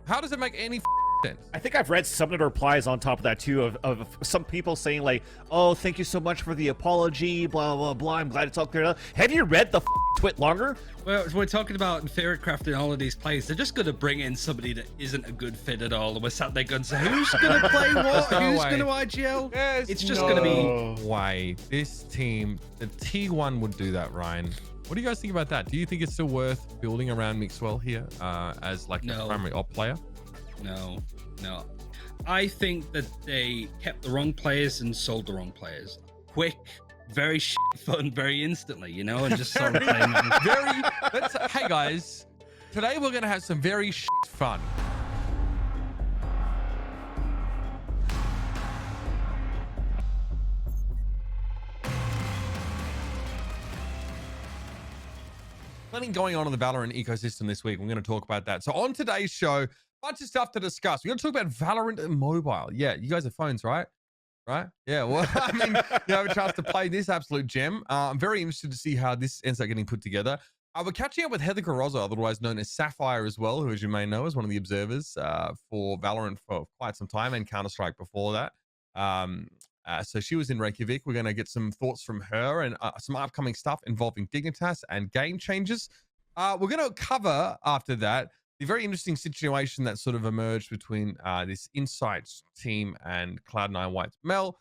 How does it make any sense? I think I've read some of the replies on top of that too of some people saying like, oh, thank you so much for the apology, blah, blah, blah. I'm glad it's all cleared up. Have you read the twit longer? Well, we're talking about Theorycraft and all of these players. They're just going to bring in somebody that isn't a good fit at all. And we're sat there going, so who's going to play what? Who's going to IGL? It's just going to be... way this team, the T1 would do that, Ryan. What do you guys think about that? Do you think it's still worth building around Mixwell here as like a primary op player? No. I think that they kept the wrong players and sold the wrong players. Quick, very fun, very instantly, you know, and just started playing them. Hey guys, today we're gonna have some very fun. Plenty going on in the Valorant ecosystem this week. We're going to talk about that. So on today's show, bunch of stuff to discuss. We're going to talk about VALORANT Mobile. Yeah, you guys have phones, right? Right? Yeah, well, I mean, you have a chance to play this absolute gem. I'm very interested to see how this ends up getting put together. We're catching up with Heather Garrozo, otherwise known as Sapphire as well, who, as you may know, is one of the observers for VALORANT for quite some time and Counter-Strike before that. So she was in Reykjavik. We're going to get some thoughts from her and some upcoming stuff involving Dignitas and Game Changers. We're going to cover, after that, the very interesting situation that sort of emerged between this Insights team and Cloud9 White's Mel.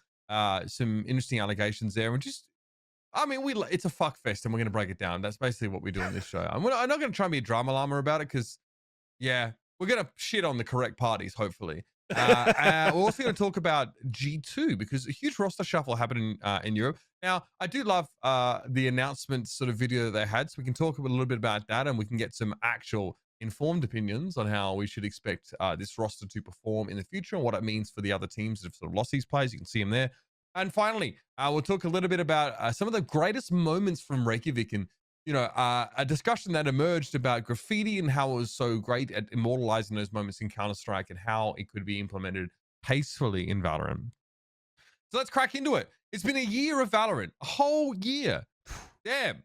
Some interesting allegations there. And just, I mean, it's a fuck fest and we're going to break it down. That's basically what we do on this show. I'm not going to try and be a drama llama about it because, yeah, we're going to shit on the correct parties, hopefully. We're also going to talk about G2 because a huge roster shuffle happened in Europe. Now, I do love the announcement sort of video that they had, so we can talk a little bit about that and we can get some actual informed opinions on how we should expect this roster to perform in the future and what it means for the other teams that have sort of lost these players. You can see them there. And finally, we'll talk a little bit about some of the greatest moments from Reykjavik and, you know, a discussion that emerged about graffiti and how it was so great at immortalizing those moments in Counter-Strike and how it could be implemented tastefully in Valorant. So let's crack into it. It's been a year of Valorant, a whole year. Damn.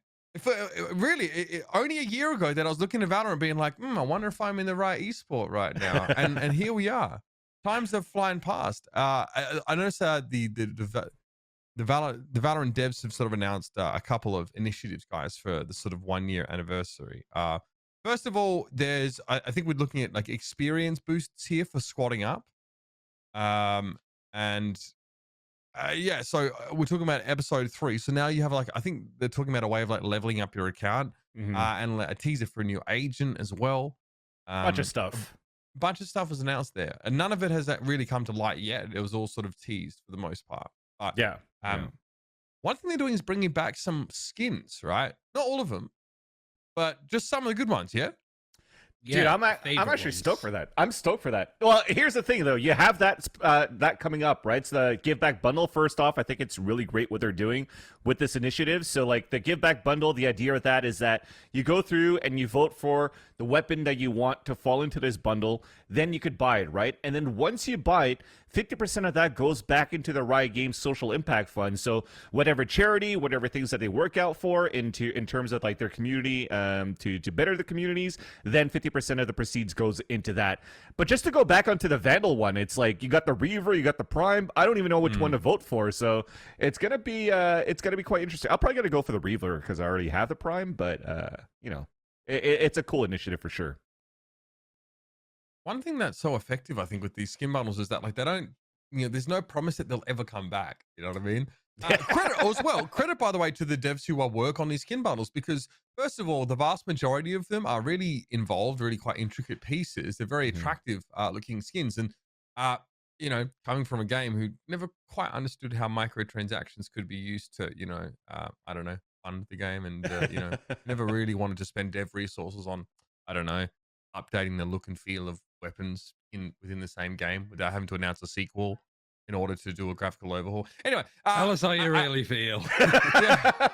Only a year ago that I was looking at Valorant being like, I wonder if I'm in the right esport right now. and here we are. Times have flown past. I noticed the Valorant devs have sort of announced a couple of initiatives, guys, for the sort of 1 year anniversary. First of all, I think we're looking at like experience boosts here for squatting up. Yeah, so we're talking about episode 3. So now you have like, I think they're talking about a way of like leveling up your account and a teaser for a new agent as well. Bunch of stuff. Bunch of stuff was announced there, and none of it has really come to light yet. It was all sort of teased for the most part. But yeah. One thing they're doing is bringing back some skins, right? Not all of them, but just some of the good ones. Yeah. Dude, I'm actually stoked for that. I'm stoked for that. Well, here's the thing, though. You have that coming up, right? It's the Give Back Bundle. First off, I think it's really great what they're doing with this initiative. So, like, the Give Back Bundle, the idea with that is that you go through and you vote for the weapon that you want to fall into this bundle. Then you could buy it, right? And then once you buy it, 50% of that goes back into the Riot Games Social Impact Fund. So whatever charity, whatever things that they work out for in terms of like their community to better the communities, then 50% of the proceeds goes into that. But just to go back onto the Vandal one, it's like you got the Reaver, you got the Prime. I don't even know which one to vote for. So it's gonna be quite interesting. I'm probably gonna go for the Reaver because I already have the Prime. But you know, it's a cool initiative for sure. One thing that's so effective, I think, with these skin bundles is that like they don't, you know, there's no promise that they'll ever come back. You know what I mean? Credit, by the way, to the devs who work on these skin bundles, because first of all, the vast majority of them are really involved, really quite intricate pieces. They're very attractive looking skins. And, you know, coming from a game who never quite understood how microtransactions could be used to, you know, I don't know, fund the game and, you know, never really wanted to spend dev resources on, I don't know, updating the look and feel of weapons within the same game without having to announce a sequel in order to do a graphical overhaul. Anyway, tell us how you really feel. Yeah.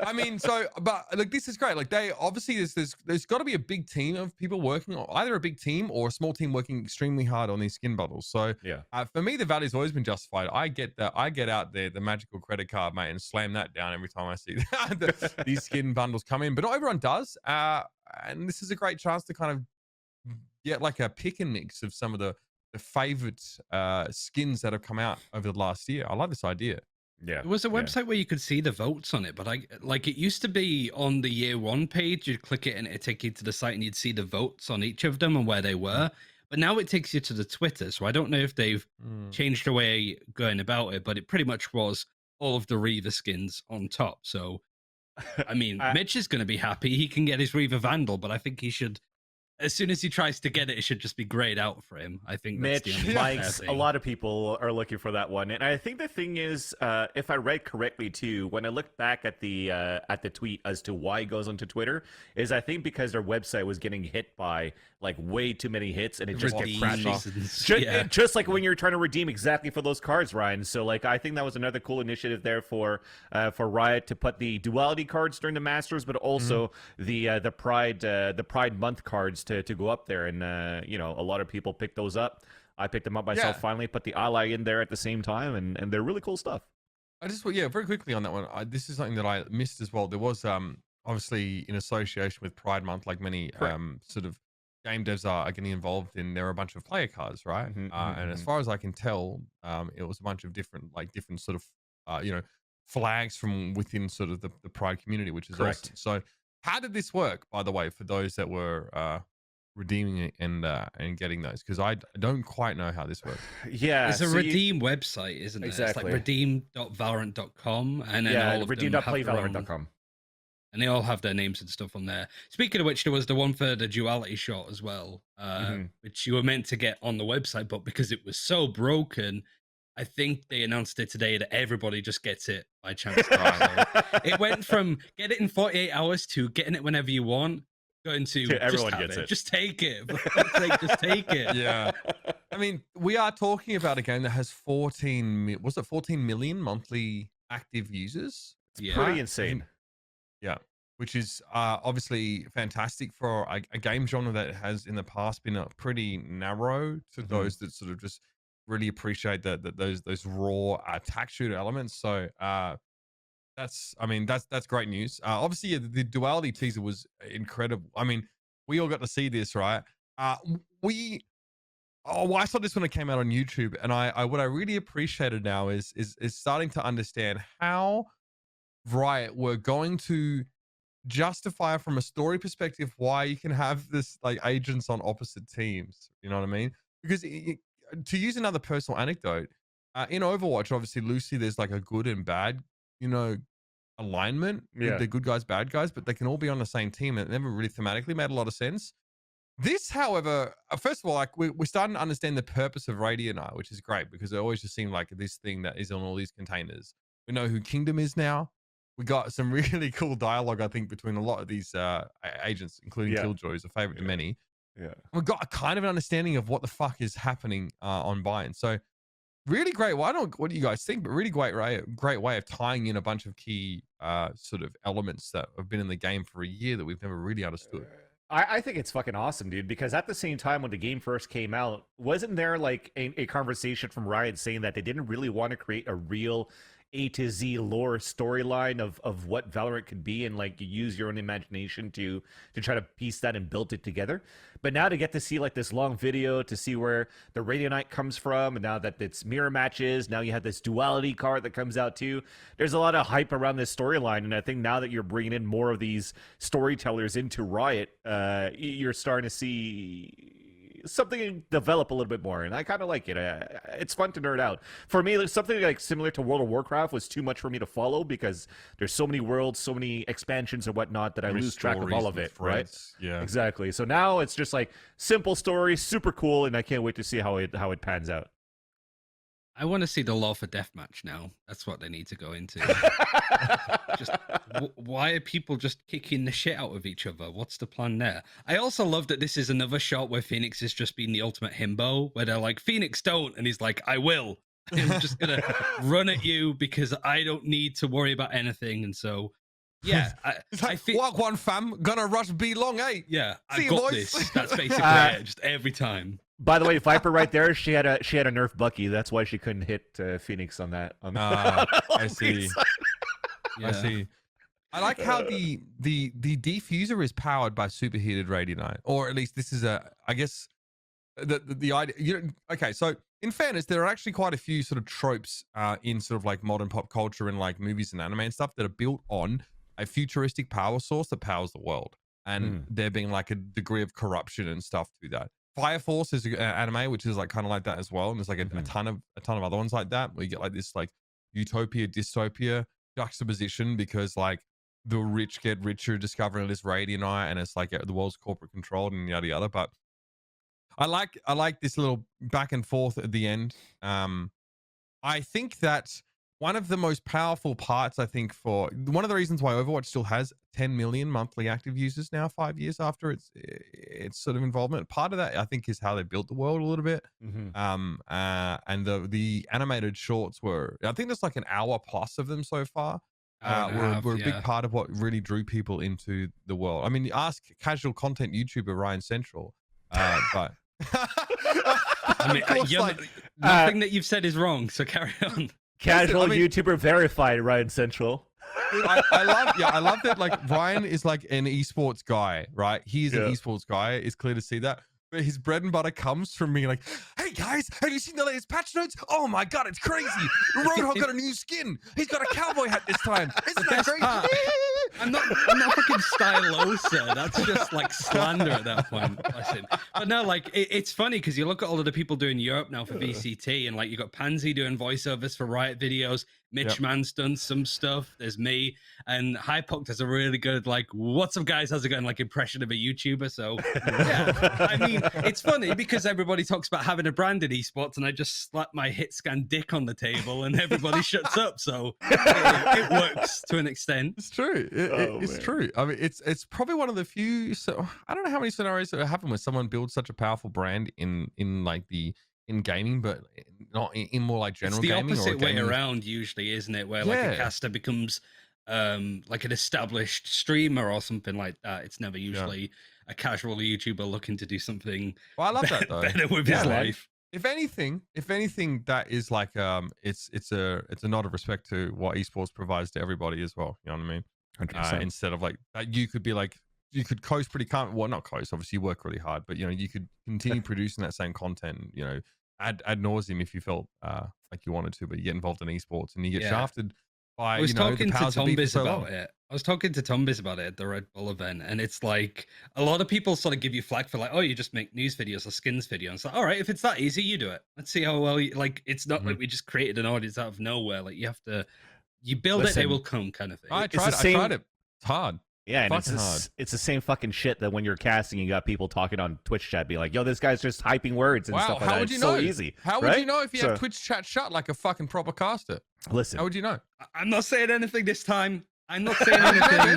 I mean, but like this is great. Like they obviously there's got to be a big team of people working on either a big team or a small team working extremely hard on these skin bundles. So yeah, for me, the value's always been justified. I get that. I get out there the magical credit card, mate, and slam that down every time I see these skin bundles come in. But not everyone does. And this is a great chance to kind of get like a pick and mix of some of the favorite skins that have come out over the last year. I like this idea. Yeah, there was a website where you could see the votes on it, but like it used to be on the year one page. You'd click it and it'd take you to the site and you'd see the votes on each of them and where they were. But now it takes you to the Twitter. So I don't know if they've changed the way going about it, but it pretty much was all of the Reaver skins on top. So, I mean, Mitch is going to be happy. He can get his Reaver Vandal, but I think he should, as soon as he tries to get it, it should just be grayed out for him. I think that's Mitch likes, a lot of people are looking for that one. And I think the thing is, if I read correctly too, when I looked back at the tweet as to why he goes onto Twitter, is I think because their website was getting hit by like way too many hits and it just kept crashing. Just like when you're trying to redeem exactly for those cards, Ryan. So like I think that was another cool initiative there for Riot to put the duality cards during the Masters, but also the Pride Month cards to go up there. And you know, a lot of people picked those up. I picked them up myself finally, put the ally in there at the same time, and they're really cool stuff. I just very quickly on that one. This is something that I missed as well. There was obviously in association with Pride Month, like many sort of game devs are getting involved in, there are a bunch of player cards, right? And as far as I can tell, it was a bunch of different sort of you know, flags from within sort of the Pride community, which is awesome. So how did this work, by the way, for those that were redeeming it and getting those? Because I don't quite know how this works. There's a redeem website, isn't it? Exactly. It's like redeem.valorant.com, and then redeem.playvalorant.com. And they all have their names and stuff on there. Speaking of which, there was the one for the duality shot as well, which you were meant to get on the website, but because it was so broken, I think they announced it today that everybody just gets it by chance. It went from get it in 48 hours to getting it whenever you want, going to everyone gets it. Just take it. Just take it. Yeah. I mean, we are talking about a game that has 14 million monthly active users? It's pretty insane. Yeah, which is obviously fantastic for a game genre that has in the past been pretty narrow to those that sort of just really appreciate those raw attack shooter elements. So that's great news. Obviously, the duality teaser was incredible. I mean, we all got to see this, right? I saw this when it came out on YouTube, and what I really appreciated now is starting to understand how Riot were going to justify from a story perspective why you can have this like agents on opposite teams. You know what I mean? Because to use another personal anecdote, in Overwatch, obviously loosely there's like a good and bad, you know, alignment. The good guys, bad guys, but they can all be on the same team. And it never really thematically made a lot of sense. This, however, first of all, like we're starting to understand the purpose of Radiant, which is great because it always just seemed like this thing that is on all these containers. We know who Kingdom is now. We got some really cool dialogue, I think, between a lot of these agents, including Killjoy, who's a favorite to many. Yeah, we've got a kind of an understanding of what the fuck is happening on Bayern. So, really great. Well, I don't know what do you guys think, but really great way of tying in a bunch of key sort of elements that have been in the game for a year that we've never really understood. I think it's fucking awesome, dude, because at the same time when the game first came out, wasn't there like a conversation from Riot saying that they didn't really want to create a real A to Z lore storyline of what Valorant could be, and like you use your own imagination to try to piece that and build it together? But now to get to see like this long video to see where the Radiant comes from, and now that it's mirror matches, now you have this duality card that comes out too. There's a lot of hype around this storyline, and I think now that you're bringing in more of these storytellers into Riot, you're starting to see something develop a little bit more, and I kind of like it. It's fun to nerd out. For me, something like similar to World of Warcraft was too much for me to follow because there's so many worlds, so many expansions and whatnot that I lose track of all of it, right? Yeah, exactly. So now it's just like simple story, super cool, and I can't wait to see how it pans out. I want to see the law for deathmatch now. That's what they need to go into. Why are people just kicking the shit out of each other? What's the plan there? I also love that this is another shot where Phoenix has just been the ultimate himbo, where they're like, Phoenix, don't. And he's like, I will. I'm just going to run at you because I don't need to worry about anything. And so, yeah. I think, walk one, fam. Gonna rush B long, eh? Yeah, I've got this. That's basically it. Just every time. By the way, Viper right there, she had a nerf Bucky. That's why she couldn't hit Phoenix on that. I see. Yeah. I see. I like how the diffuser is powered by superheated Radiant, or at least this is I guess the idea, you know, okay, so in fairness, there are actually quite a few sort of tropes in sort of like modern pop culture and like movies and anime and stuff that are built on a futuristic power source that powers the world, and there being like a degree of corruption and stuff to that. Fire Force is an anime which is like kind of like that as well, and there's like a ton of other ones like that where you get like this like utopia dystopia juxtaposition, because like the rich get richer discovering this radionite, and it's like the world's corporate controlled and yada yada. But I like this little back and forth at the end. I think that one of the most powerful parts, I think, for one of the reasons why Overwatch still has 10 million monthly active users now, 5 years after its sort of involvement. Part of that, I think, is how they built the world a little bit. And the animated shorts were, I think there's like an hour plus of them so far. Were a big part of what really drew people into the world. I mean, ask casual content YouTuber RyanCentral, but I mean, nothing that you've said is wrong, so carry on. Casual YouTuber verified, RyanCentral. I love that. Like, Ryan is like an esports guy, right? He's an esports guy. It's clear to see that. But his bread and butter comes from being like, hey guys, have you seen the latest patch notes? Oh my god, it's crazy. Roadhog got a new skin. He's got a cowboy hat this time. Isn't that great? I'm not fucking stylosa. That's just like slander at that point. Listen. But no, like it's funny because you look at all of the people doing Europe now for VCT, and like you got Pansy doing voiceovers for Riot videos. Mitch Man's done some stuff. There's me, and Hypok does a really good like, "What's up, guys? How's it going?" like impression of a YouTuber. So yeah, I mean, it's funny because everybody talks about having a brand in esports, and I just slap my hit scan dick on the table, and everybody shuts up. So it works to an extent. It's true. It's true. I mean, it's probably one of the few. So I don't know how many scenarios that happen where someone builds such a powerful brand in gaming, but not in more like general gaming. It's the opposite way gaming around usually, isn't it? Where like a caster becomes like an established streamer or something like that. It's never usually a casual YouTuber looking to do something I love that though. better with his life. If anything, that is like it's a nod of respect to what esports provides to everybody as well. You know what I mean? 100%. Instead of like that, you could be like, you could coast pretty well, not coast, obviously you work really hard, but you know, you could continue producing that same content, you know, ad nauseum if you felt like you wanted to, but you get involved in esports and you get shafted by, I was talking to Tombiz about it. I was talking to Tombiz about it at the Red Bull event, and it's like a lot of people sort of give you flack for like, oh, you just make news videos or skins videos. It's like, all right, if it's that easy, you do it. Let's see how well like it's not like we just created an audience out of nowhere. Like you have to, you build it, they will come, kind of thing. I tried it. It's hard. Yeah, and it's the same fucking shit that when you're casting, you got people talking on Twitch chat, be like, "Yo, this guy's just hyping words and stuff like that." How would you know? So easy. How would you know if you have Twitch chat shut like a fucking proper caster? Listen, how would you know? I'm not saying anything this time. I'm not saying anything.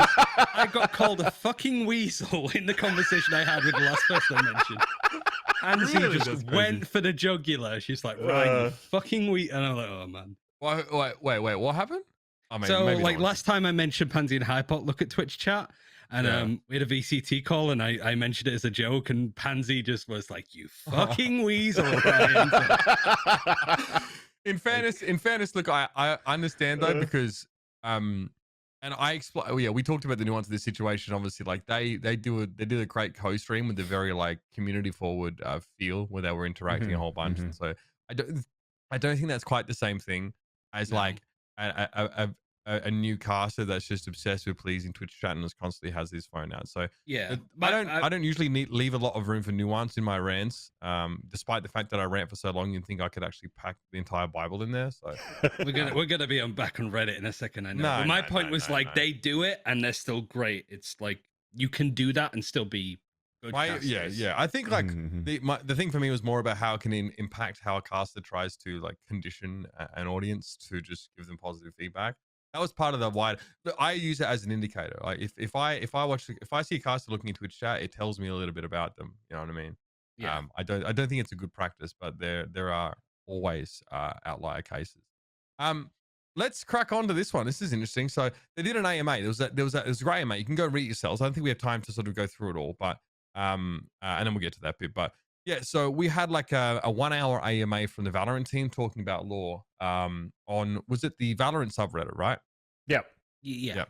I got called a fucking weasel in the conversation I had with the last person I mentioned. And really? She just went for the jugular. She's like, "Right, you fucking weasel." And I'm like, "Oh man." Wait, what happened? I mean, so like last time I mentioned Pansy and Hypot look at Twitch chat, and we had a VCT call, and I mentioned it as a joke, and Pansy just was like, "You fucking weasel." In fairness, look, I understand though, because and I explain. We talked about the nuance of this situation. Obviously, like they did a great co-stream with the very like community forward feel where they were interacting a whole bunch, and so I don't think that's quite the same thing as like a new caster that's just obsessed with pleasing Twitch chat and constantly has his phone out. So I don't usually leave a lot of room for nuance in my rants, despite the fact that I rant for so long. You'd think I could actually pack the entire Bible in there. So we're gonna be back on Reddit in a second. I know. But my point was they do it and they're still great. It's like you can do that and still be good. I think like the thing for me was more about how it can impact how a caster tries to like condition an audience to just give them positive feedback. That was part of the wide. I use it as an indicator. Like if I see a caster looking at Twitch chat, it tells me a little bit about them. You know what I mean? Yeah. I don't think it's a good practice, but there are always outlier cases. Let's crack on to this one. This is interesting. So they did an AMA. There was a great AMA. You can go read it yourselves. I don't think we have time to sort of go through it all, but and then we'll get to that bit. But yeah, so we had like a 1 hour AMA from the Valorant team talking about lore on, was it the Valorant subreddit, right? Yep. Yeah.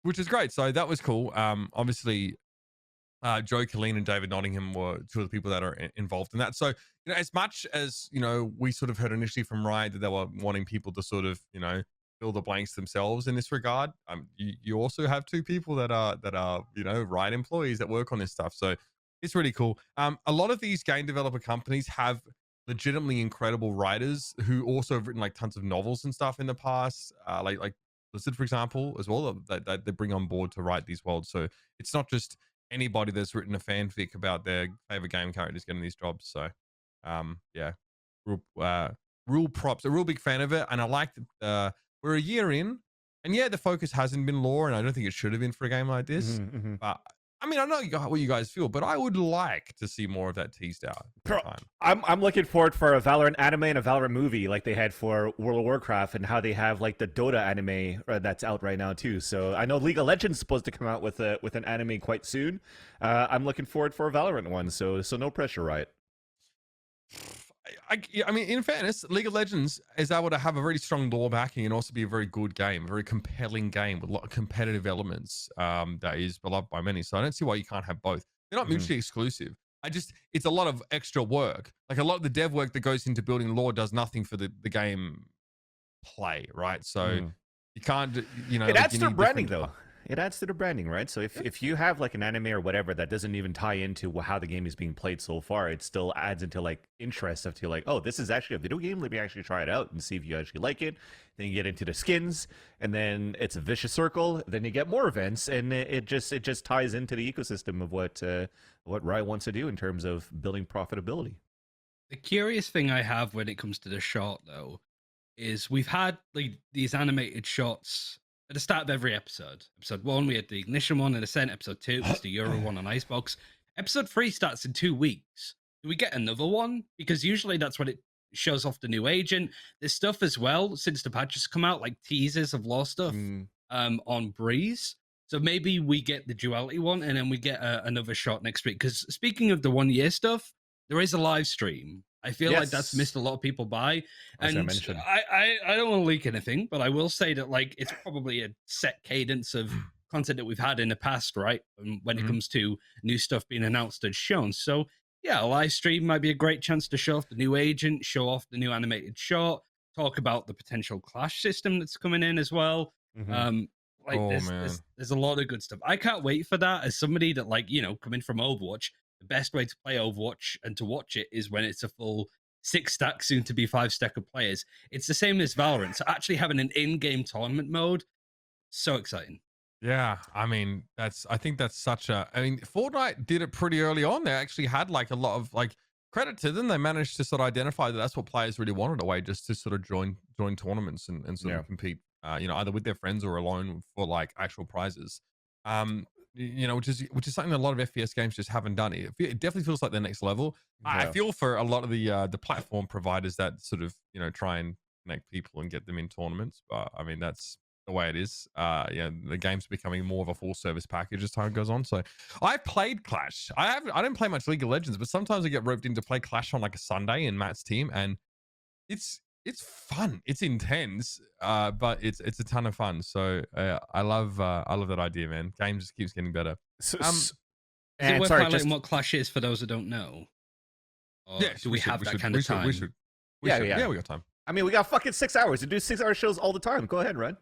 Which is great. So that was cool. Obviously, Joe Killeen and David Nottingham were two of the people that are involved in that. So, as much as, we sort of heard initially from Riot that they were wanting people to sort of, fill the blanks themselves in this regard. You also have two people that are Riot employees that work on this stuff. So it's really cool. A lot of these game developer companies have legitimately incredible writers who also have written like tons of novels and stuff in the past. Like Blizzard, for example, as well, that they bring on board to write these worlds. So it's not just anybody that's written a fanfic about their favorite game characters getting these jobs. So yeah, real props. A real big fan of it, and I like that we're a year in, and yeah, the focus hasn't been lore, and I don't think it should have been for a game like this. But I mean, I know what you guys feel, but I would like to see more of that teased out. I'm looking forward for a Valorant anime and a Valorant movie like they had for World of Warcraft, and how they have like the Dota anime that's out right now too. So I know League of Legends is supposed to come out with an anime quite soon. I'm looking forward for a Valorant one. So no pressure, right? I mean, in fairness, League of Legends is able to have a very strong lore backing and also be a very good game, a very compelling game with a lot of competitive elements that is beloved by many. So I don't see why you can't have both. They're not mutually exclusive. It's a lot of extra work. Like a lot of the dev work that goes into building lore does nothing for the game play, right? So you can't, It adds to branding though. It adds to the branding, right? So if you have like an anime or whatever that doesn't even tie into how the game is being played so far, it still adds into like interest of to like, oh, this is actually a video game. Let me actually try it out and see if you actually like it. Then you get into the skins, and then it's a vicious circle. Then you get more events, and it just ties into the ecosystem of what Riot wants to do in terms of building profitability. The curious thing I have when it comes to the short though is we've had like these animated shots at the start of every episode. Episode 1, we had the Ignition one and Ascent. Episode 2 was the Euro one on Icebox. Episode 3 starts in 2 weeks. Do we get another one? Because usually that's when it shows off the new agent. There's stuff as well since the patches come out, like teasers of lore stuff on Breeze. So maybe we get the Duality one and then we get another shot next week. Because speaking of the 1 year stuff, there is a live stream. I feel like that's missed a lot of people by. And I don't want to leak anything, but I will say that like it's probably a set cadence of content that we've had in the past, right? When it comes to new stuff being announced and shown. So yeah, a live stream might be a great chance to show off the new agent, show off the new animated short, talk about the potential clash system that's coming in as well. There's a lot of good stuff. I can't wait for that as somebody that like, coming from Overwatch. The best way to play Overwatch and to watch it is when it's a full 6-stack, soon to be 5-stack of players. It's the same as Valorant. So actually having an in-game tournament mode, so exciting. Yeah, I mean, I think that's such a. I mean, Fortnite did it pretty early on. They actually had like a lot of like credit to them. They managed to sort of identify that that's what players really wanted, a way just to sort of join tournaments and sort of compete, either with their friends or alone for like actual prizes. Which is something that a lot of FPS games just haven't done. It definitely feels like the next level. I feel for a lot of the platform providers that sort of try and connect people and get them in tournaments. But I mean that's the way it is. The game's becoming more of a full service package as time goes on. So I played Clash. I don't play much League of Legends, but sometimes I get roped in to play Clash on like a Sunday in Matt's team, and it's fun. It's intense, but it's a ton of fun. So I love that idea, man. Game just keeps getting better. Is it worth highlighting what Clash is for those that don't know? Or do we have that kind of time? We should. Yeah, we got time. I mean, we got fucking 6 hours to do 6-hour shows all the time. Go ahead, Red.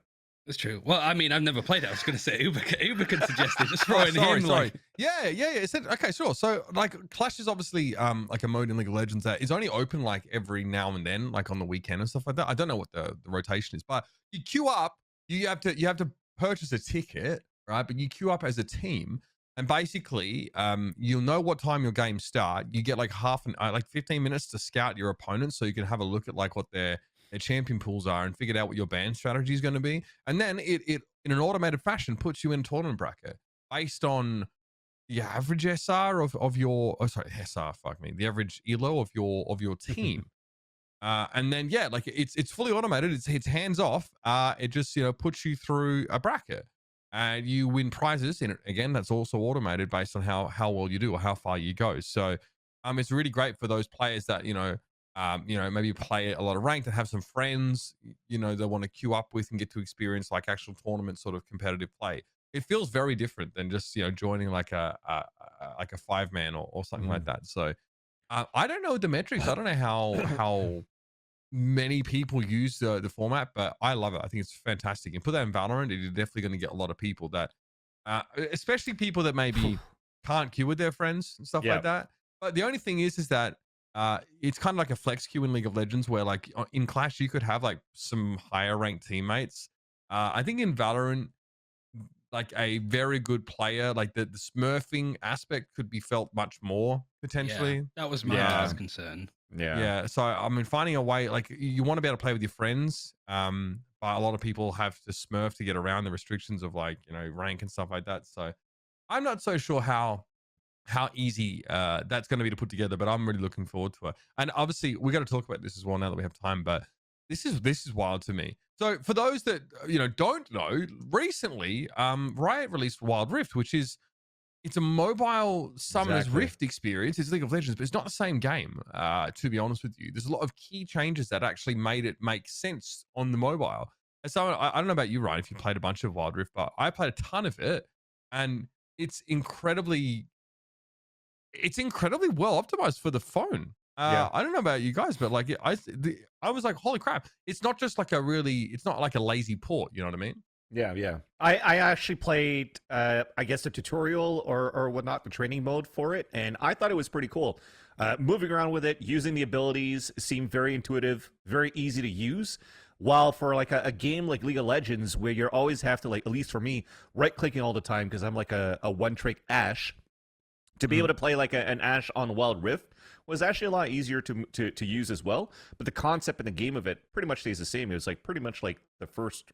That's true. Well, I mean, I've never played it. I was going to say Uber can suggest it. Just throw in sorry. Like... Yeah. Okay, sure. So, like, Clash is obviously like a mode in League of Legends that is only open like every now and then, like on the weekend and stuff like that. I don't know what the rotation is, but you queue up. You have to purchase a ticket, right? But you queue up as a team, and basically, you'll know what time your games start. You get like 15 minutes to scout your opponents, so you can have a look at like what their champion pools are and figure out what your ban strategy is going to be. And then it in an automated fashion puts you in a tournament bracket based on the average SR of your the average ELO of your team. And then like it's fully automated. It's hands off. It just puts you through a bracket and you win prizes in it. Again, that's also automated based on how well you do or how far you go. So it's really great for those players that maybe play a lot of ranked and have some friends, they want to queue up with and get to experience like actual tournament sort of competitive play. it feels very different than just joining like a 5-man or something like that. So I don't know the metrics. I don't know how many people use the format, but I love it. I think it's fantastic. And put that in Valorant, it is definitely going to get a lot of people that, especially people that maybe can't queue with their friends and stuff like that. But the only thing is that it's kind of like a flex queue in League of Legends, where like in Clash you could have like some higher ranked teammates. I think in Valorant, like a very good player, like the smurfing aspect could be felt much more potentially. Yeah, that was my concern. Yeah. So I mean, finding a way, like you want to be able to play with your friends, but a lot of people have to smurf to get around the restrictions of like rank and stuff like that. So I'm not so sure how easy that's going to be to put together, but I'm really looking forward to it. And obviously we got to talk about this as well now that we have time, but this is wild to me. So for those that don't know, recently Riot released Wild Rift, which is it's a mobile Summoner's Rift experience. It's League of Legends, but it's not the same game, to be honest with you. There's a lot of key changes that actually made it make sense on the mobile. And so I don't know about you, Ryan, if you played a bunch of Wild Rift, but I played a ton of it, and it's incredibly well optimized for the phone. I don't know about you guys, but like I was like, holy crap! It's not just like it's not like a lazy port. You know what I mean? Yeah. I actually played, I guess, a tutorial or whatnot, the training mode for it, and I thought it was pretty cool. Moving around with it, using the abilities seemed very intuitive, very easy to use. While for like a game like League of Legends, where you always have to, like, at least for me, right-clicking all the time because I'm like a one-trick Ashe, to be able to play like an Ashe on Wild Rift was actually a lot easier to use as well. But the concept and the game of it pretty much stays the same. It was like pretty much like the first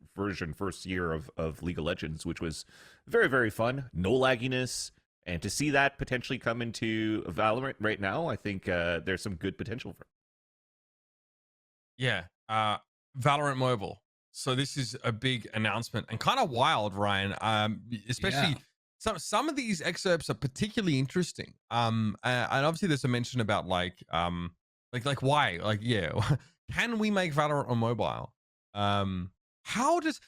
year of League of Legends, which was very, very fun. No lagginess. And to see that potentially come into Valorant right now, I think there's some good potential for it. Yeah. Valorant Mobile. So this is a big announcement and kind of wild, Ryan. Especially some of these excerpts are particularly interesting. And obviously there's a mention about like why? Like, can we make Valorant on mobile? How does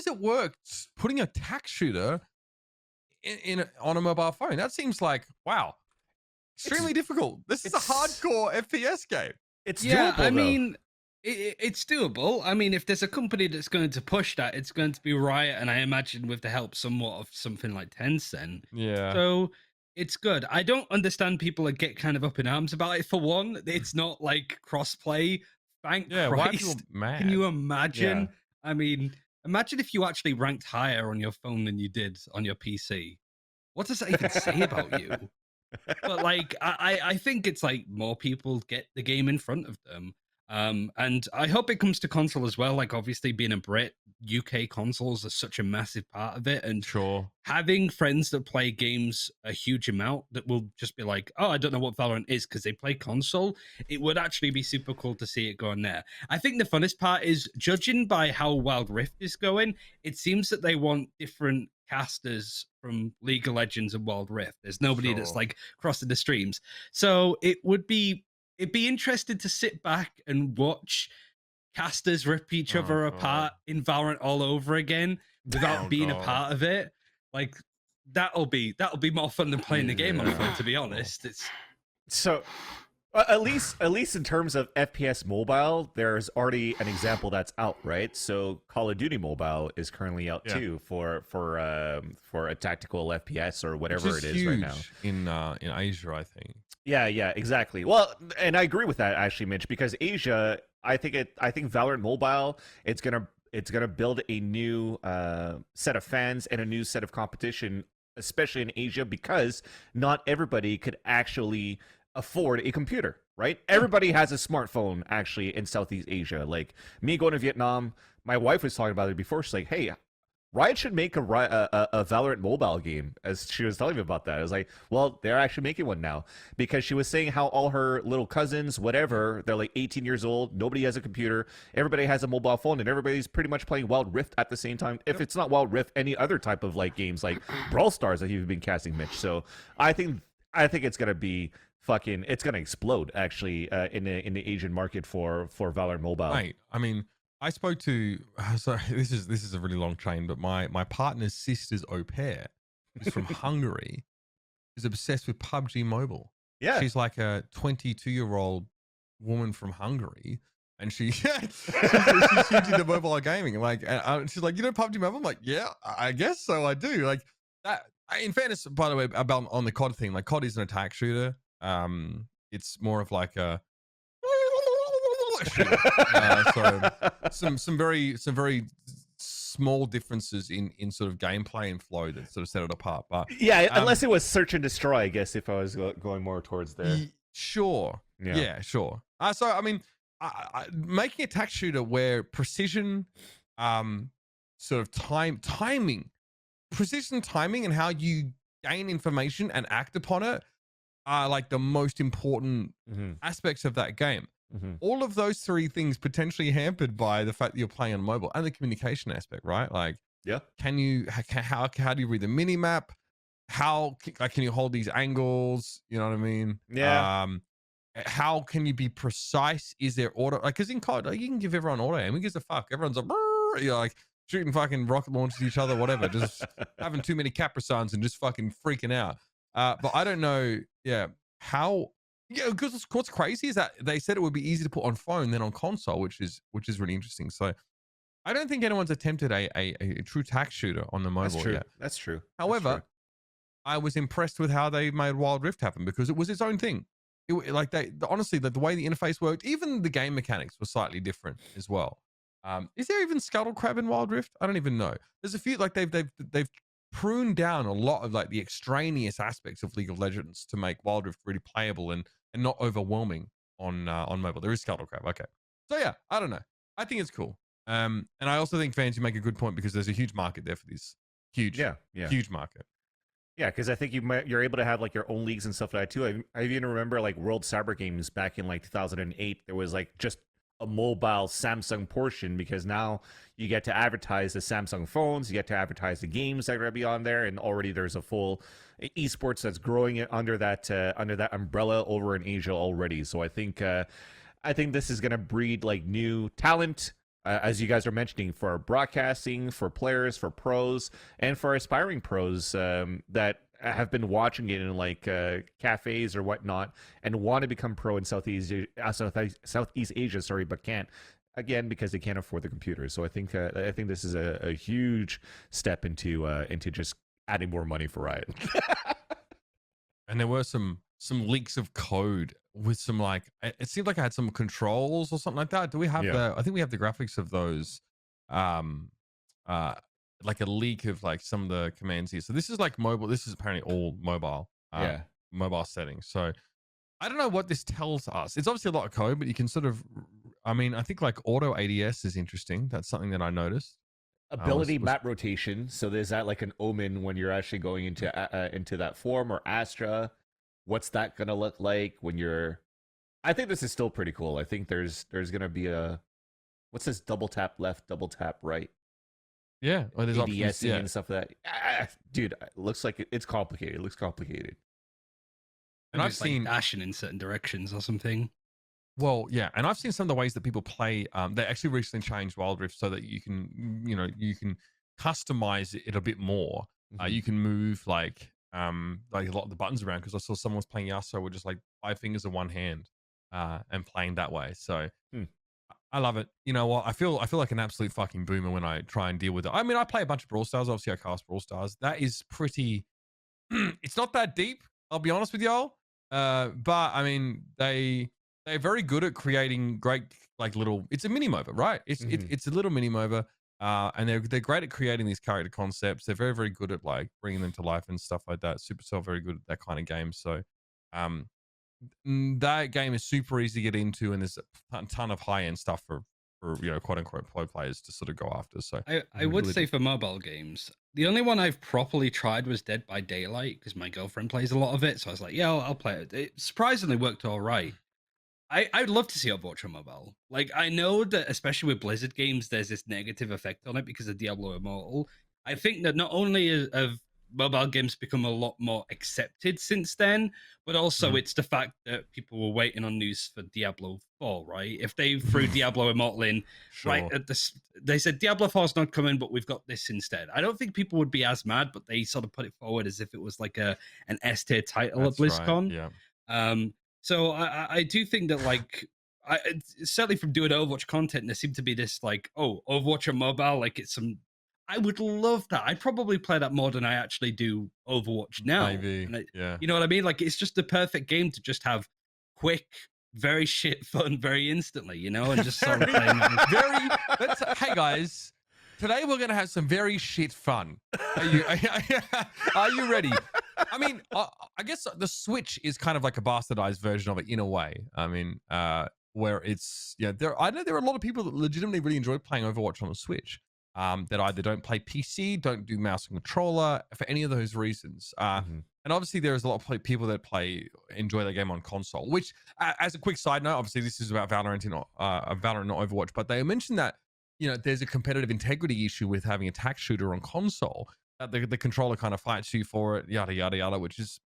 it work putting a tac shooter on a mobile phone? That seems like, wow, extremely difficult. This is a hardcore FPS game. It's doable, I mean, it's doable. I mean, if there's a company that's going to push that, it's going to be Riot, and I imagine with the help somewhat of something like Tencent. Yeah. So it's good. I don't understand people that get kind of up in arms about it. For one, it's not like crossplay. Thank Christ. Why are people mad? Can you imagine? Yeah. I mean, imagine if you actually ranked higher on your phone than you did on your PC. What does that even say about you? But like, I think it's like more people get the game in front of them. And I hope it comes to console as well. Like, obviously being a Brit, UK consoles are such a massive part of it, and having friends that play games a huge amount that will just be like, oh, I don't know what Valorant is because they play console. It would actually be super cool to see it go on there. I think the funnest part is, judging by how Wild Rift is going, it seems that they want different casters from League of Legends and Wild Rift. There's nobody that's like crossing the streams, so it'd be interesting to sit back and watch casters rip each other apart in Valorant all over again without being a part of it. Like, that'll be more fun than playing the game on phone, to be honest. It's so at least in terms of FPS mobile, there's already an example that's out, right? So Call of Duty Mobile is currently out too for a tactical FPS or whatever it is right now in Asia, I think. Yeah, exactly. Well, and I agree with that actually, Mitch, because Asia, I think Valorant Mobile, it's gonna build a new set of fans and a new set of competition, especially in Asia, because not everybody could actually afford a computer, right? Everybody has a smartphone actually in Southeast Asia. Like me going to Vietnam, my wife was talking about it before. She's like, hey, Riot should make a Valorant mobile game, as she was telling me about that. I was like, well, they're actually making one now, because she was saying how all her little cousins, whatever, they're like 18 years old, nobody has a computer, everybody has a mobile phone, and everybody's pretty much playing Wild Rift at the same time. If it's not Wild Rift, any other type of like games like Brawl Stars that you've been casting, Mitch. So I think it's gonna be it's gonna explode actually in the Asian market for Valorant Mobile. Right. I mean, I spoke to sorry, this is a really long chain, but my partner's sister's au pair is from Hungary, is obsessed with PUBG Mobile. Yeah. She's like a 22-year-old woman from Hungary, and she's huge into mobile gaming. Like, she's like, you know, PUBG Mobile. I'm like, yeah, I guess so. I do. Like that. In fairness, by the way, about on the COD thing, like COD is an attack shooter. It's more of like a so some very small differences in sort of gameplay and flow that sort of set it apart. But yeah, unless it was search and destroy, I guess, if I was going more towards there. Sure. Yeah, sure. So I mean, making a attack shooter where precision, sort of timing, precision timing, and how you gain information and act upon it are like the most important aspects of that game. All of those three things potentially hampered by the fact that you're playing on mobile and the communication aspect, right? Like, can you how do you read the mini map? How can you hold these angles? You know what I mean? Yeah. How can you be precise? Is there auto? Like, because in COD, like, you can give everyone auto aim. Who gives a fuck? Everyone's like, you're like shooting fucking rocket launches at each other, whatever. Just having too many Capricans and just fucking freaking out. But I don't know. Yeah, how? Yeah, because what's crazy is that they said it would be easy to put on phone than on console, which is really interesting. So I don't think anyone's attempted a true tack shooter on the mobile yet. That's true. However, I was impressed with how they made Wild Rift happen because it was its own thing. Like honestly, the way the interface worked, even the game mechanics were slightly different as well. Is there even Scuttle Crab in Wild Rift? I don't even know. There's a few, like they've pruned down a lot of like the extraneous aspects of League of Legends to make Wild Rift really playable and not overwhelming on mobile. There is Scuttle Crab. Okay. So yeah, I don't know. I think it's cool. And I also think, fans, you make a good point because there's a huge market there for this. Huge market. Yeah, because I think you're able to have like your own leagues and stuff like that too. I even remember like World Cyber Games back in like 2008. There was like just a mobile Samsung portion because now you get to advertise the Samsung phones, you get to advertise the games that are going to be on there, and already there's a full esports that's growing under that umbrella over in Asia already. So I think this is going to breed like new talent. As you guys are mentioning, for broadcasting, for players, for pros, and for aspiring pros that have been watching it in like cafes or whatnot and want to become pro in Southeast Asia, but can't, again, because they can't afford the computers. So I think this is a huge step into just adding more money for Riot. And there were some leaks of code with some, like, it seemed like I had some controls or something like that. Do we have I think we have the graphics of those, like a leak of like some of the commands here. So this is like mobile. This is apparently all mobile, mobile settings. So I don't know what this tells us. It's obviously a lot of code, but you can sort of, I mean, I think like auto ADS is interesting. That's something that I noticed. Ability map rotation. So there's that like an omen when you're actually going into that form or Astra. What's that gonna look like when you're? I think this is still pretty cool. I think there's gonna be a, what's this, double tap left, double tap right. Yeah, well, there's ADS and stuff like that. Dude, it looks like it's complicated. It looks complicated. And I've seen like dashing in certain directions or something. Well, yeah, and I've seen some of the ways that people play. They actually recently changed Wild Rift so that you can, you can customize it a bit more. You can move like a lot of the buttons around, because I saw someone was playing Yasuo with just like 5 fingers and 1 hand, and playing that way. So I love it. You know what? I feel like an absolute fucking boomer when I try and deal with it. I mean, I play a bunch of Brawl Stars. Obviously, I cast Brawl Stars. That is pretty. It's not that deep. I'll be honest with y'all. But I mean, they're very good at creating great, like, little. It's a mini MOBA, right? It's a little mini MOBA, and they're great at creating these character concepts. They're very, very good at like bringing them to life and stuff like that. Supercell very good at that kind of game. So, that game is super easy to get into, and there's a ton of high end stuff for quote unquote pro players to sort of go after. So I would say for mobile games, the only one I've properly tried was Dead by Daylight, because my girlfriend plays a lot of it. So I was like, yeah, I'll play it. It surprisingly worked all right. I'd love to see Overwatch on mobile. Like, I know that especially with Blizzard games, there's this negative effect on it because of Diablo Immortal. I think that not only have mobile games become a lot more accepted since then, but also it's the fact that people were waiting on news for Diablo 4, right? If they threw Diablo Immortal in right at this, they said Diablo 4 is not coming, but we've got this instead. I don't think people would be as mad, but they sort of put it forward as if it was like an S tier title at BlizzCon. Right, yeah. So I do think that like certainly from doing Overwatch content, there seemed to be this like, oh, Overwatch on mobile, like it's some. I would love that. I'd probably play that more than I actually do Overwatch now. Maybe, yeah. You know what I mean? Like it's just the perfect game to just have quick, very shit fun, very instantly. You know, and just sort of playing. Hey guys, today we're gonna have some very shit fun. Are you ready? I mean, I guess the Switch is kind of like a bastardized version of it in a way. I mean, where it's I know there are a lot of people that legitimately really enjoy playing Overwatch on the Switch. That either don't play PC, don't do mouse and controller for any of those reasons. And obviously there's a lot of people that enjoy the game on console, which as a quick side note, obviously this is about Valorant, Valorant, not Overwatch, but they mentioned that, there's a competitive integrity issue with having a tack shooter on console, that the controller kind of fights you for it, yada, yada, yada, which is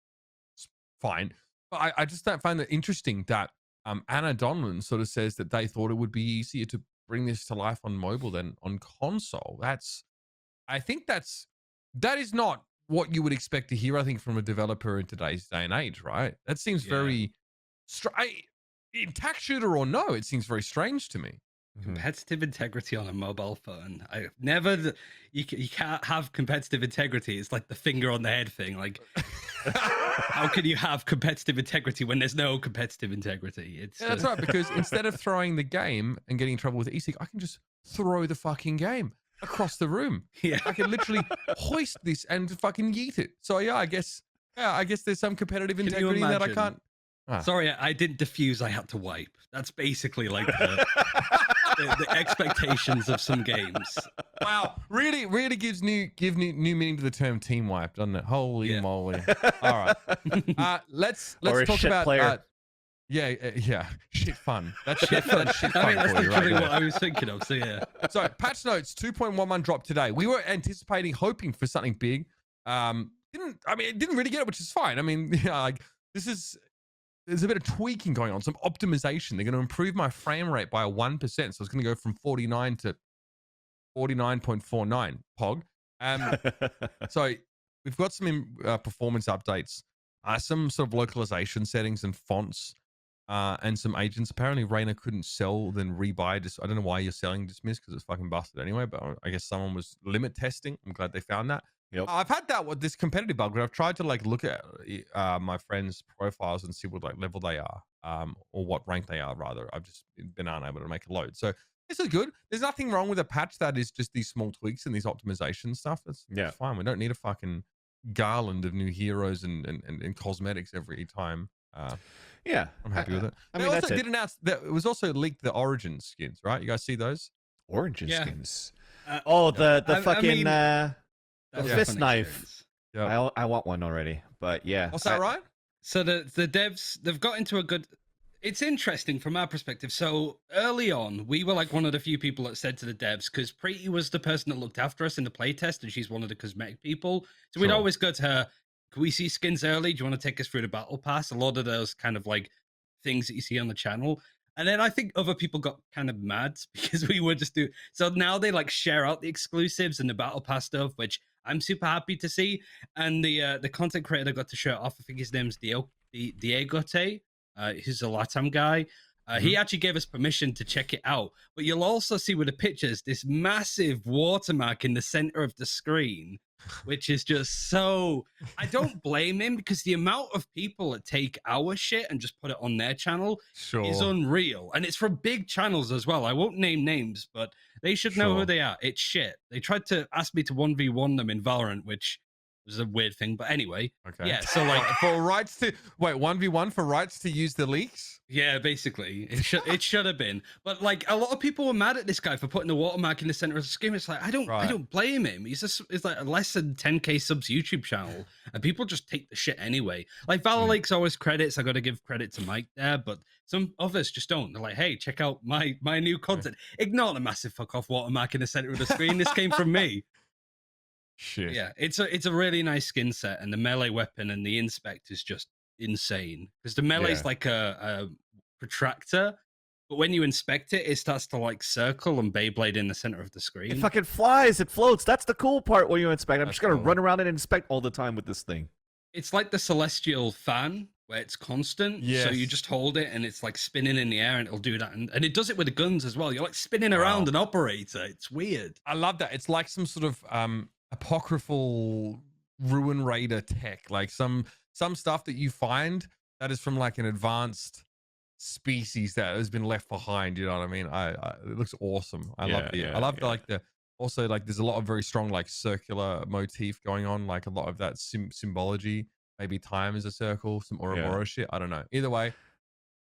fine. But I just don't find it interesting that Anna Donlan sort of says that they thought it would be easier to bring this to life on mobile than on console. I think that is not what you would expect to hear, I think, from a developer in today's day and age, right? That seems very in tack shooter or no, it seems very strange to me. Competitive integrity on a mobile phone. I never. You can't have competitive integrity. It's like the finger on the head thing. Like, how can you have competitive integrity when there's no competitive integrity? It's that's right. Because instead of throwing the game and getting in trouble with eSeek, I can just throw the fucking game across the room. Yeah, I can literally hoist this and fucking yeet it. So I guess there's some competitive integrity that I can't. Sorry, I didn't diffuse. I had to wipe. That's basically like the expectations of some games. Wow, really gives new meaning to the term team wipe, doesn't it? Holy moly! All right, let's talk about shit fun. That's shit fun. That's shit fun. I mean, that's literally what I was thinking of. So yeah. So patch notes 2.11 dropped today. We were hoping for something big. It didn't really get it, which is fine. I mean, there's a bit of tweaking going on, some optimization. They're going to improve my frame rate by 1%. So it's going to go from 49 to 49.49 POG. So we've got some performance updates, some sort of localization settings and fonts, and some agents. Apparently Reyna couldn't sell, then rebuy. I don't know why you're selling Dismiss, because it's fucking busted anyway, but I guess someone was limit testing. I'm glad they found that. Yep. I've had that with this competitive bug, but I've tried to look at my friends' profiles and see what level they are, or what rank they are rather. I've just been unable to make a load. So this is good. There's nothing wrong with a patch that is just these small tweaks and these optimization stuff. That's fine. We don't need a fucking garland of new heroes and cosmetics every time. I'm happy with it. They also did announce that it was also leaked the Origin skins, right? You guys see those? Origin skins. The fucking. The fist knife. Yep. I want one already, but yeah. What's that, right? So the devs, they've got into a good. It's interesting from our perspective. So early on, we were like one of the few people that said to the devs, because Preeti was the person that looked after us in the playtest, and she's one of the cosmetic people. So we'd always go to her. Can we see skins early? Do you want to take us through the battle pass? A lot of those kind of like things that you see on the channel. And then I think other people got kind of mad because we were just do. So now they share out the exclusives and the battle pass stuff, which I'm super happy to see. And the content creator got to show it off. I think his name's Diegote. He's a Latam guy. He actually gave us permission to check it out. But you'll also see with the pictures this massive watermark in the center of the screen, which is just so. I don't blame him, because the amount of people that take our shit and just put it on their channel is unreal. And it's from big channels as well. I won't name names, but they should know who they are. It's shit. They tried to ask me to 1v1 them in Valorant, which was a weird thing. But anyway, so for rights to 1v1 for rights to use the leaks. Yeah, basically, it should have been. But a lot of people were mad at this guy for putting the watermark in the center of the screen. It's like I don't blame him. It's like a less than 10K subs YouTube channel, and people just take the shit anyway. Like VALORANT's always credits. I got to give credit to Mike there, but some others just don't. They're like, hey, check out my new content. Ignore the massive fuck off watermark in the center of the screen. This came from me. Shit. Yeah, it's a really nice skin set, and the melee weapon and the inspect is just insane because the melee's like a protractor, but when you inspect it, it starts to like circle and Beyblade in the center of the screen. It fucking flies. It floats. That's the cool part when you inspect. I'm That's just gonna cool. run around and inspect all the time with this thing. It's like the celestial fan where it's constant. So you just hold it and it's like spinning in the air and it'll do that. And it does it with the guns as well. You're like spinning around an operator. It's weird. I love that. It's like some sort of apocryphal ruin raider tech, like some stuff that you find that is from like an advanced species that has been left behind. You know what I mean? It looks awesome. I love the also like there's a lot of very strong like circular motif going on, like a lot of that symbology. Maybe time is a circle, some Ouroboros shit. I don't know. Either way,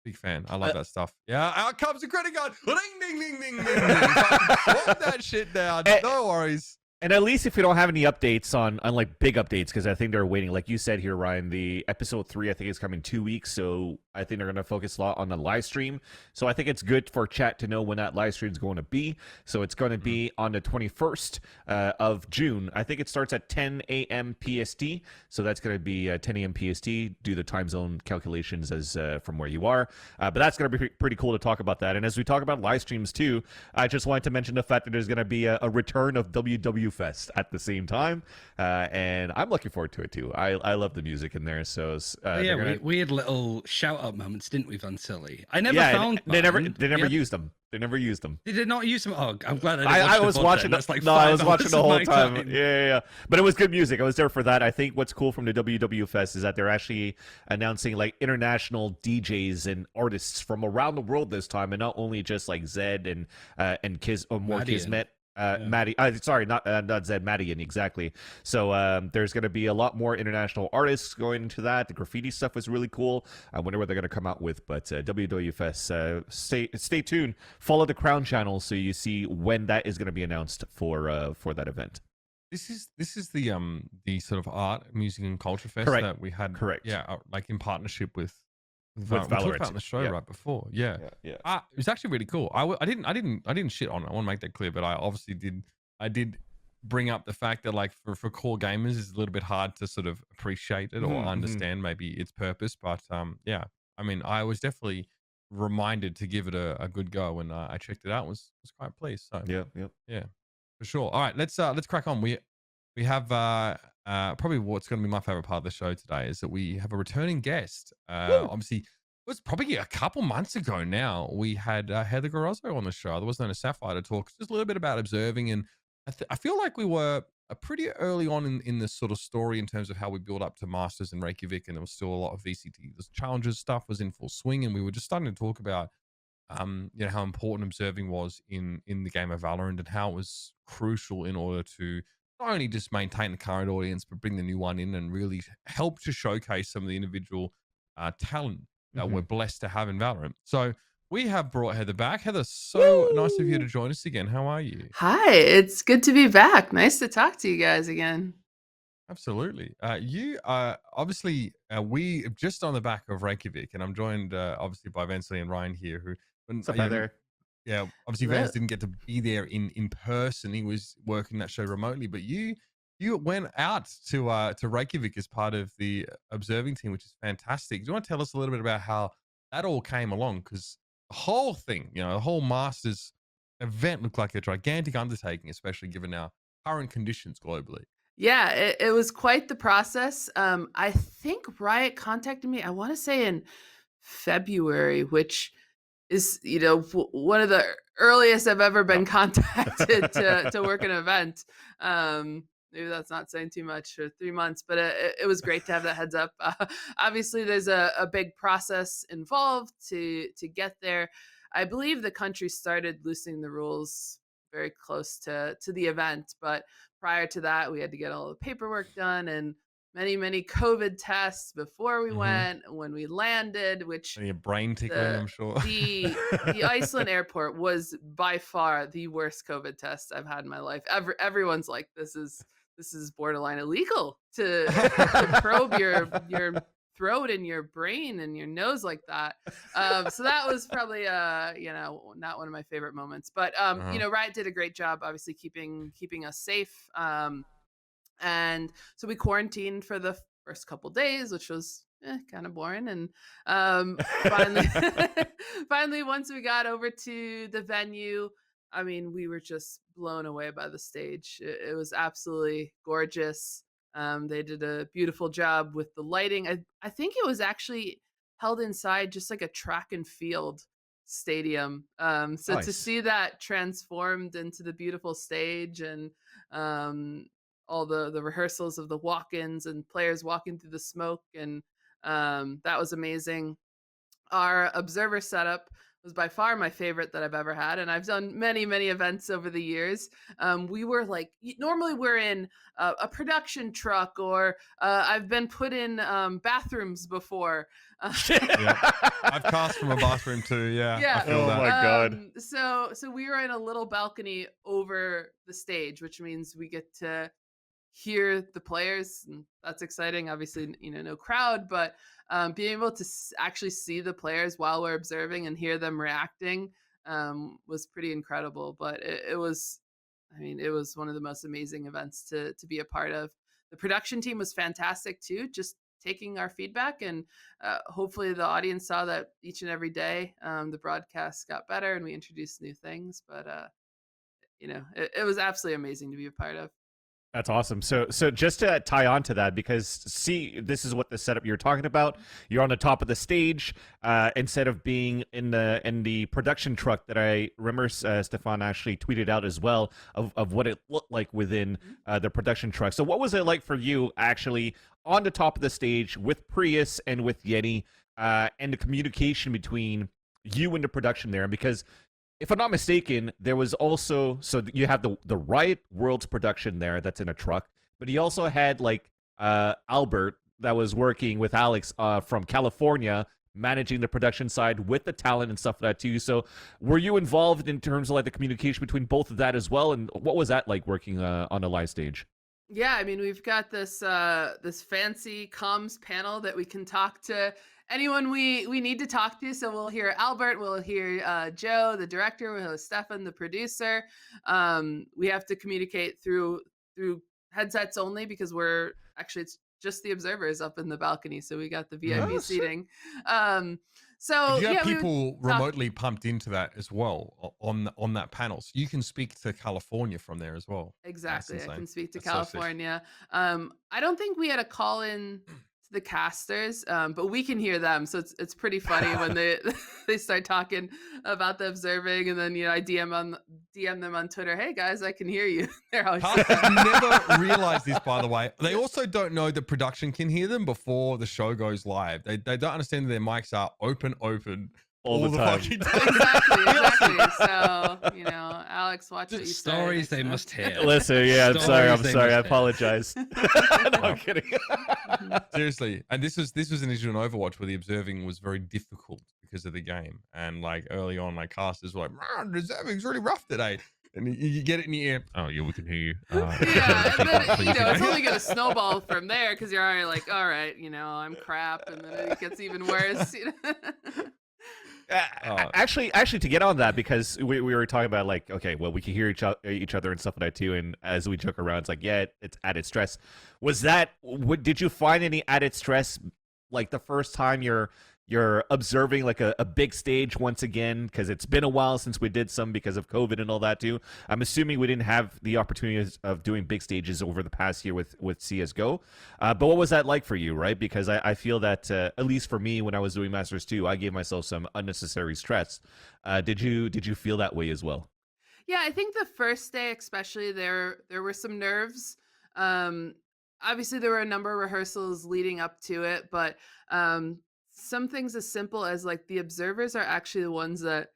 big fan. I love that stuff. Yeah, out comes the credit card. Ding, ding, ding, ding, ding, ding. Swap that shit down. No worries. And at least if we don't have any updates on like big updates, because I think they're waiting, like you said here, Ryan, the episode 3, I think is coming 2 weeks. So I think they're going to focus a lot on the live stream. So I think it's good for chat to know when that live stream is going to be. So it's going to be on the 21st of June. I think it starts at 10 a.m. PST. So that's going to be 10 a.m. PST. Do the time zone calculations as from where you are. But that's going to be pretty cool to talk about that. And as we talk about live streams too, I just wanted to mention the fact that there's going to be a return of WW Fest at the same time, and I'm looking forward to it too. I love the music in there. So we had little shout out moments, didn't we, Van Silly? I never found they never used them. They never used them. They did not use them. Oh, I'm glad I was watching. That's like I was watching the whole time. time. Yeah. But it was good music. I was there for that. I think what's cool from the WW Fest is that they're actually announcing like international DJs and artists from around the world this time, and not only just like Zed and Kismet. Maddie, sorry, not Zed, Madian, exactly. So there's going to be a lot more international artists going into that. The graffiti stuff was really cool. I wonder what they're going to come out with. But WWFest, stay tuned. Follow the Crown channel so you see when that is going to be announced for that event. This is the sort of art, music, and culture fest that we had. Correct. Yeah, like in partnership with Valorant. We talked about on the show right before. Yeah. It was actually really cool. I didn't shit on it. I want to make that clear, but I obviously did. I did bring up the fact that like for core gamers, it's a little bit hard to sort of appreciate it or understand maybe its purpose. But yeah, I mean, I was definitely reminded to give it a good go when I checked it out. Was quite pleased. So yeah, for sure. All right, let's crack on. We have probably what's going to be my favorite part of the show today is that we have a returning guest. Obviously, it was probably a couple months ago now. We had Heather Garrozo on the show. There was known as Sapphire to talk just a little bit about observing, and I feel like we were pretty early on in this sort of story in terms of how we build up to Masters in Reykjavik, and there was still a lot of VCT. The challenges stuff was in full swing, and we were just starting to talk about how important observing was in the game of Valorant and how it was crucial in order to not only just maintain the current audience, but bring the new one in and really help to showcase some of the individual talent that we're blessed to have in Valorant. So we have brought Heather back. Heather, so nice of you to join us again. How are you? Hi, it's good to be back. Nice to talk to you guys again. Absolutely. You obviously, we just on the back of Reykjavik, and I'm joined obviously by Vensley and Ryan here, who what's up, Heather? Yeah, obviously Vance didn't get to be there in person. He was working that show remotely, but you went out to Reykjavik as part of the observing team, which is fantastic. Do you want to tell us a little bit about how that all came along? Because the whole thing, the whole Masters event looked like a gigantic undertaking, especially given our current conditions globally. Yeah, it was quite the process. I think Riot contacted me, I want to say in February, which is one of the earliest I've ever been contacted to work an event. Maybe that's not saying too much for 3 months, but it was great to have that heads up. Obviously, there's a big process involved to get there. I believe the country started loosening the rules very close to the event, but prior to that, we had to get all the paperwork done and many COVID tests before we went, when we landed, which your brain tickling, I'm sure. The Iceland airport was by far the worst COVID test I've had in my life. Everyone's like, this is borderline illegal to probe your throat and your brain and your nose like that. So that was probably not one of my favorite moments. But Riot did a great job, obviously keeping us safe. And so we quarantined for the first couple days, which was kind of boring. And finally, finally, once we got over to the venue, I mean, we were just blown away by the stage. It was absolutely gorgeous. They did a beautiful job with the lighting. I think it was actually held inside just like a track and field stadium. So Nice. to see that transformed into the beautiful stage and all the rehearsals of the walk-ins and players walking through the smoke, and that was amazing. Our observer setup was by far my favorite that I've ever had, and I've done many events over the years. We were like, normally we're in a production truck, or I've been put in bathrooms before. Yeah. I've cast from a bathroom too. Yeah, Yeah. I feel Oh that. my God. So we were in a little balcony over the stage, which means we get to hear the players, and that's exciting. Obviously, no crowd, but being able to actually see the players while we're observing and hear them reacting was pretty incredible. But it was, it was one of the most amazing events to be a part of. The production team was fantastic too, just taking our feedback, and hopefully the audience saw that each and every day the broadcast got better and we introduced new things. But it was absolutely amazing to be a part of. That's awesome. So just to tie on to that, because see, this is what the setup you're talking about. You're on the top of the stage instead of being in the production truck that I remember Stefan actually tweeted out as well of what it looked like within the production truck. So what was it like for you actually on the top of the stage with Prius and with Yeti and the communication between you and the production there? Because if I'm not mistaken, there was also, so you have the Riot Worlds production there that's in a truck, but he also had like Albert that was working with Alex from California, managing the production side with the talent and stuff like that too. So were you involved in terms of like the communication between both of that as well? And what was that like working on a live stage? Yeah, we've got this this fancy comms panel that we can talk to anyone we need to talk to. So we'll hear Albert, we'll hear Joe, the director, we'll hear Stefan, the producer. We have to communicate through headsets only, because it's just the observers up in the balcony, so we got the VIP seating. So Did you have people remotely pumped into that as well on that panel, so you can speak to California from there as well? Exactly, I can speak to That's so California. I don't think we had a call in to the casters, but we can hear them, so it's pretty funny when they start talking about the observing, and then I DM them on Twitter, hey guys, I can hear you. They're always never realized this, by the way. They also don't know that production can hear them before the show goes live. They don't understand that their mics are open all the time. fucking time. Exactly. So Alex, watch what you say. Stories they must hear. Listen, yeah, I'm sorry. I apologize. No, I'm kidding. Seriously, and this was an issue in Overwatch where the observing was very difficult because of the game, and like early on, like casters were like, "Man, the observing's really rough today." And you get it in your ear. Oh, yeah, we can hear you. Yeah, and then it's only gonna snowball from there, because you're already like, all right, I'm crap, and then it gets even worse. Actually, to get on that, because we were talking about like, okay, well, we can hear each other and stuff like that too, and as we joke around, it's like, yeah, it's added stress. Did you find any added stress like the first time you're observing like a big stage once again, because it's been a while since we did some because of COVID and all that too? I'm assuming we didn't have the opportunities of doing big stages over the past year with CSGO, but what was that like for you, right? Because I feel that at least for me, when I was doing Masters 2, I gave myself some unnecessary stress. Did you feel that way as well? Yeah, I think the first day especially, there were some nerves. Obviously there were a number of rehearsals leading up to it, but some things as simple as like the observers are actually the ones that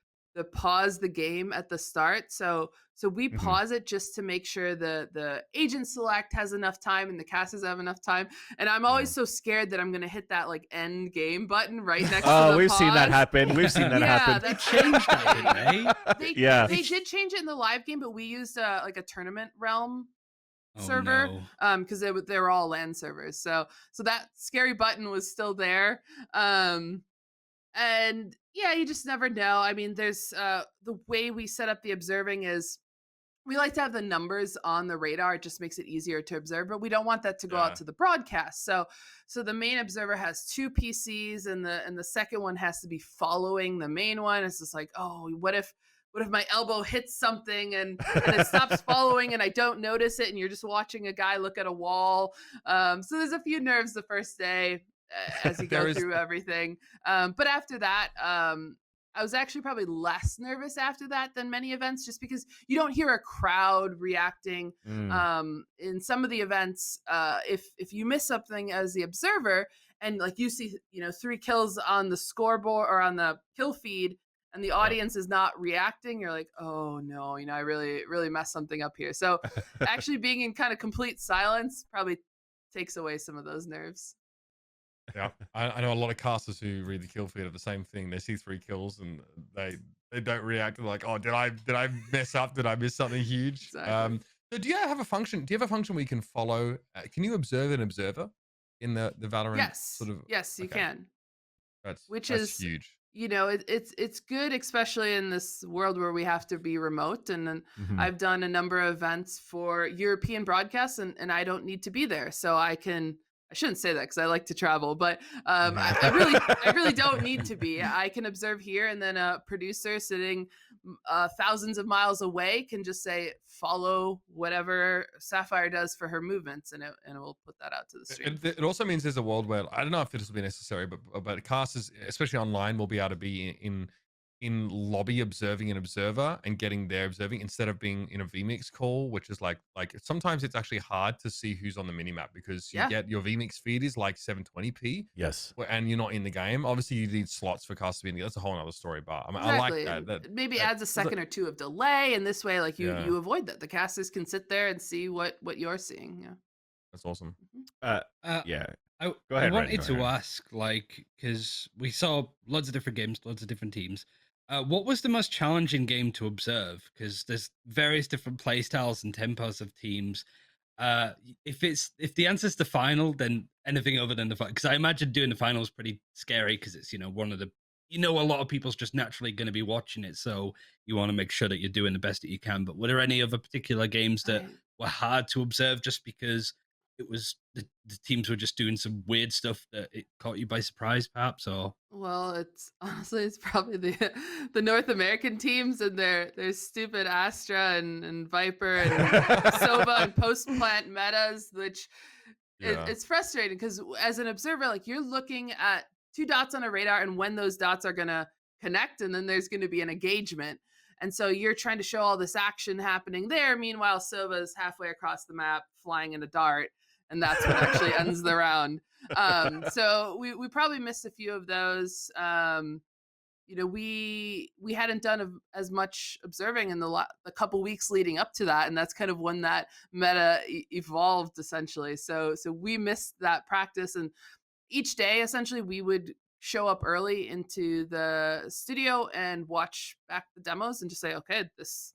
pause the game at the start. So we pause it just to make sure the agent select has enough time and the casters have enough time. And I'm always so scared that I'm gonna hit that like end game button right next to the we've pause. seen that happen. We've seen that happen. They changed that, didn't they? They did change it in the live game, but we used like a tournament realm server, because they were all LAN servers, so that scary button was still there. And yeah, you just never know. There's the way we set up the observing is we like to have the numbers on the radar. It just makes it easier to observe, but we don't want that to go out to the broadcast. So the main observer has 2 PCs, and the second one has to be following the main one. It's just like, oh, what if my elbow hits something and it stops following and I don't notice it, and you're just watching a guy look at a wall. So there's a few nerves the first day as you go through everything. But after that, I was actually probably less nervous after that than many events, just because you don't hear a crowd reacting. In some of the events, if you miss something as the observer and like you see, 3 kills on the scoreboard or on the kill feed, and the audience is not reacting, you're like, oh no, I really messed something up here. So actually being in kind of complete silence probably takes away some of those nerves. Yeah, I know a lot of casters who read the kill feed of the same thing. They see 3 kills and they don't react. They're like, oh, did I mess up? Did I miss something huge? Exactly. So do you have a function? Do you have a function where you can follow? Can you observe an observer in the Valorant? Yes, yes, you can. That's is huge. It's good, especially in this world where we have to be remote. And then I've done a number of events for European broadcasts, and I don't need to be there, so I shouldn't say that because I like to travel, but I really don't need to be. I can observe here, and then a producer sitting thousands of miles away can just say, follow whatever Sapphire does for her movements, and it will put that out to the stream. It also means there's a world where, I don't know if this will be necessary, but casters, especially online, will be able to be in lobby observing an observer and getting their observing instead of being in a vmix call, which is like sometimes it's actually hard to see who's on the minimap because you get your vmix feed is like 720p, yes, and you're not in the game. Obviously you need slots for casters being, that's a whole other story, but I exactly. like that maybe adds a second or 2 of delay, and this way like you avoid that. The casters can sit there and see what you're seeing. That's awesome. Go ahead, I wanted to ask, because we saw lots of different games, lots of different teams. What was the most challenging game to observe? Because there's various different play styles and tempos of teams. If the answer's the final, then anything other than the final, because I imagine doing the final is pretty scary because it's one of the a lot of people's just naturally going to be watching it, so you want to make sure that you're doing the best that you can. But were there any other particular games that were hard to observe just because it was the teams were just doing some weird stuff that it caught you by surprise, perhaps? Or it's probably the North American teams and their stupid Astra and Viper and Sova and post plant metas, which it's frustrating because as an observer, like, you're looking at 2 dots on a radar and when those dots are gonna connect, and then there's going to be an engagement. And so you're trying to show all this action happening there. Meanwhile, Sova's halfway across the map flying in a dart, and that's what actually ends the round. So we probably missed a few of those. We hadn't done as much observing in the couple weeks leading up to that, and that's kind of when that meta evolved essentially. So we missed that practice, and each day essentially we would show up early into the studio and watch back the demos and just say, okay, this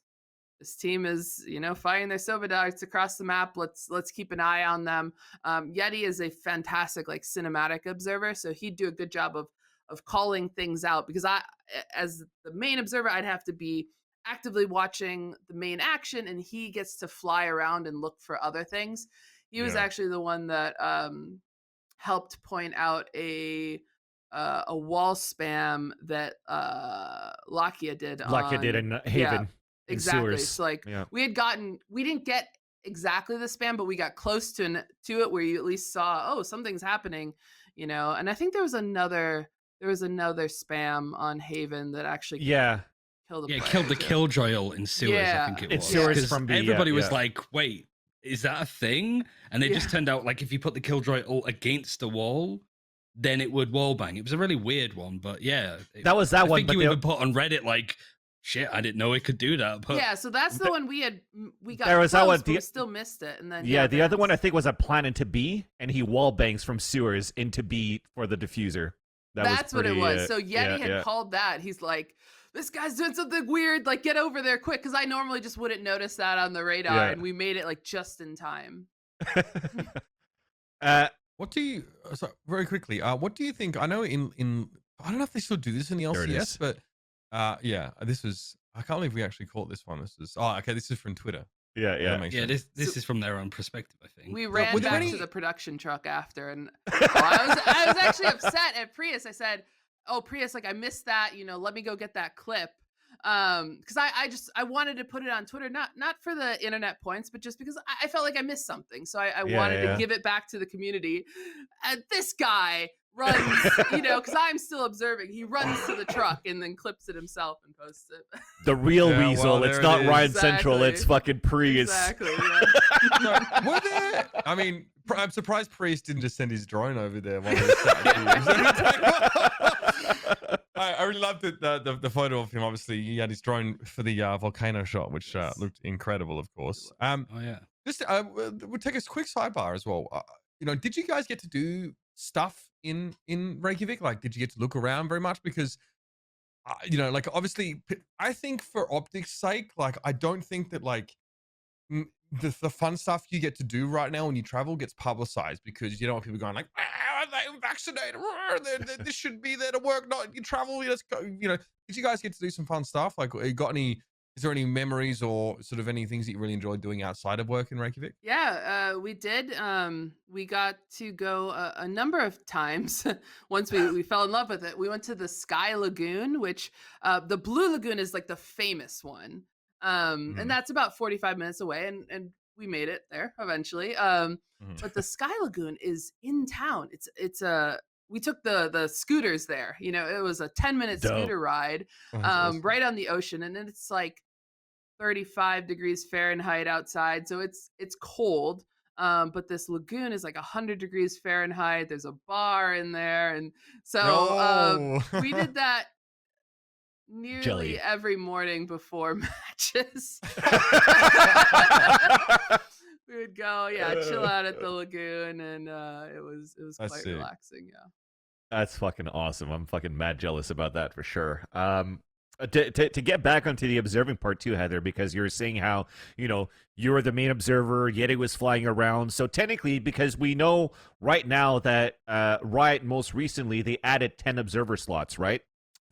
team is, firing their Sova darts across the map. Let's keep an eye on them. Yeti is a fantastic cinematic observer, so he'd do a good job of calling things out, because I, as the main observer, I'd have to be actively watching the main action, and he gets to fly around and look for other things. He was actually the one that helped point out a wall spam that Lakia did. Lakia did in Haven. Yeah, exactly. Sewers. So we didn't get exactly the spam, but we got close to it where you at least saw, oh, something's happening, And I think there was another spam on Haven that actually killed the Killjoy ult in Sewers. I think it was. Sewers from everybody was like, wait, is that a thing? And it just turned out if you put the Killjoy ult against the wall, then it would wallbang. It was a really weird one, but that was that I one. I think you even put on Reddit shit, I didn't know it could do that. But so that's the one we got. There was that one. We still missed it, and then the other one I think was a plan into B, and he wallbangs from Sewers into B for the diffuser. That's what it was. So Yeti had called that. He's like, this guy's doing something weird. Get over there quick, because I normally just wouldn't notice that on the radar, and we made it just in time. What do you? Very quickly. What do you think? I know in I don't know if they still do this in the LCS, but this was I can't believe we actually caught this one. This is okay. This is from Twitter. Yeah. This is from their own perspective, I think. We ran back to the production truck after, and I was actually upset at Prius. I said, "Oh, Prius, like I missed that. Let me go get that clip." Because I wanted to put it on Twitter, not for the internet points, but just because I felt like I missed something. So I wanted to give it back to the community. And this guy runs, because I'm still observing. He runs to the truck and then clips it himself and posts it. The real weasel. Well, it's not RyanCentral. Exactly. It's fucking Prius. Exactly. Yeah. Were there? I mean, I'm surprised Priest didn't just send his drone over there while he was I really loved the photo of him. Obviously, he had his drone for the volcano shot, which looked incredible, of course. Oh yeah. Just we'll take a quick sidebar as well. Did you guys get to do stuff in Reykjavik? Like, did you get to look around very much? Because like obviously, I think for optics' sake, like I don't think that like the fun stuff you get to do right now when you travel gets publicized, because you don't want people going like, are they vaccinated? This should be there to work. Not you travel. Let's go. Did you guys get to do some fun stuff? Like, you got any? Is there any memories or sort of any things that you really enjoyed doing outside of work in Reykjavik? Yeah, we did. We got to go a number of times. Once we fell in love with it, we went to the Sky Lagoon, which the Blue Lagoon is like the famous one. And that's about 45 minutes away, and we made it there eventually. But the Sky Lagoon is in town. We took the scooters there. It was a 10-minute scooter ride, Awesome. right on the ocean, and it's like 35 degrees Fahrenheit outside, so it's cold. But this lagoon is like 100 degrees Fahrenheit. There's a bar in there, and so we did that nearly every morning before matches. We would go, chill out at the lagoon, and it was quite relaxing. Yeah, that's fucking awesome. I'm fucking mad jealous about that for sure. To get back onto the observing part too, Heather, because you're saying how you were the main observer, Yeti was flying around. So technically, because we know right now that Riot most recently they added 10 observer slots, right?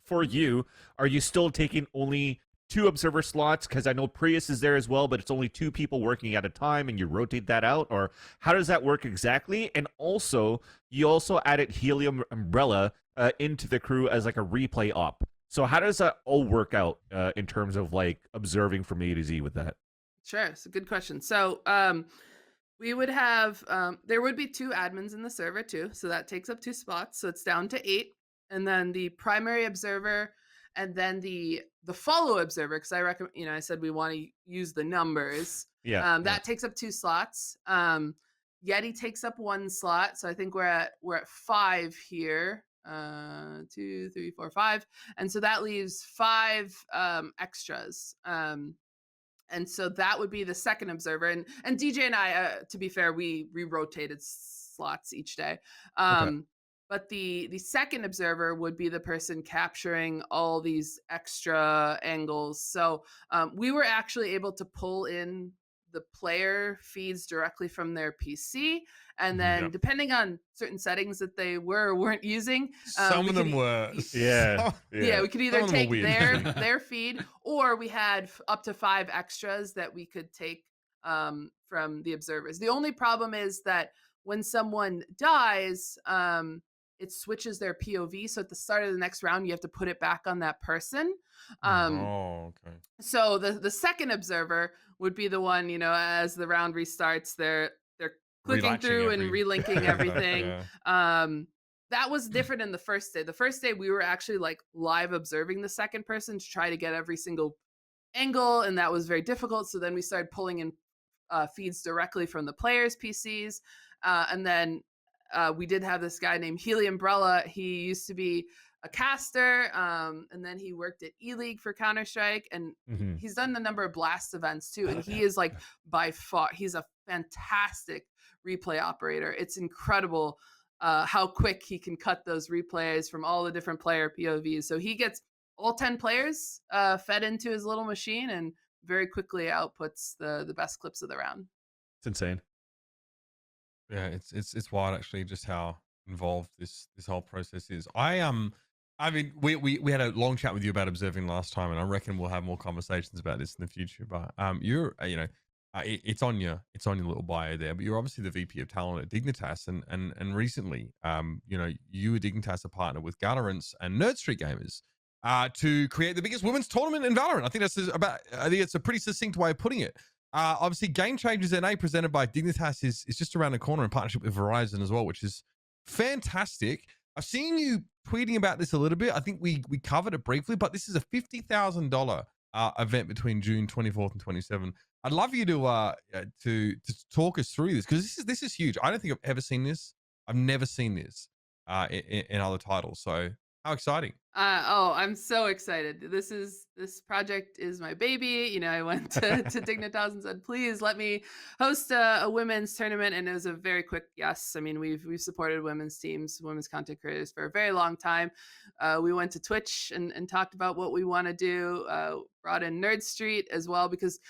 For you, are you still taking only 2 observer slots? Because I know Prius is there as well, but it's only 2 people working at a time, and you rotate that out, or how does that work exactly? And also, you also added Helium Umbrella into the crew as like a replay op. So how does that all work out in terms of like observing from A to Z with that? Sure, it's a good question. So we would have there would be 2 admins in the server too, so that takes up 2 spots, so it's down to 8. And then the primary observer, and then the follow observer, because I recommend, I said we want to use the numbers. That takes up 2 slots. Yeti takes up 1 slot, so I think we're at 5 here. 2, 3, 4, 5, and so that leaves 5 extras. And so that would be the second observer, and DJ and I, to be fair, we rotated slots each day. But the second observer would be the person capturing all these extra angles. So we were actually able to pull in the player feeds directly from their PC, and then depending on certain settings that they were or weren't using, some of them were we could either take their feed, or we had up to 5 extras that we could take from the observers. The only problem is that when someone dies, it switches their POV. So at the start of the next round, you have to put it back on that person. Okay. So the second observer would be the one, as the round restarts, they're clicking through and relinking everything. That was different in the first day. The first day we were actually like live observing the second person to try to get every single angle, and that was very difficult. So then we started pulling in feeds directly from the players' PCs, and then we did have this guy named Helium Umbrella. He used to be a caster, and then he worked at E-League for Counter-Strike, and he's done a number of Blast events too, and he is like by far, he's a fantastic replay operator. It's incredible how quick he can cut those replays from all the different player POVs. So he gets all 10 players fed into his little machine and very quickly outputs the best clips of the round. It's insane. Yeah, it's wild actually, just how involved this whole process is. I I mean, we had a long chat with you about observing last time, and I reckon we'll have more conversations about this in the future. But you're it's on your little bio there, but you're obviously the VP of talent at Dignitas, and recently you and Dignitas are partnered with Valorant and Nerd Street Gamers to create the biggest women's tournament in Valorant. I think it's a pretty succinct way of putting it. Obviously, Game Changers NA presented by Dignitas is just around the corner in partnership with Verizon as well, which is fantastic. I've seen you tweeting about this a little bit. I think we covered it briefly, but this is a $50,000 event between June 24th and 27th. I'd love you to talk us through this, because this is huge. I don't think I've ever seen this. I've never seen this in other titles. So how exciting! I'm so excited. This project is my baby. I went to Dignitas and said, please let me host a women's tournament, and it was a very quick yes. I mean, we've supported women's teams, women's content creators for a very long time. We went to Twitch and talked about what we want to do. Brought in Nerd Street as well, because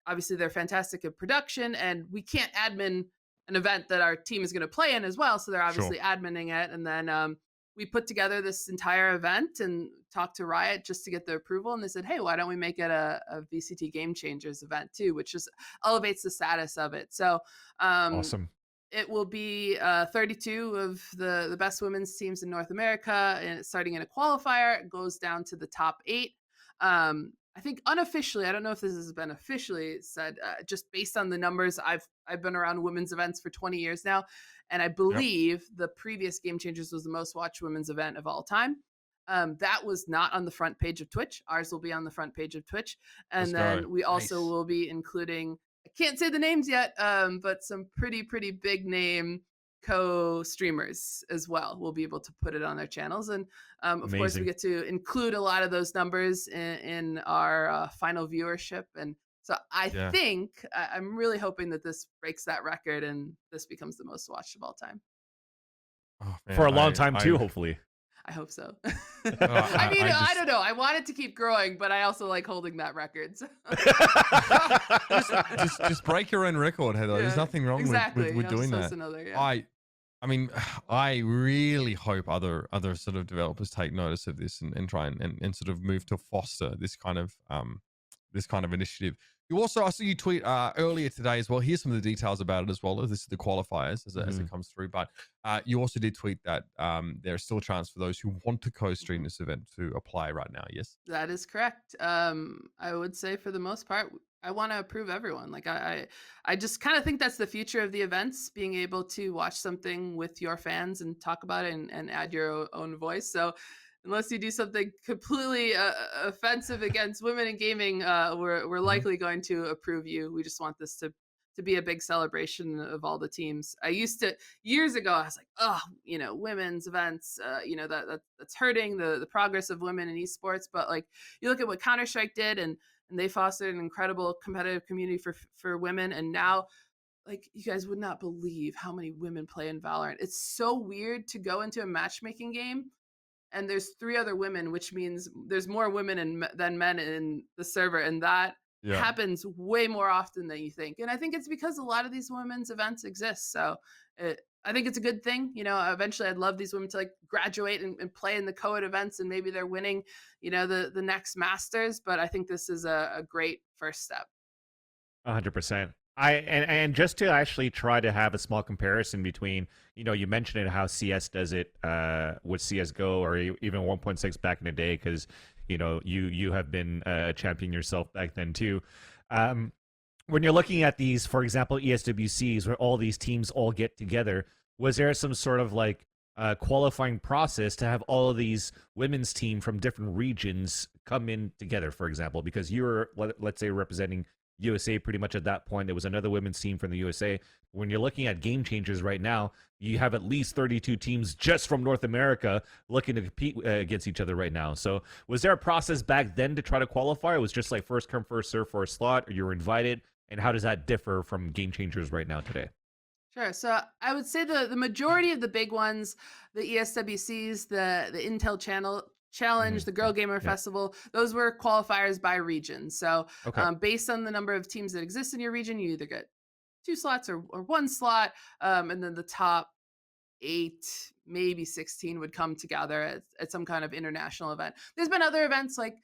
obviously they're fantastic at production, and we can't admin an event that our team is going to play in as well. So they're obviously adminning it, and then we put together this entire event and talked to Riot just to get the approval. And they said, hey, why don't we make it a VCT Game Changers event too, which just elevates the status of it. So awesome. It will be 32 of the best women's teams in North America, and starting in a qualifier. It goes down to the top 8. I think unofficially, I don't know if this has been officially said, just based on the numbers, I've been around women's events for 20 years now, and I believe the previous Game Changers was the most watched women's event of all time. That was not on the front page of Twitch. Ours will be on the front page of Twitch, and then we also will be including, I can't say the names yet, but some pretty big name co-streamers as well. We'll be able to put it on their channels, and of course we get to include a lot of those numbers in our final viewership. And so I think I'm really hoping that this breaks that record and this becomes the most watched of all time. Oh, man, for a long time too, hopefully. I hope so. I mean, I don't know. I want it to keep growing, but I also like holding that record. So. just break your own record, Heather. There's nothing wrong with doing that. I mean, I really hope other sort of developers take notice of this and try and sort of move to foster this kind of initiative. You also, I saw you tweet earlier today as well. Here's some of the details about it as well. This is the qualifiers as it comes through. But you also did tweet that there's still a chance for those who want to co-stream this event to apply right now. Yes, that is correct. I would say for the most part, I want to approve everyone. Like I just kind of think that's the future of the events, being able to watch something with your fans and talk about it and add your own voice. So unless you do something completely offensive against women in gaming, we're likely going to approve you. We just want this to be a big celebration of all the teams. I used to, years ago, I was like, oh, women's events, that's hurting the progress of women in esports. But like, you look at what Counter-Strike did, and they fostered an incredible competitive community for women. And now, like, you guys would not believe how many women play in Valorant. It's so weird to go into a matchmaking game and there's 3 other women, which means there's more women than men in the server. And that happens way more often than you think. And I think it's because a lot of these women's events exist. So I think it's a good thing. Eventually I'd love these women to like graduate and play in the co-ed events, and maybe they're winning, the next Masters. But I think this is a great first step. 100%. And just to actually try to have a small comparison between, you mentioned it, how CS does it with CSGO or even 1.6 back in the day, because, you have been a champion yourself back then too. When you're looking at these, for example, ESWCs, where all these teams all get together, was there some sort of like qualifying process to have all of these women's team from different regions come in together, for example, because you were, let's say, representing USA pretty much at that point. There was another women's team from the USA. When you're looking at Game Changers right now, you have at least 32 teams just from North America looking to compete against each other right now. So was there a process back then to try to qualify? It was just like first come, first serve for a slot, or you were invited? And how does that differ from Game Changers right now today? Sure. So I would say the majority of the big ones, the ESWCs, the Intel Challenge, the Girl Gamer Festival, those were qualifiers by region. So based on the number of teams that exist in your region, you either get 2 slots or 1 slot, and then the top 8, maybe 16 would come together at some kind of international event. There's been other events like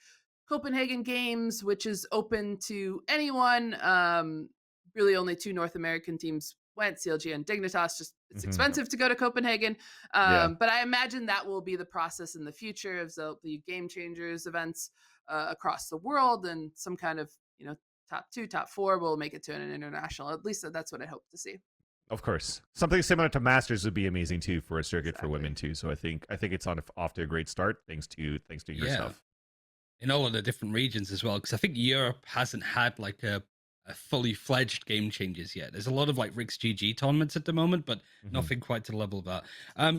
Copenhagen Games, which is open to anyone. Really only 2 North American teams went, CLG and Dignitas. Just it's expensive to go to Copenhagen. But I imagine that will be the process in the future of the Game Changers events across the world, and some kind of, top 2, top 4 will make it to an international. At least that's what I hope to see. Of course, something similar to Masters would be amazing too for a circuit for women too. So I think it's off to a great start thanks to your stuff. In all of the different regions as well, because I think Europe hasn't had like a fully fledged Game Changers yet. There's a lot of like Rick's GG tournaments at the moment, but nothing quite to the level of that.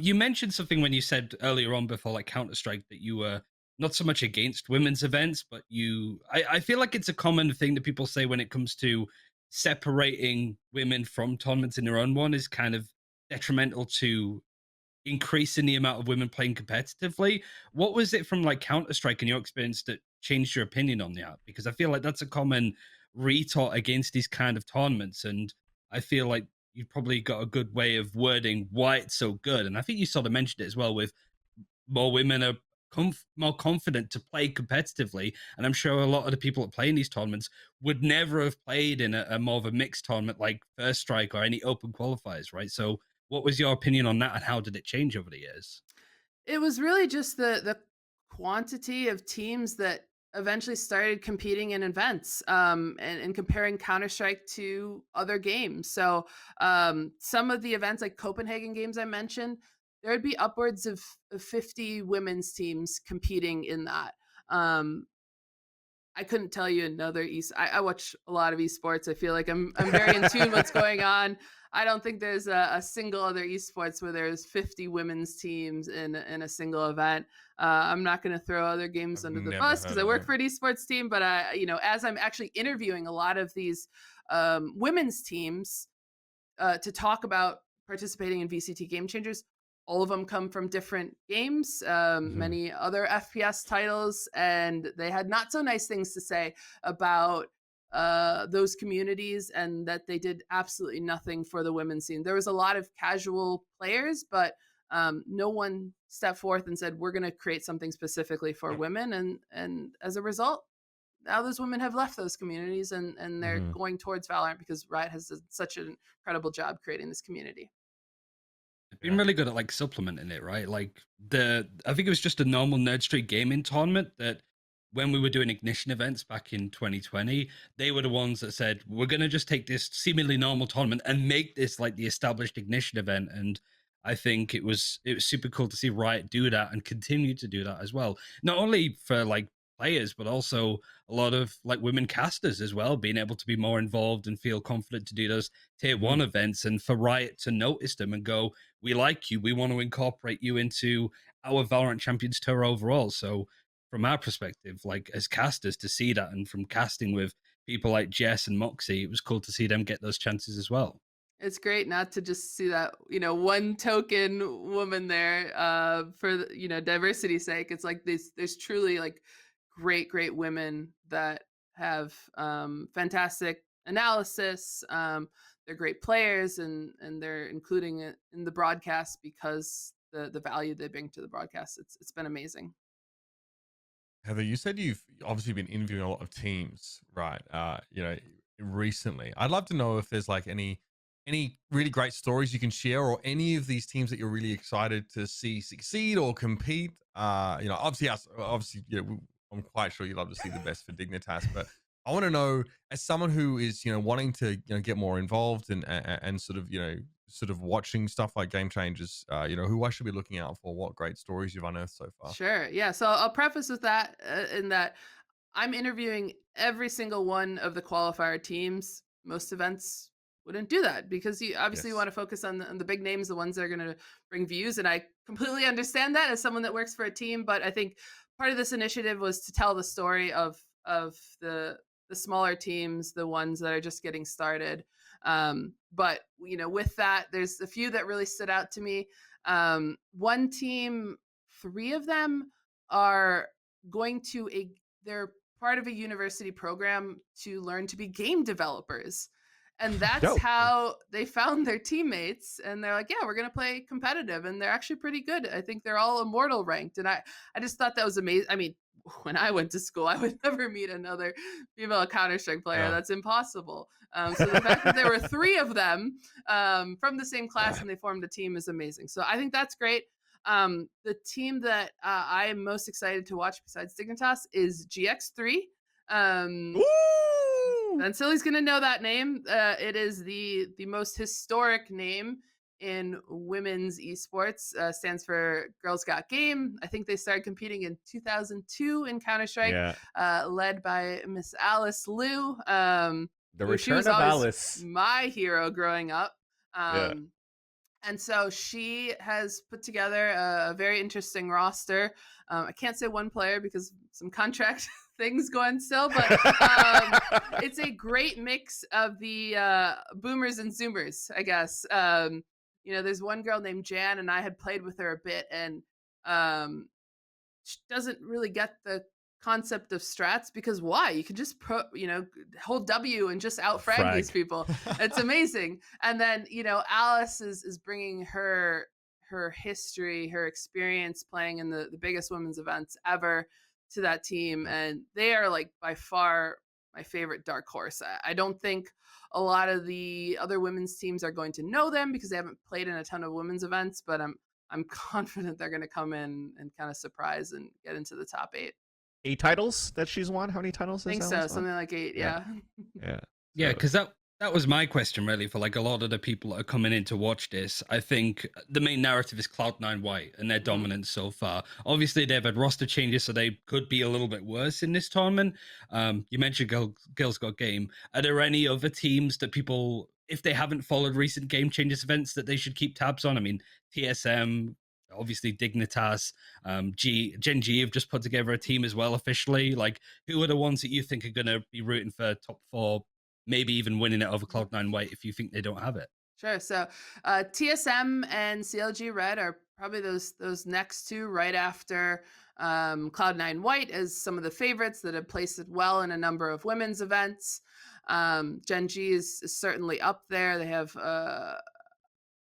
You mentioned something when you said earlier on before like Counter-Strike that you were not so much against women's events, but I feel like it's a common thing that people say when it comes to separating women from tournaments in their own one is kind of detrimental to increasing the amount of women playing competitively. What was it from like Counter-Strike in your experience that changed your opinion on that? Because I feel like that's a common retort against these kind of tournaments, and I feel like you've probably got a good way of wording why it's so good. And I think you sort of mentioned it as well, with more women are more confident to play competitively, and I'm sure a lot of the people that play in these tournaments would never have played in a more of a mixed tournament like First Strike or any open qualifiers, right? So what was your opinion on that, and how did it change over the years? It was really just the quantity of teams that eventually started competing in events, and comparing Counter-Strike to other games. So some of the events like Copenhagen Games I mentioned, there would be upwards of 50 women's teams competing in that. I couldn't tell you another I watch a lot of esports. I feel like I'm very in tune what's going on. I don't think there's a single other esports where there's 50 women's teams in a single event. I'm not going to throw other games under the bus because I work for an esports team, but as I'm actually interviewing a lot of these women's teams to talk about participating in VCT Game Changers, all of them come from different games, many other FPS titles, and they had not so nice things to say about those communities, and that they did absolutely nothing for the women's scene. There was a lot of casual players, but no one stepped forth and said, we're going to create something specifically for women. And as a result, now those women have left those communities, and they're going towards Valorant because Riot has done such an incredible job creating this community. Been really good at like supplementing it, right? Like I think it was just a normal Nerd Street gaming tournament that when we were doing Ignition events back in 2020, they were the ones that said, we're going to just take this seemingly normal tournament and make this like the established Ignition event. And I think it was super cool to see Riot do that and continue to do that as well. Not only for like players, but also a lot of like women casters as well, being able to be more involved and feel confident to do those tier 1 events, and for Riot to notice them and go, we like you, we want to incorporate you into our Valorant Champions Tour overall. So from our perspective, like as casters, to see that, and from casting with people like Jess and Moxie, it was cool to see them get those chances as well. It's great not to just see that, one token woman there for, diversity's sake. It's like there's truly like great women that have fantastic analysis. They're great players, and they're including it in the broadcast because the value they bring to the broadcast. It's been amazing. Heather, you said you've obviously been interviewing a lot of teams, right? Recently. I'd love to know if there's like any really great stories you can share, or any of these teams that you're really excited to see succeed or compete. Obviously, I'm quite sure you love to see the best for Dignitas, but I want to know, as someone who is, wanting to get more involved and sort of watching stuff like Game Changers, who I should be looking out for, what great stories you've unearthed so far. Sure. Yeah. So I'll preface with that in that I'm interviewing every single one of the qualifier teams. Most events wouldn't do that because you obviously want to focus on the big names, the ones that are going to bring views. And I completely understand that as someone that works for a team. But I think part of this initiative was to tell the story of the smaller teams, the ones that are just getting started. But with that, there's a few that really stood out to me. One team, 3 of them are going to they're part of a university program to learn to be game developers. And that's how they found their teammates. And they're like, yeah, we're going to play competitive. And they're actually pretty good. I think they're all immortal ranked. And I just thought that was amazing. I mean, when I went to school, I would never meet another female Counter-Strike player. That's impossible. So the fact that there were 3 of them from the same class and they formed a team is amazing. So I think that's great. The team that I am most excited to watch besides Dignitas is GX3. And Silly's gonna know that name. It is the most historic name in women's esports. Stands for Girls Got Game. I think they started competing in 2002 in Counter-Strike, led by Miss Alice Liu. The return of Alice, my hero growing up. And so she has put together a very interesting roster. I can't say one player because some contract things going still, but it's a great mix of the boomers and zoomers, I guess. There's one girl named Jan, and I had played with her a bit, and she doesn't really get the concept of strats because why? You can just hold W and just outfrag these people. It's amazing. And then Alice is bringing her history, her experience playing in the biggest women's events ever to that team, and they are like by far my favorite dark horse. I don't think a lot of the other women's teams are going to know them because they haven't played in a ton of women's events, but I'm confident they're going to come in and kind of surprise and get into the top 8. 8 titles that she's won? How many titles? I think so, something like 8. Yeah. Yeah, because that was my question really for like a lot of the people that are coming in to watch this. I think the main narrative is Cloud9 White and their dominance so far. Obviously, they've had roster changes, so they could be a little bit worse in this tournament. You mentioned Girls Got Game. Are there any other teams that people, if they haven't followed recent Game Changers events, that they should keep tabs on? I mean, TSM, obviously Dignitas, Gen G have just put together a team as well officially. Like, who are the ones that you think are going to be rooting for top 4, maybe even winning it over Cloud9 White if you think they don't have it? Sure. So TSM and CLG Red are probably those next 2 right after Cloud9 White as some of the favorites that have placed it well in a number of women's events. Gen G is certainly up there. They have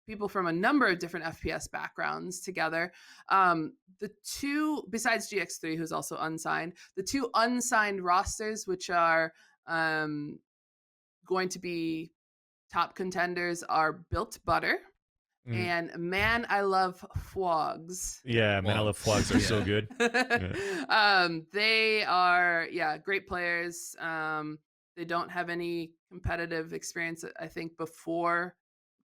people from a number of different FPS backgrounds together. The 2, besides GX3, who's also unsigned, the 2 unsigned rosters, which are going to be top contenders, are Built Butter and Man I Love Fwogs. Yeah, Man I Love Fwogs are so good. They are, great players. They don't have any competitive experience, I think, before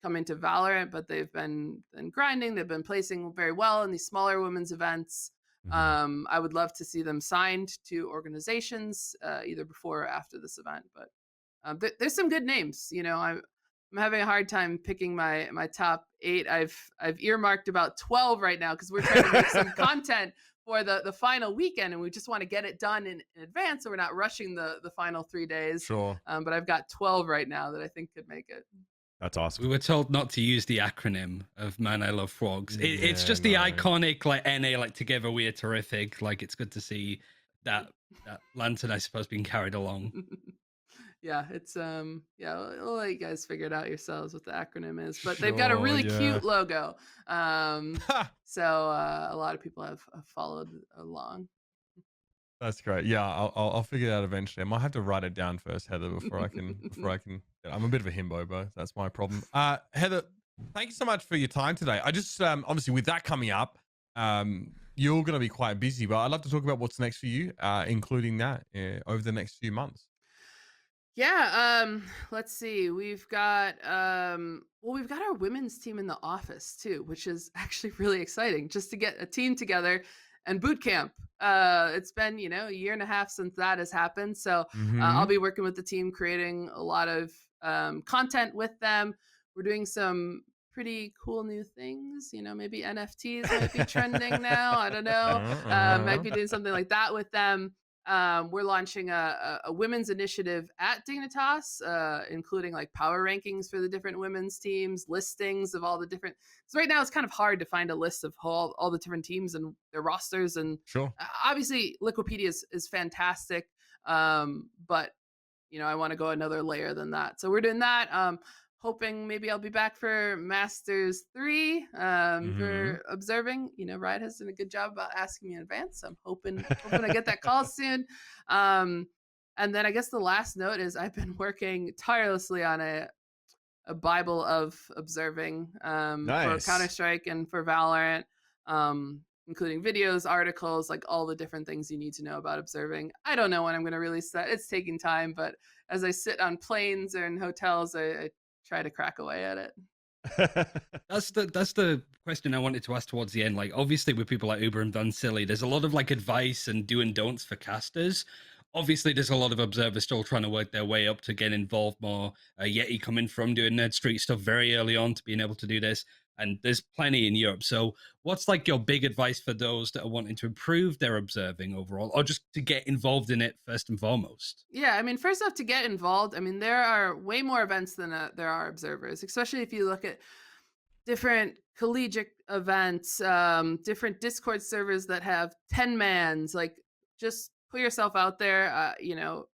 coming to Valorant, but they've been grinding. They've been placing very well in these smaller women's events. I would love to see them signed to organizations either before or after this event, but there's some good names. I'm having a hard time picking my top 8. I've earmarked about 12 right now because we're trying to make some content for the final weekend, and we just want to get it done in advance so we're not rushing the final 3 days. Sure. But I've got 12 right now that I think could make it. That's awesome. We were told not to use the acronym of Man I Love Frogs. It's just the iconic like NA, like together we are terrific. Like, it's good to see that lantern, I suppose, being carried along. Yeah, it's I'll let you guys figure it out yourselves what the acronym is, but they've got a really cute logo. So a lot of people have followed along. That's great. Yeah, I'll figure it out eventually. I might have to write it down first, Heather, before I can. I'm a bit of a himbo, bro. That's my problem. Heather, thank you so much for your time today. I just obviously with that coming up, you're going to be quite busy, but I'd love to talk about what's next for you, including that over the next few months. Yeah, let's see. We've got our women's team in the office too, which is actually really exciting just to get a team together and boot camp. It's been, a year and a half since that has happened. So I'll be working with the team, creating a lot of content with them. We're doing some pretty cool new things. Maybe NFTs might be trending now. I don't know. Might be doing something like that with them. We're launching a women's initiative at Dignitas, including like power rankings for the different women's teams, listings of all the different. So right now it's kind of hard to find a list of all the different teams and their rosters. And sure, obviously Liquipedia is fantastic, but I want to go another layer than that. So we're doing that. Hoping maybe I'll be back for Masters 3 for observing. Riot has done a good job about asking me in advance. So I'm hoping I get that call soon. And then I guess the last note is I've been working tirelessly on a Bible of observing for Counter-Strike and for Valorant, including videos, articles, like all the different things you need to know about observing. I don't know when I'm going to release that. It's taking time, but as I sit on planes or in hotels, I try to crack away at it. That's the question I wanted to ask towards the end. Like, obviously with people like Uber and Van Silly, there's a lot of like advice and do and don'ts for casters. Obviously there's a lot of observers still trying to work their way up to get involved more. Yeti coming from doing Nerd Street stuff very early on to being able to do this, and there's plenty in Europe. So what's like your big advice for those that are wanting to improve their observing overall, or just to get involved in it first and foremost? Yeah, I mean, first off, to get involved, I mean, there are way more events than there are observers, especially if you look at different collegiate events, different Discord servers that have 10 mans. Like, just put yourself out there.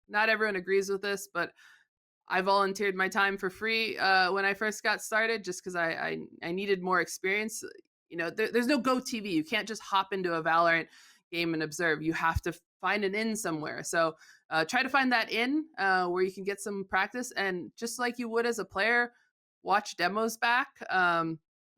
Not everyone agrees with this, but I volunteered my time for free when I first got started, just because I needed more experience. There's no Go TV. You can't just hop into a Valorant game and observe. You have to find an in somewhere. So try to find that in where you can get some practice. And just like you would as a player, watch demos back.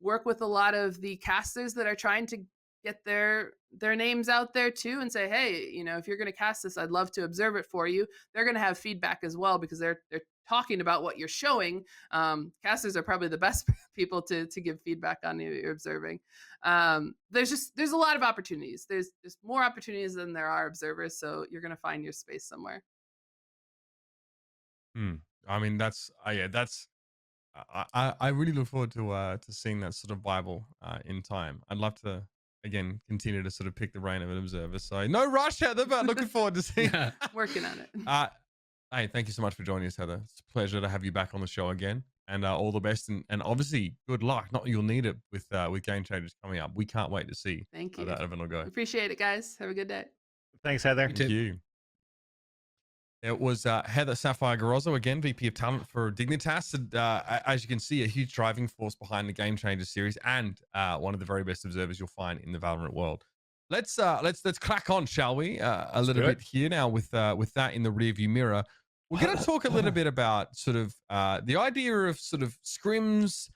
Work with a lot of the casters that are trying to get their names out there too, and say, hey, if you're going to cast this, I'd love to observe it for you. They're going to have feedback as well, because they're talking about what you're showing. Casters are probably the best people to give feedback on you're observing. There's a lot of opportunities. There's more opportunities than there are observers, so you're going to find your space somewhere. I mean, I really look forward to seeing that sort of Bible in time. I'd love to, again, continue to sort of pick the brain of an observer. So no rush, Heather, but looking forward to seeing. Working on it. Hey, thank you so much for joining us, Heather. It's a pleasure to have you back on the show again, and all the best, and obviously good luck. Not you'll need it with Game Changers coming up. We can't wait to see Thank you. how that event will go. Appreciate it, guys. Have a good day. Thanks, Heather. Thank you. It was Heather Sapphire Garrozo, again, VP of Talent for Dignitas. And, as you can see, a huge driving force behind the Game Changers series, and one of the very best observers you'll find in the Valorant world. Let's crack on, shall we? A little bit here now with that in the rearview mirror. We're going to talk a little bit about sort of the idea of sort of scrims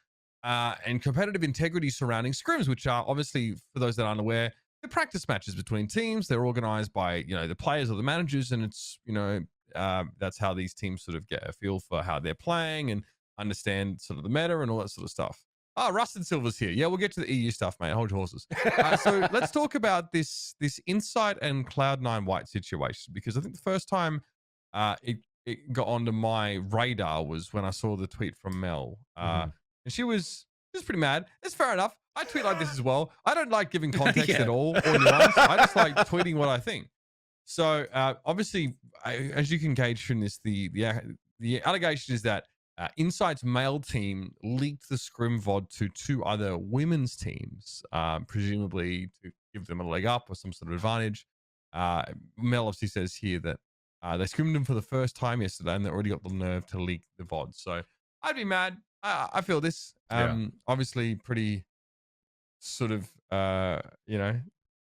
and competitive integrity surrounding scrims, which are obviously, for those that aren't aware, they're practice matches between teams. They're organized by the players or the managers, and it's that's how these teams sort of get a feel for how they're playing and understand sort of the meta and all that sort of stuff. Rusted Silver's here. Yeah, we'll get to the EU stuff, mate. Hold your horses. So let's talk about this Insight and Cloud9 White situation, because I think the first time it got onto my radar was when I saw the tweet from Mel, and she was pretty mad. It's fair enough. I tweet like this as well. I don't like giving context at all or nuance. I just like tweeting what I think. So obviously, as you can gauge from this, the allegation is that Insight's male team leaked the Scrim VOD to two other women's teams, presumably to give them a leg up or some sort of advantage. Mel obviously says here that they scrimmed them for the first time yesterday, and they already got the nerve to leak the VOD. So I'd be mad. I feel this. Obviously, pretty sort of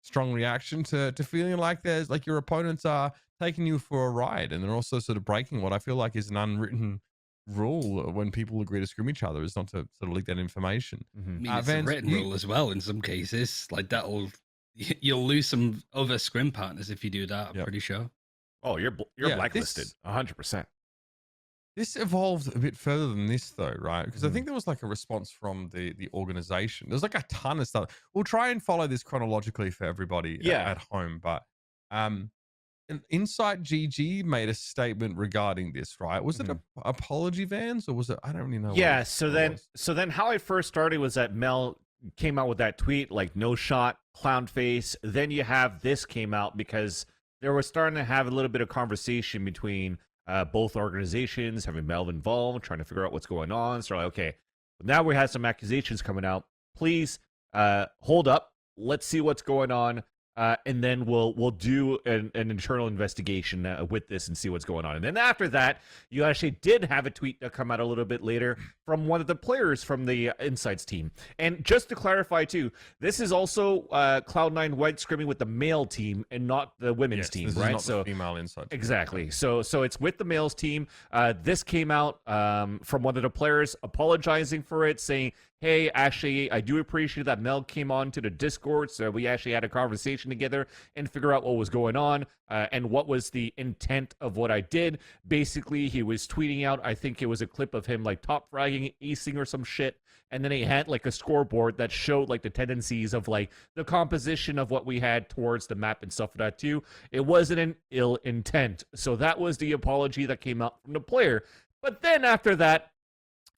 strong reaction to feeling like there's like your opponents are taking you for a ride, and they're also sort of breaking what I feel like is an unwritten rule when people agree to scrim each other, is not to sort of leak that information. I mean, it's a written rule as well in some cases. Like you'll lose some other scrim partners if you do that. I'm pretty sure. Oh, you're blacklisted 100%. This evolved a bit further than this, though, right? Because I think there was like a response from the organization. There's like a ton of stuff. We'll try and follow this chronologically for everybody at home. But Insight GG made a statement regarding this, right? Was it an apology, Vans, or was it? I don't really know. Yeah. So then how I first started was that Mel came out with that tweet, like no shot, clown face. Then you have this came out because they were starting to have a little bit of conversation between both organizations, having Mel involved, trying to figure out what's going on. So like, okay, now we have some accusations coming out. Please hold up. Let's see what's going on. and then we'll do an internal investigation with this and see what's going on. And then after that, you actually did have a tweet that come out a little bit later from one of the players from the Insights team. And just to clarify too, this is also Cloud9 White scrimming with the male team and not the women's team, this right? Is not the female Insights. Exactly. So it's with the males team. This came out from one of the players apologizing for it, saying, hey, actually, I do appreciate that Mel came on to the Discord, so we actually had a conversation together and figure out what was going on and what was the intent of what I did. Basically, he was tweeting out, I think it was a clip of him like top fragging, acing or some shit, and then he had like a scoreboard that showed like the tendencies of like the composition of what we had towards the map and stuff like that too. It wasn't an ill intent. So that was the apology that came out from the player. But then after that,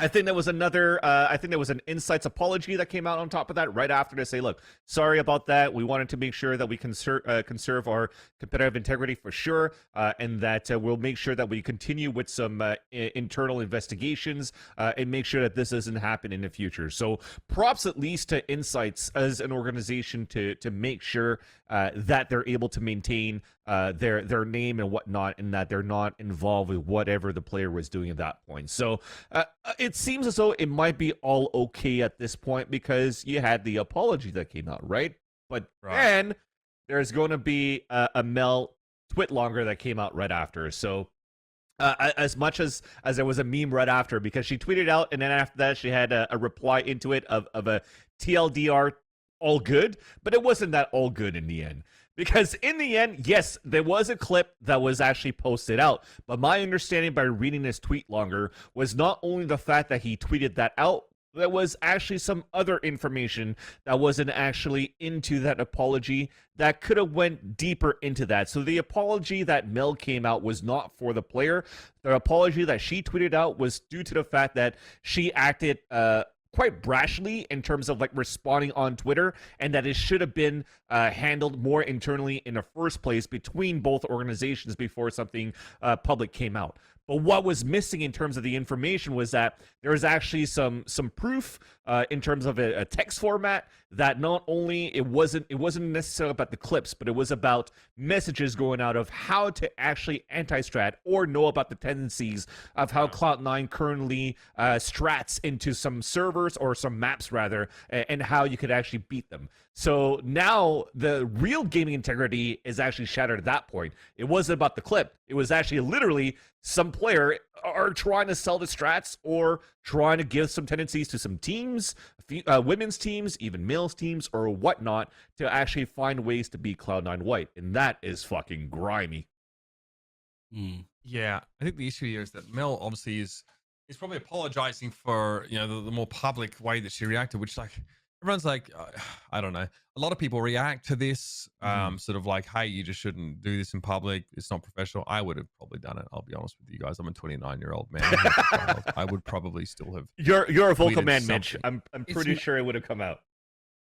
I think there was another, I think there was an Insights apology that came out on top of that right after to say, look, sorry about that. We wanted to make sure that we conserve our competitive integrity for sure, and that we'll make sure that we continue with some internal investigations and make sure that this doesn't happen in the future. So props at least to Insights as an organization to make sure that they're able to maintain their name and whatnot, and that they're not involved with whatever the player was doing at that point. So it seems as though it might be all okay at this point because you had the apology that came out, right? But then there's going to be a Mel twit longer that came out right after. So as much as there was a meme right after, because she tweeted out and then after that she had a reply into it of a TLDR all good, but it wasn't that all good in the end. Because in the end, yes, there was a clip that was actually posted out. But my understanding by reading this tweet longer was not only the fact that he tweeted that out, there was actually some other information that wasn't actually into that apology that could have went deeper into that. So the apology that Mel came out was not for the player. The apology that she tweeted out was due to the fact that she acted quite brashly in terms of like responding on Twitter, and that it should have been handled more internally in the first place between both organizations before something public came out. But what was missing in terms of the information was that there was actually some proof in terms of a text format that not only it wasn't necessarily about the clips, but it was about messages going out of how to actually anti-strat or know about the tendencies of how Cloud9 currently strats into some servers or some maps rather, and how you could actually beat them. So now the real gaming integrity is actually shattered at that point. It wasn't about the clip. It was actually literally some player are trying to sell the strats or trying to give some tendencies to some teams, women's teams, even males teams or whatnot, to actually find ways to beat Cloud9 White. And that is fucking grimy. Yeah, I think the issue here is that Mel obviously is probably apologizing for, you know, the more public way that she reacted, which like everyone's like, I don't know. A lot of people react to this sort of like, hey, you just shouldn't do this in public. It's not professional. I would have probably done it. I'll be honest with you guys. I'm a 29-year-old man. I would probably still have. You're a vocal man, something. Mitch. I'm pretty sure it would have come out.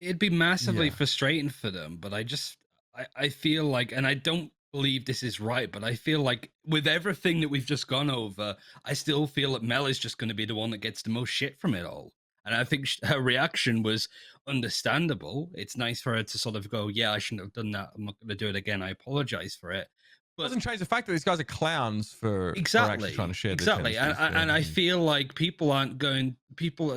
It'd be massively frustrating for them, but I feel like, and I don't believe this is right, but I feel like with everything that we've just gone over, I still feel that Mel is just going to be the one that gets the most shit from it all. And I think her reaction was understandable. It's nice for her to sort of go, yeah, I shouldn't have done that. I'm not going to do it again. I apologize for it. But it doesn't change the fact that these guys are clowns for actually trying to share exactly. And I feel like people are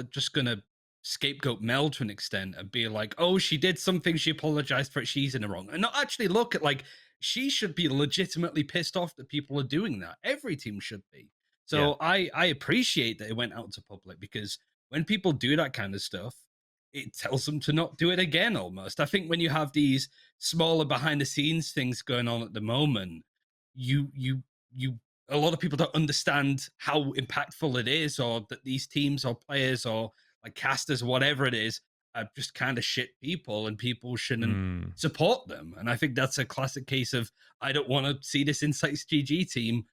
just going to scapegoat Mel to an extent and be like, oh, she did something, she apologized for it, she's in the wrong. And not actually look at like, she should be legitimately pissed off that people are doing that. Every team should be. So yeah. I appreciate that it went out to public, because when people do that kind of stuff, it tells them to not do it again almost. I think when you have these smaller behind the scenes things going on at the moment, a lot of people don't understand how impactful it is, or that these teams or players or like casters, whatever it is, are just kind of shit people, and people shouldn't support them. And I think that's a classic case of, I don't want to see this Insights GG team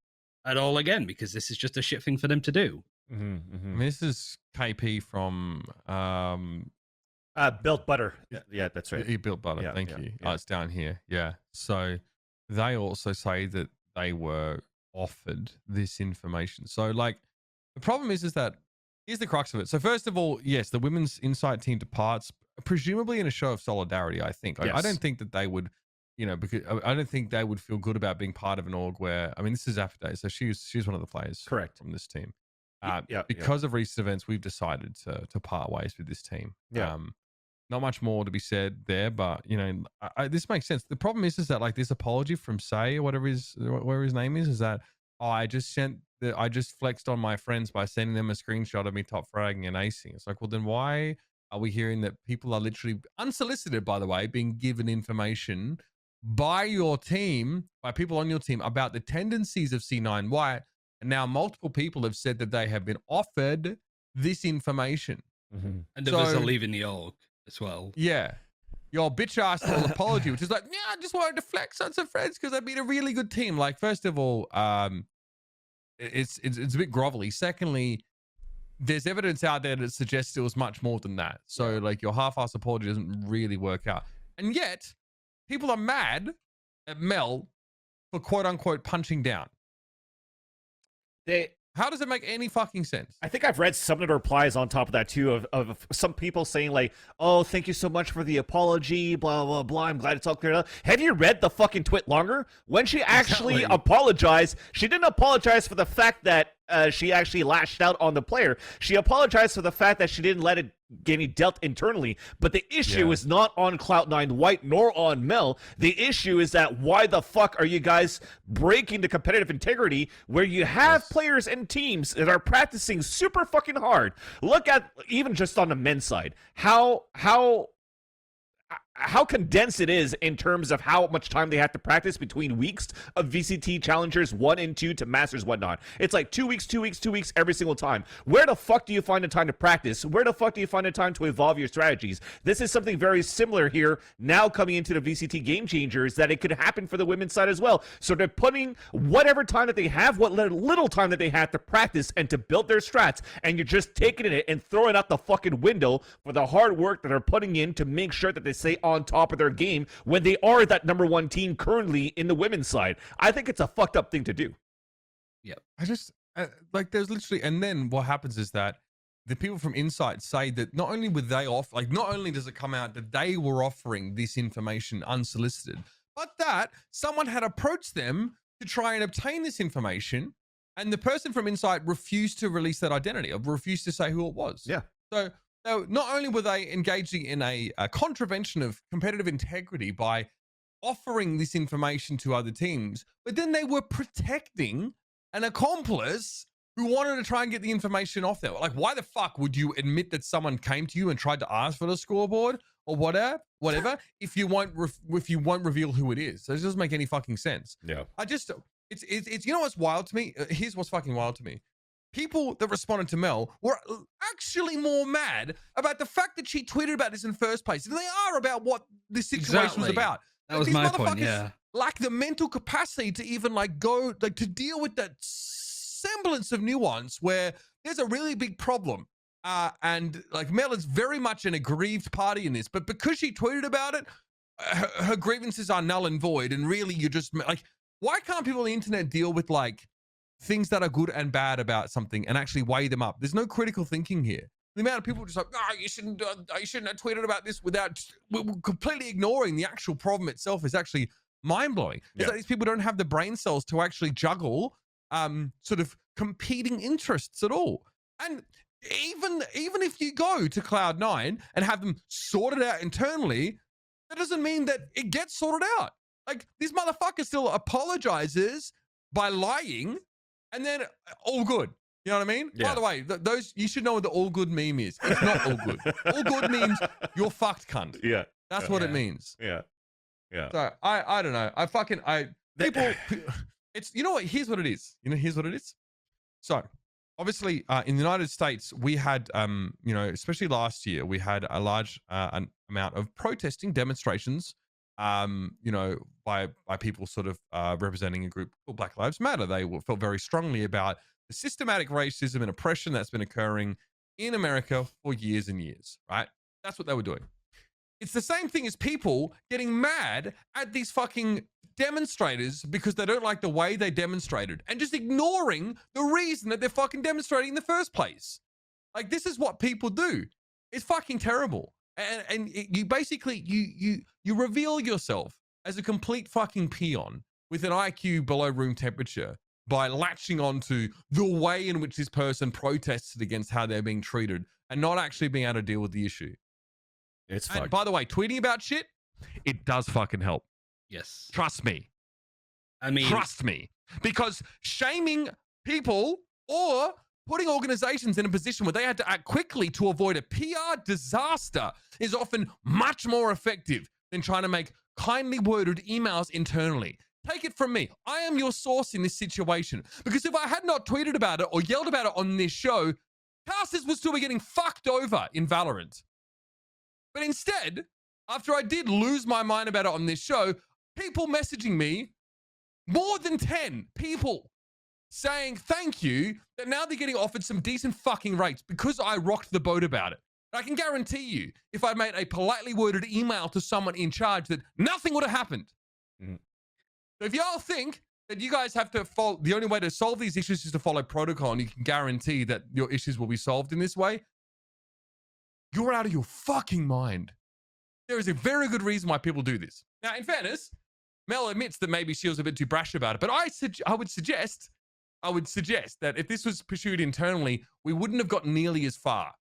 at all again, because this is just a shit thing for them to do. I mean, this is KP from Built Butter. Yeah, that's right. Built Butter. Yeah, Thank you. Yeah. Oh, it's down here. Yeah. So they also say that they were offered this information. So like the problem is that here's the crux of it. So first of all, yes, the women's Insight team departs, presumably in a show of solidarity, I think. Yes. I don't think that they would you know, because I don't think they would feel good about being part of an org where, I mean, this is Aphrodite, so she's one of the players correct from this team. Because of recent events, we've decided to part ways with this team. Yeah. Not much more to be said there, but you know, this makes sense. The problem is that like this apology from Say, whatever his name is that I just flexed on my friends by sending them a screenshot of me top fragging and acing. It's like, well, then why are we hearing that people are literally unsolicited, by the way, being given information by your team, by people on your team about the tendencies of C9 White, and now multiple people have said that they have been offered this information. And there's a leaving the org as well. Yeah. Your bitch ass little apology, which is like, yeah, I just wanted to flex on some friends because they've been a really good team. Like, first of all, it's a bit grovelly. Secondly, there's evidence out there that suggests it was much more than that. So like your half-ass apology doesn't really work out. And yet, people are mad at Mel for quote unquote punching down. How does it make any fucking sense? I think I've read some of the replies on top of that too of some people saying like, oh, thank you so much for the apology, blah, blah, blah. I'm glad it's all cleared up. Have you read the fucking twit longer? When she actually apologized, she didn't apologize for the fact that she actually lashed out on the player. She apologized for the fact that she didn't let it get any dealt internally. But the issue is not on Cloud9 White nor on Mel. The issue is that why the fuck are you guys breaking the competitive integrity where you have players and teams that are practicing super fucking hard? Look at even just on the men's side, how condensed it is in terms of how much time they have to practice between weeks of VCT Challengers 1 and 2 to Masters whatnot. It's like 2 weeks every single time. Where the fuck do you find the time to practice? Where the fuck do you find the time to evolve your strategies? This is something very similar here now coming into the VCT Game Changers that it could happen for the women's side as well. So they're putting whatever time that they have, what little time that they have to practice and to build their strats, and you're just taking it and throwing out the fucking window for the hard work that they're putting in to make sure that they stay on top of their game when they are that #1 team currently in the women's side. I think it's a fucked up thing to do. Yeah. I just like there's literally, and then what happens is that the people from Insight say that not only were they off, like not only does it come out that they were offering this information unsolicited, but that someone had approached them to try and obtain this information, and the person from Insight refused to release that identity, or refused to say who it was. Yeah. So not only were they engaging in a contravention of competitive integrity by offering this information to other teams, but then they were protecting an accomplice who wanted to try and get the information off there. Like, why the fuck would you admit that someone came to you and tried to ask for the scoreboard or whatever, if you won't reveal who it is? So it doesn't make any fucking sense. Yeah. It's you know what's wild to me? Here's what's fucking wild to me. People that responded to Mel were actually more mad about the fact that she tweeted about this in the first place than they are about what this situation was about. That was my point, yeah. Lack the mental capacity to even go to deal with that semblance of nuance where there's a really big problem. And like Mel is very much an aggrieved party in this, but because she tweeted about it, her grievances are null and void. And really, you're just like, why can't people on the internet deal with like things that are good and bad about something and actually weigh them up? There's no critical thinking here. The amount of people just like, oh, you shouldn't have tweeted about this without completely ignoring the actual problem itself is actually mind-blowing. It's like these people don't have the brain cells to actually juggle sort of competing interests at all. And even if you go to Cloud9 and have them sorted out internally, that doesn't mean that it gets sorted out. Like, this motherfucker still apologizes by lying, and then all good. You know what I mean? Yeah. By the way, those you should know what the all good meme is. It's not all good. All good means you're fucked, cunt. Yeah. That's what it means. Yeah. Yeah. So I don't know. People it's, you know what? Here's what it is. Here's what it is. So obviously in the United States, we had, especially last year, we had a large amount of protesting demonstrations, by people sort of representing a group called Black Lives Matter. They felt very strongly about the systematic racism and oppression that's been occurring in America for years and years, right? That's what they were doing. It's the same thing as people getting mad at these fucking demonstrators because they don't like the way they demonstrated and just ignoring the reason that they're fucking demonstrating in the first place. Like, this is what people do. It's fucking terrible. And you basically, you reveal yourself as a complete fucking peon with an IQ below room temperature by latching onto the way in which this person protested against how they're being treated and not actually being able to deal with the issue. It's And fucked. by the way, tweeting about shit, it does fucking help. Yes. Trust me. I mean, Trust me. Because shaming people or putting organizations in a position where they had to act quickly to avoid a PR disaster is often much more effective than trying to make kindly worded emails internally. Take it from me. I am your source in this situation. Because if I had not tweeted about it or yelled about it on this show, casters would still be getting fucked over in Valorant. But instead, after I did lose my mind about it on this show, people messaging me, more than 10 people saying thank you, that now they're getting offered some decent fucking rates because I rocked the boat about it. I can guarantee you, if I made a politely worded email to someone in charge, that nothing would have happened. Mm-hmm. So if y'all think that you guys have to follow, the only way to solve these issues is to follow protocol and you can guarantee that your issues will be solved in this way, you're out of your fucking mind. There is a very good reason why people do this. Now, in fairness, Mel admits that maybe she was a bit too brash about it, but I would suggest that if this was pursued internally, we wouldn't have got nearly as far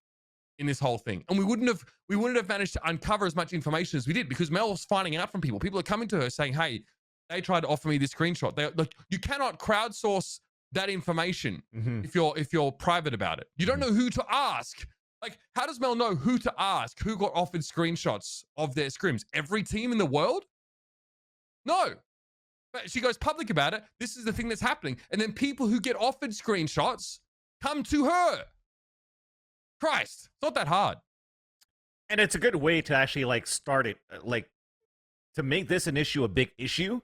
in this whole thing, and we wouldn't have managed to uncover as much information as we did because Mel was finding out from people. People are coming to her saying, "Hey, they tried to offer me this screenshot." They like, you cannot crowdsource that information if you're private about it. You don't know who to ask. Like, how does Mel know who to ask? Who got offered screenshots of their scrims? Every team in the world? No. But she goes public about it. This is the thing that's happening. And then people who get offered screenshots come to her. Christ, it's not that hard. And it's a good way to actually like start it, like to make this an issue, a big issue.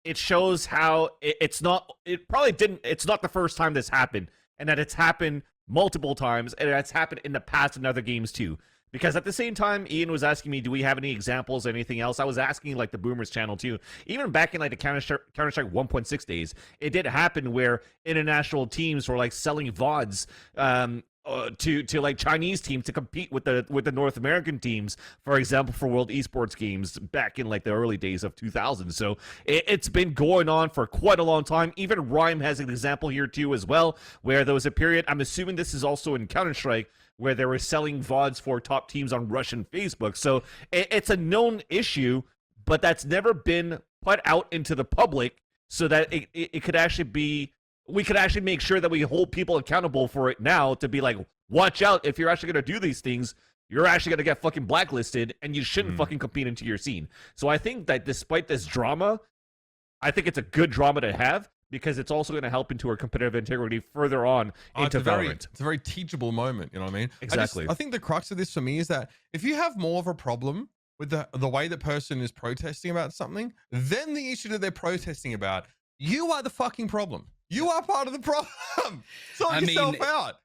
It shows how it's not the first time this happened, and that it's happened multiple times, and it's happened in the past in other games too. Because at the same time, Ian was asking me, do we have any examples or anything else? I was asking like the Boomers channel too. Even back in like the Counter-Strike 1.6 days, it did happen where international teams were like selling VODs to like Chinese teams to compete with the North American teams, for example, for World Esports games back in like the early days of 2000. So it's been going on for quite a long time. Even Rhyme has an example here too as well, where there was a period, I'm assuming this is also in Counter-Strike, where they were selling VODs for top teams on Russian Facebook. So it's a known issue, but that's never been put out into the public so that it could actually be, we could actually make sure that we hold people accountable for it now to be like, watch out, if you're actually going to do these things, you're actually going to get fucking blacklisted and you shouldn't fucking compete into your scene. So I think that despite this drama, I think it's a good drama to have, because it's also going to help into our competitive integrity further on into Valorant. It's a very teachable moment, you know what I mean? Exactly. I think the crux of this for me is that if you have more of a problem with the way the person is protesting about something, then the issue that they're protesting about, you are the fucking problem. You are part of the problem. Sort yourself out.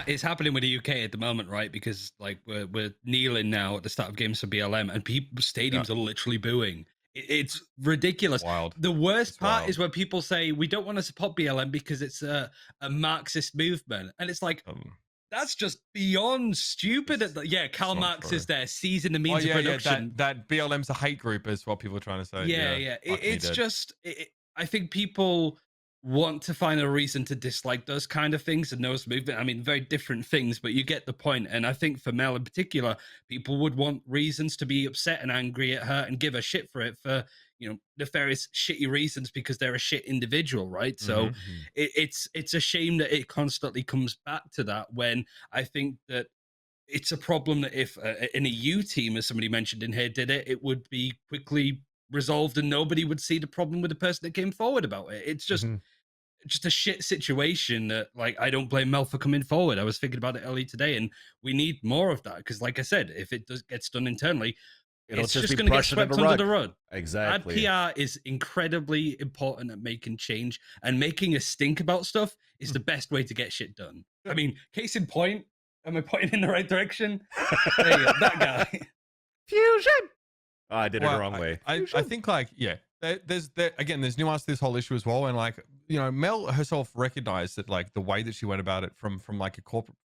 It's happening with the UK at the moment, right? Because like we're kneeling now at the start of games for BLM, and stadiums are literally booing. It's ridiculous. Wild. The worst part is when people say we don't want to support BLM because it's a Marxist movement, and it's like that's just beyond stupid. Karl Marx is there, seizing the means of production. That BLM's a hate group is what people are trying to say. It's just. I think people want to find a reason to dislike those kind of things and those movement. I mean, very different things, but you get the point. And I think for Mel in particular, people would want reasons to be upset and angry at her and give her shit for it for, nefarious shitty reasons because they're a shit individual, right? So it's a shame that it constantly comes back to that, when I think that it's a problem that if an EU team, as somebody mentioned in here, did it, it would be quickly resolved and nobody would see the problem with the person that came forward about it. It's just a shit situation that, like, I don't blame Mel for coming forward. I was thinking about it early today, and we need more of that because, like I said, if it gets done internally, it's just going to get swept under the rug. Exactly. Bad PR is incredibly important at making change, and making a stink about stuff is the best way to get shit done. I mean, case in point, am I pointing in the right direction? There you go, that guy. Fusion! Oh, I did it the wrong way. I think, like, there's nuance to this whole issue as well, and like, you know, Mel herself recognized that like the way that she went about it from like a corporate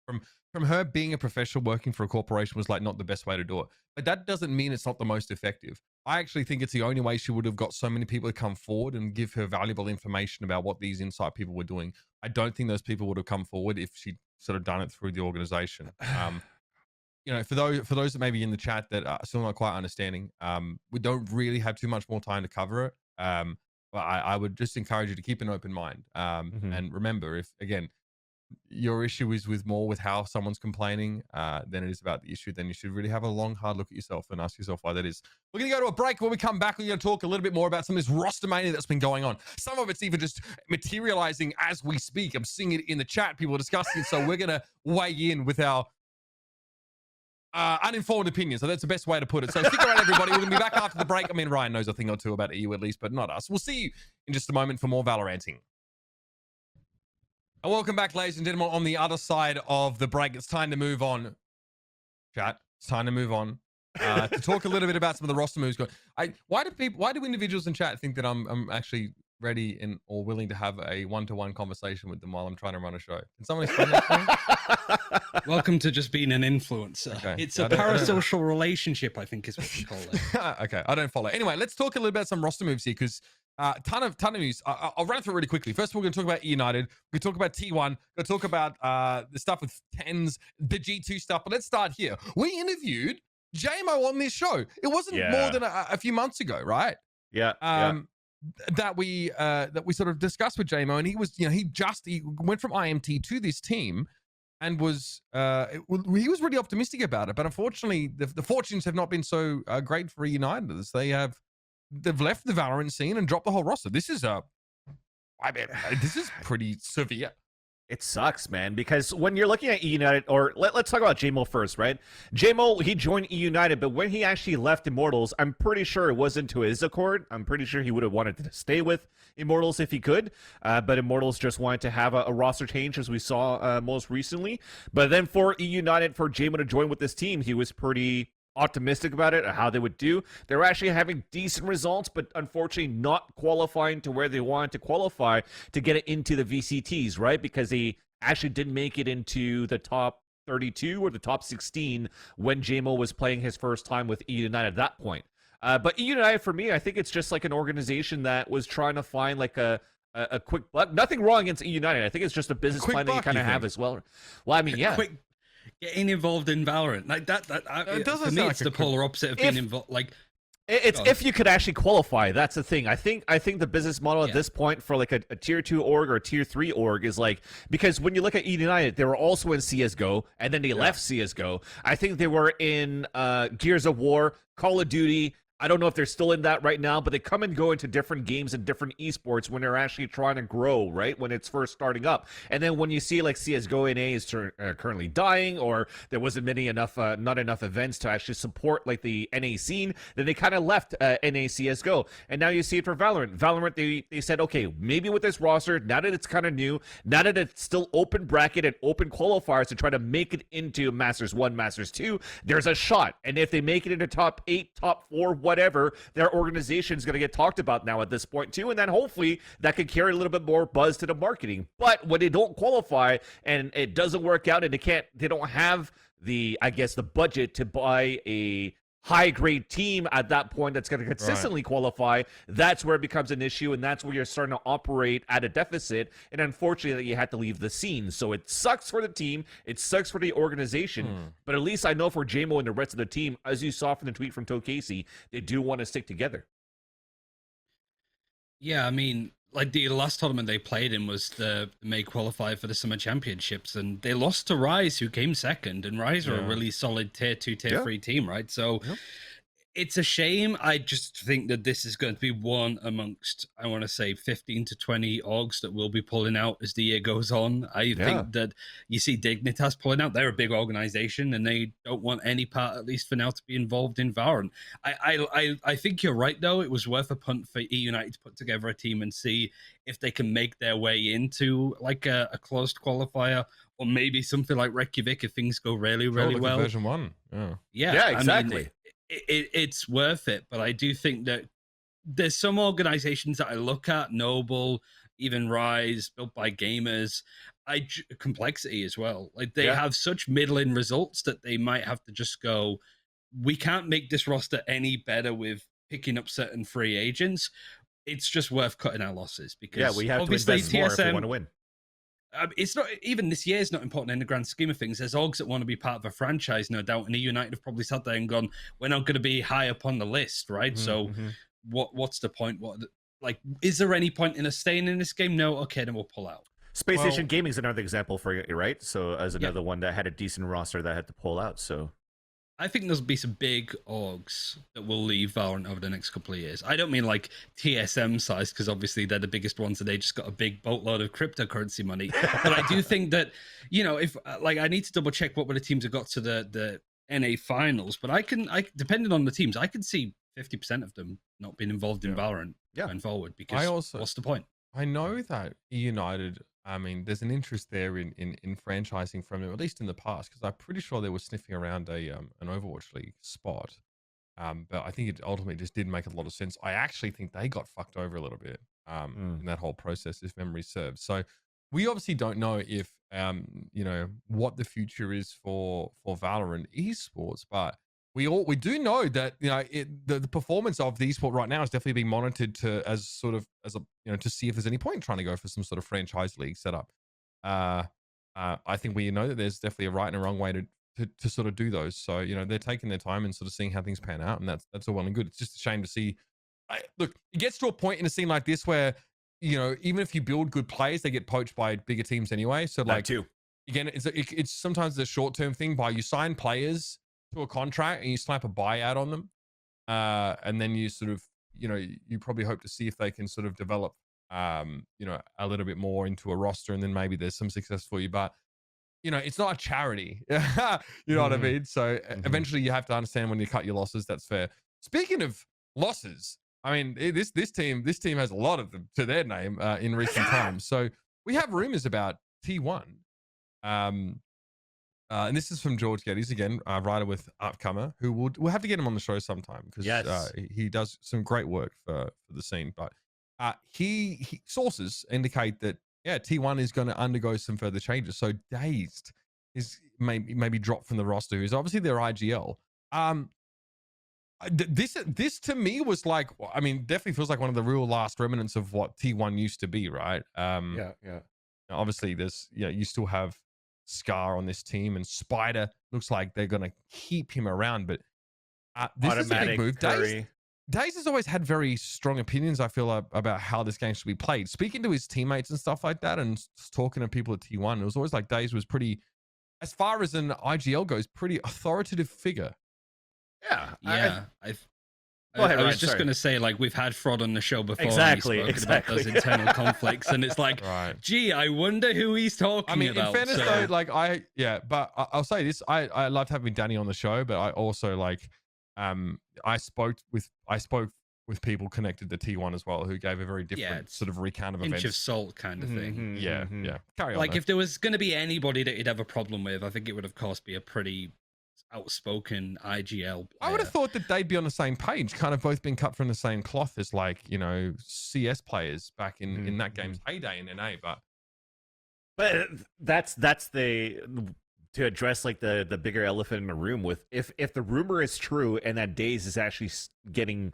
from her being a professional working for a corporation was like not the best way to do it. But that doesn't mean it's not the most effective. I actually think it's the only way she would have got so many people to come forward and give her valuable information about what these inside people were doing. I don't think those people would have come forward if she'd sort of done it through the organization. You know, for those that may be in the chat that are still not quite understanding, we don't really have too much more time to cover it. But I would just encourage you to keep an open mind. And remember, if again, your issue is with how someone's complaining than it is about the issue, then you should really have a long, hard look at yourself and ask yourself why that is. We're going to go to a break. When we come back, we're going to talk a little bit more about some of this roster mania that's been going on. Some of it's even just materializing as we speak. I'm seeing it in the chat. People are discussing it. So we're going to weigh in with our uninformed opinion. So that's the best way to put it. So stick around, everybody. We're going to be back after the break. I mean, Ryan knows a thing or two about EU at least, but not us. We'll see you in just a moment for more Valoranting. And welcome back, ladies and gentlemen, on the other side of the break. It's time to move on. Chat, it's time to move on. To talk a little bit about some of the roster moves. Why do individuals in chat think that I'm actually ready and or willing to have a one-to-one conversation with them while I'm trying to run a show? Can someone explain that to me? Welcome to just being an influencer. Okay. It's a parasocial relationship, I think is what you call it. Okay, I don't follow. Anyway, let's talk a little about some roster moves here because ton of news. I'll run through it really quickly. First of all, we're going to talk about eUnited. We're going to talk about T1. We're going to talk about the stuff with Tenz, the G2 stuff. But let's start here. We interviewed JMO on this show. It wasn't more than a few months ago, right? Yeah. That we sort of discussed with JMO, and he was, you know, he went from IMT to this team and was he was really optimistic about it. But unfortunately, the fortunes have not been so great for eUnited as they've left the Valorant scene and dropped the whole roster. This is this is pretty severe. It sucks, man, because when you're looking at eUnited, or let's talk about JMO first, right? JMO, he joined eUnited, but when he actually left Immortals, I'm pretty sure it wasn't to his accord. I'm pretty sure he would have wanted to stay with Immortals if he could, but Immortals just wanted to have a roster change, as we saw most recently. But then for eUnited, for JMO to join with this team, he was pretty optimistic about it, how they would do. They were actually having decent results, but unfortunately not qualifying to where they wanted to qualify to get it into the VCTs, right? Because they actually didn't make it into the top 32 or the top 16 when JMO was playing his first time with eUnited at that point. But eUnited, for me, I think it's just like an organization that was trying to find like a quick buck. Nothing wrong against eUnited. I think it's just a business plan that you kind of have as well. Well, I mean, yeah. Getting involved in Valorant like that it doesn't for me it's like the polar opposite of being involved. Like it's if you could actually qualify. That's the thing. I think the business model at this point for like a tier 2 org or a tier 3 org is like, because when you look at eUnited, they were also in CSGO and then they left CSGO. I think they were in Gears of War, Call of Duty. I don't know if they're still in that right now, but they come and go into different games and different esports when they're actually trying to grow, right? When it's first starting up. And then when you see like CSGO NA is currently dying, or there wasn't not enough events to actually support like the NA scene, then they kind of left NA CSGO. And now you see it for Valorant. Valorant, they said, okay, maybe with this roster, now that it's kind of new, now that it's still open bracket and open qualifiers to try to make it into Masters 1, Masters 2, there's a shot. And if they make it into top 8, top 4, whatever, their organization is going to get talked about now at this point too, and then hopefully that could carry a little bit more buzz to the marketing. But when they don't qualify and it doesn't work out and they don't have the budget to buy a high grade team at that point that's going to consistently qualify, that's where it becomes an issue, and that's where you're starting to operate at a deficit, and unfortunately you had to leave the scene. So it sucks for the team, it sucks for the organization, but at least I know for JMO and the rest of the team, as you saw from the tweet from Toe Casey, they do want to stick together. Yeah, I mean, like the last tournament they played in was the May qualifier for the Summer Championships, and they lost to Rise, who came second, and Rise are a really solid tier 2, tier 3 team, right? So it's a shame. I just think that this is going to be one amongst, I want to say, 15 to 20 orgs that will be pulling out as the year goes on. I think that you see Dignitas pulling out. They're a big organization, and they don't want any part, at least for now, to be involved in Valorant. I think you're right, though. It was worth a punt for eUnited to put together a team and see if they can make their way into like a closed qualifier, or maybe something like Reykjavik if things go really, really well. Version 1. Yeah, exactly. I mean, it's worth it, but I do think that there's some organizations that I look at, Noble, even Rise, built by gamers, Complexity as well. Like they have such middling results that they might have to just go, we can't make this roster any better with picking up certain free agents. It's just worth cutting our losses because we have to obviously invest more if we TSM want to win. It's not even this year is not important in the grand scheme of things. There's orgs that want to be part of a franchise, no doubt, and eUnited have probably sat there and gone, "We're not going to be high up on the list, right?" What's the point? Is there any point in us staying in this game? No. Okay, then we'll pull out. Space Station Gaming is another example for you, right? So as another one that had a decent roster that had to pull out. So I think there'll be some big orgs that will leave Valorant over the next couple of years. I don't mean like TSM size, because obviously they're the biggest ones and they just got a big boatload of cryptocurrency money. But I do think that, if I need to double check what the teams have got to the NA finals, but I depending on the teams, I can see 50% of them not being involved in Valorant going forward, because what's the point? I know that eUnited, there's an interest there in franchising from them, at least in the past, because I'm pretty sure they were sniffing around an Overwatch League spot. But I think it ultimately just didn't make a lot of sense. I actually think they got fucked over a little bit in that whole process, if memory serves. So we obviously don't know if, what the future is for Valorant esports, but we do know that the performance of the esport right now is definitely being monitored to see if there's any point in trying to go for some sort of franchise league setup. I think we know that there's definitely a right and a wrong way to sort of do those. So they're taking their time and sort of seeing how things pan out, and that's all well and good. It's just a shame to see. Look, it gets to a point in a scene like this where even if you build good players, they get poached by bigger teams anyway. So again, it's sometimes a short-term thing. By you sign players to a contract and you slap a buyout on them, and then you sort of you probably hope to see if they can sort of develop a little bit more into a roster, and then maybe there's some success for you. But it's not a charity. You know what I mean? So eventually you have to understand when you cut your losses. That's fair. Speaking of losses, this team has a lot of them to their name in recent times. So we have rumors about T1. And this is from George Geddes, again, writer with Upcomer, who we'll have to get him on the show sometime, because he does some great work for the scene. But he sources indicate that T1 is going to undergo some further changes. So Dazed is maybe dropped from the roster, who's obviously their IGL. This to me was like, definitely feels like one of the real last remnants of what T1 used to be, right? Obviously there's you still have Scar on this team, and Spider looks like they're going to keep him around, but this is a big move. Dazed has always had very strong opinions, I feel, about how this game should be played. Speaking to his teammates and stuff like that, and talking to people at T1, it was always like Dazed was pretty, as far as an IGL goes, pretty authoritative figure. I was just going to say, we've had Fraud on the show before. Exactly. About those internal conflicts, and it's like, gee, I wonder who he's talking about. In fairness, though, but I'll say this: I loved having Danny on the show, but I also I spoke with people connected to T1 as well, who gave a very different sort of recount of events. Pinch of salt kind of thing. Carry on. If there was going to be anybody that he'd have a problem with, I think it would, of course, be a pretty outspoken IGL player. I would have thought that they'd be on the same page, kind of both been cut from the same cloth as CS players back in that game's heyday in NA. But that's the to address the bigger elephant in the room with if the rumor is true and that Dazed is actually getting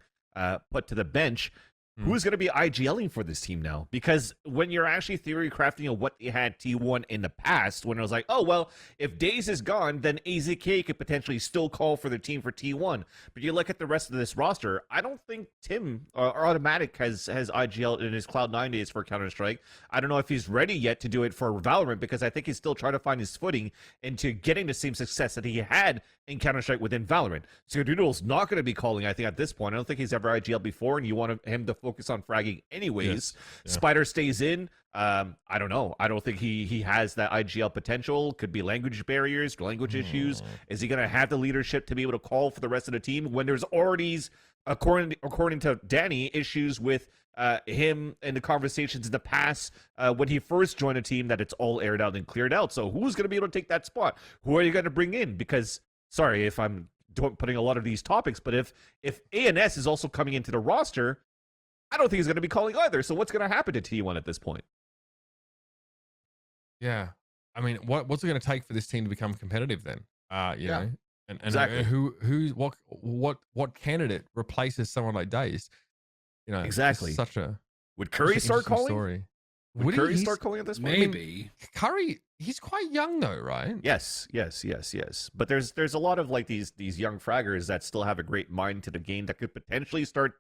put to the bench. Who's going to be IGLing for this team now? Because when you're actually theory crafting what they had T1 in the past, when it was like, oh, well, if Dazed is gone, then AZK could potentially still call for the team for T1. But you look at the rest of this roster, I don't think Tim or Automatic has IGL in his Cloud9 days for Counter-Strike. I don't know if he's ready yet to do it for Valorant, because I think he's still trying to find his footing into getting the same success that he had in Counter-Strike within Valorant. So Doodle's not going to be calling, I think, at this point. I don't think he's ever IGL before, and you want him to focus on fragging anyways. Spider stays in. I don't know. I don't think he has that IGL potential. Could be language barriers, language issues. Is he going to have the leadership to be able to call for the rest of the team when there's already, according to Danny, issues with him and the conversations in the past when he first joined a team, that it's all aired out and cleared out. So who's going to be able to take that spot? Who are you going to bring in? Because, sorry if I'm putting a lot of these topics, but if ANS is also coming into the roster, I don't think he's going to be calling either. So what's going to happen to T1 at this point? Yeah. I mean, what's it going to take for this team to become competitive then? You know, and exactly. What candidate replaces someone like Dazed? You know, exactly. Such a would Curry start calling? Story. Would Curry start calling at this point? Maybe. I mean, Curry, he's quite young though, right? Yes. But there's a lot of like these young fraggers that still have a great mind to the game that could potentially start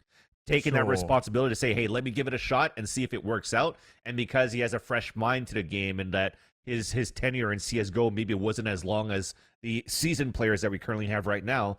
taking that responsibility to say, hey, let me give it a shot and see if it works out. And because he has a fresh mind to the game and that his tenure in CSGO maybe wasn't as long as the seasoned players that we currently have right now,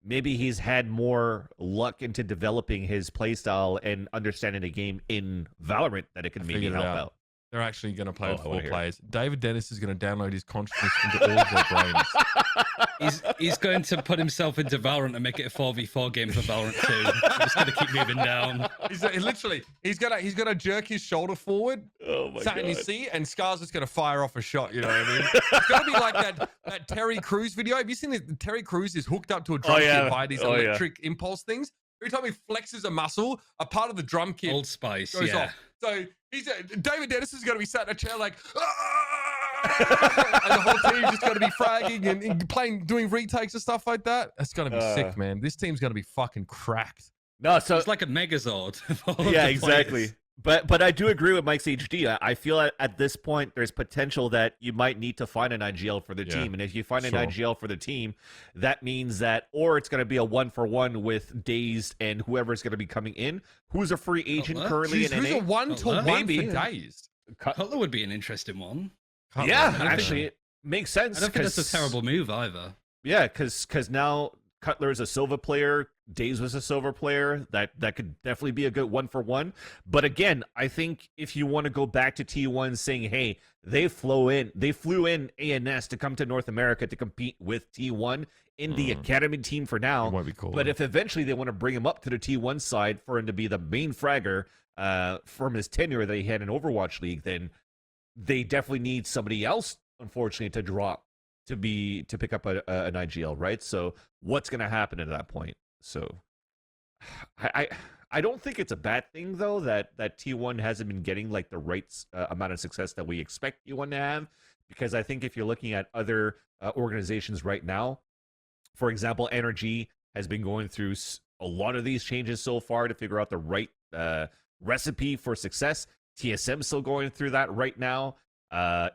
maybe he's had more luck into developing his playstyle and understanding the game in Valorant that it can maybe help out. They're actually going to play with 4 players. David Dennis is going to download his consciousness into all of their brains. He's going to put himself into Valorant and make it a 4v4 game for Valorant 2. I'm just going to keep moving down. He's gonna jerk his shoulder forward, sat in his seat, and Scar's just gonna fire off a shot. You know what I mean? It's gonna be like that Terry Crews video. Have you seen it? Terry Crews is hooked up to a drum kit by these electric impulse things. Every time he flexes a muscle, a part of the drum kit Old Spice goes off. So David Dennis is going to be sat in a chair like, and the whole team's just going to be fragging and playing, doing retakes and stuff like that. That's going to be sick, man. This team's going to be fucking cracked. No, so it's like a Megazord. Yeah, exactly. But I do agree with Mike's HD. I feel at this point there's potential that you might need to find an IGL for the team, and if you find an IGL for the team, that means that or it's going to be a 1-for-1 with Dazed and whoever's going to be coming in. Who's a free agent currently in NA? Who's a 1-to-1 for Dazed? Cutler would be an interesting one. Cutler. Yeah, actually, it makes sense. I don't think that's a terrible move either. Yeah, because now Cutler is a Silva player. Dazed was a silver player. That could definitely be a good 1-for-1. But again, I think if you want to go back to T1 saying, hey, they flew in ANS to come to North America to compete with T1 in the academy team for now. It might be cool. But if eventually they want to bring him up to the T1 side for him to be the main fragger from his tenure that he had in Overwatch League, then they definitely need somebody else, unfortunately, to drop to pick up an IGL, right? So what's going to happen at that point? So I don't think it's a bad thing though that T1 hasn't been getting like the right amount of success that we expect T1 to have, because I think if you're looking at other organizations right now, for example, NRG has been going through a lot of these changes so far to figure out the right recipe for success. TSM still going through that right now.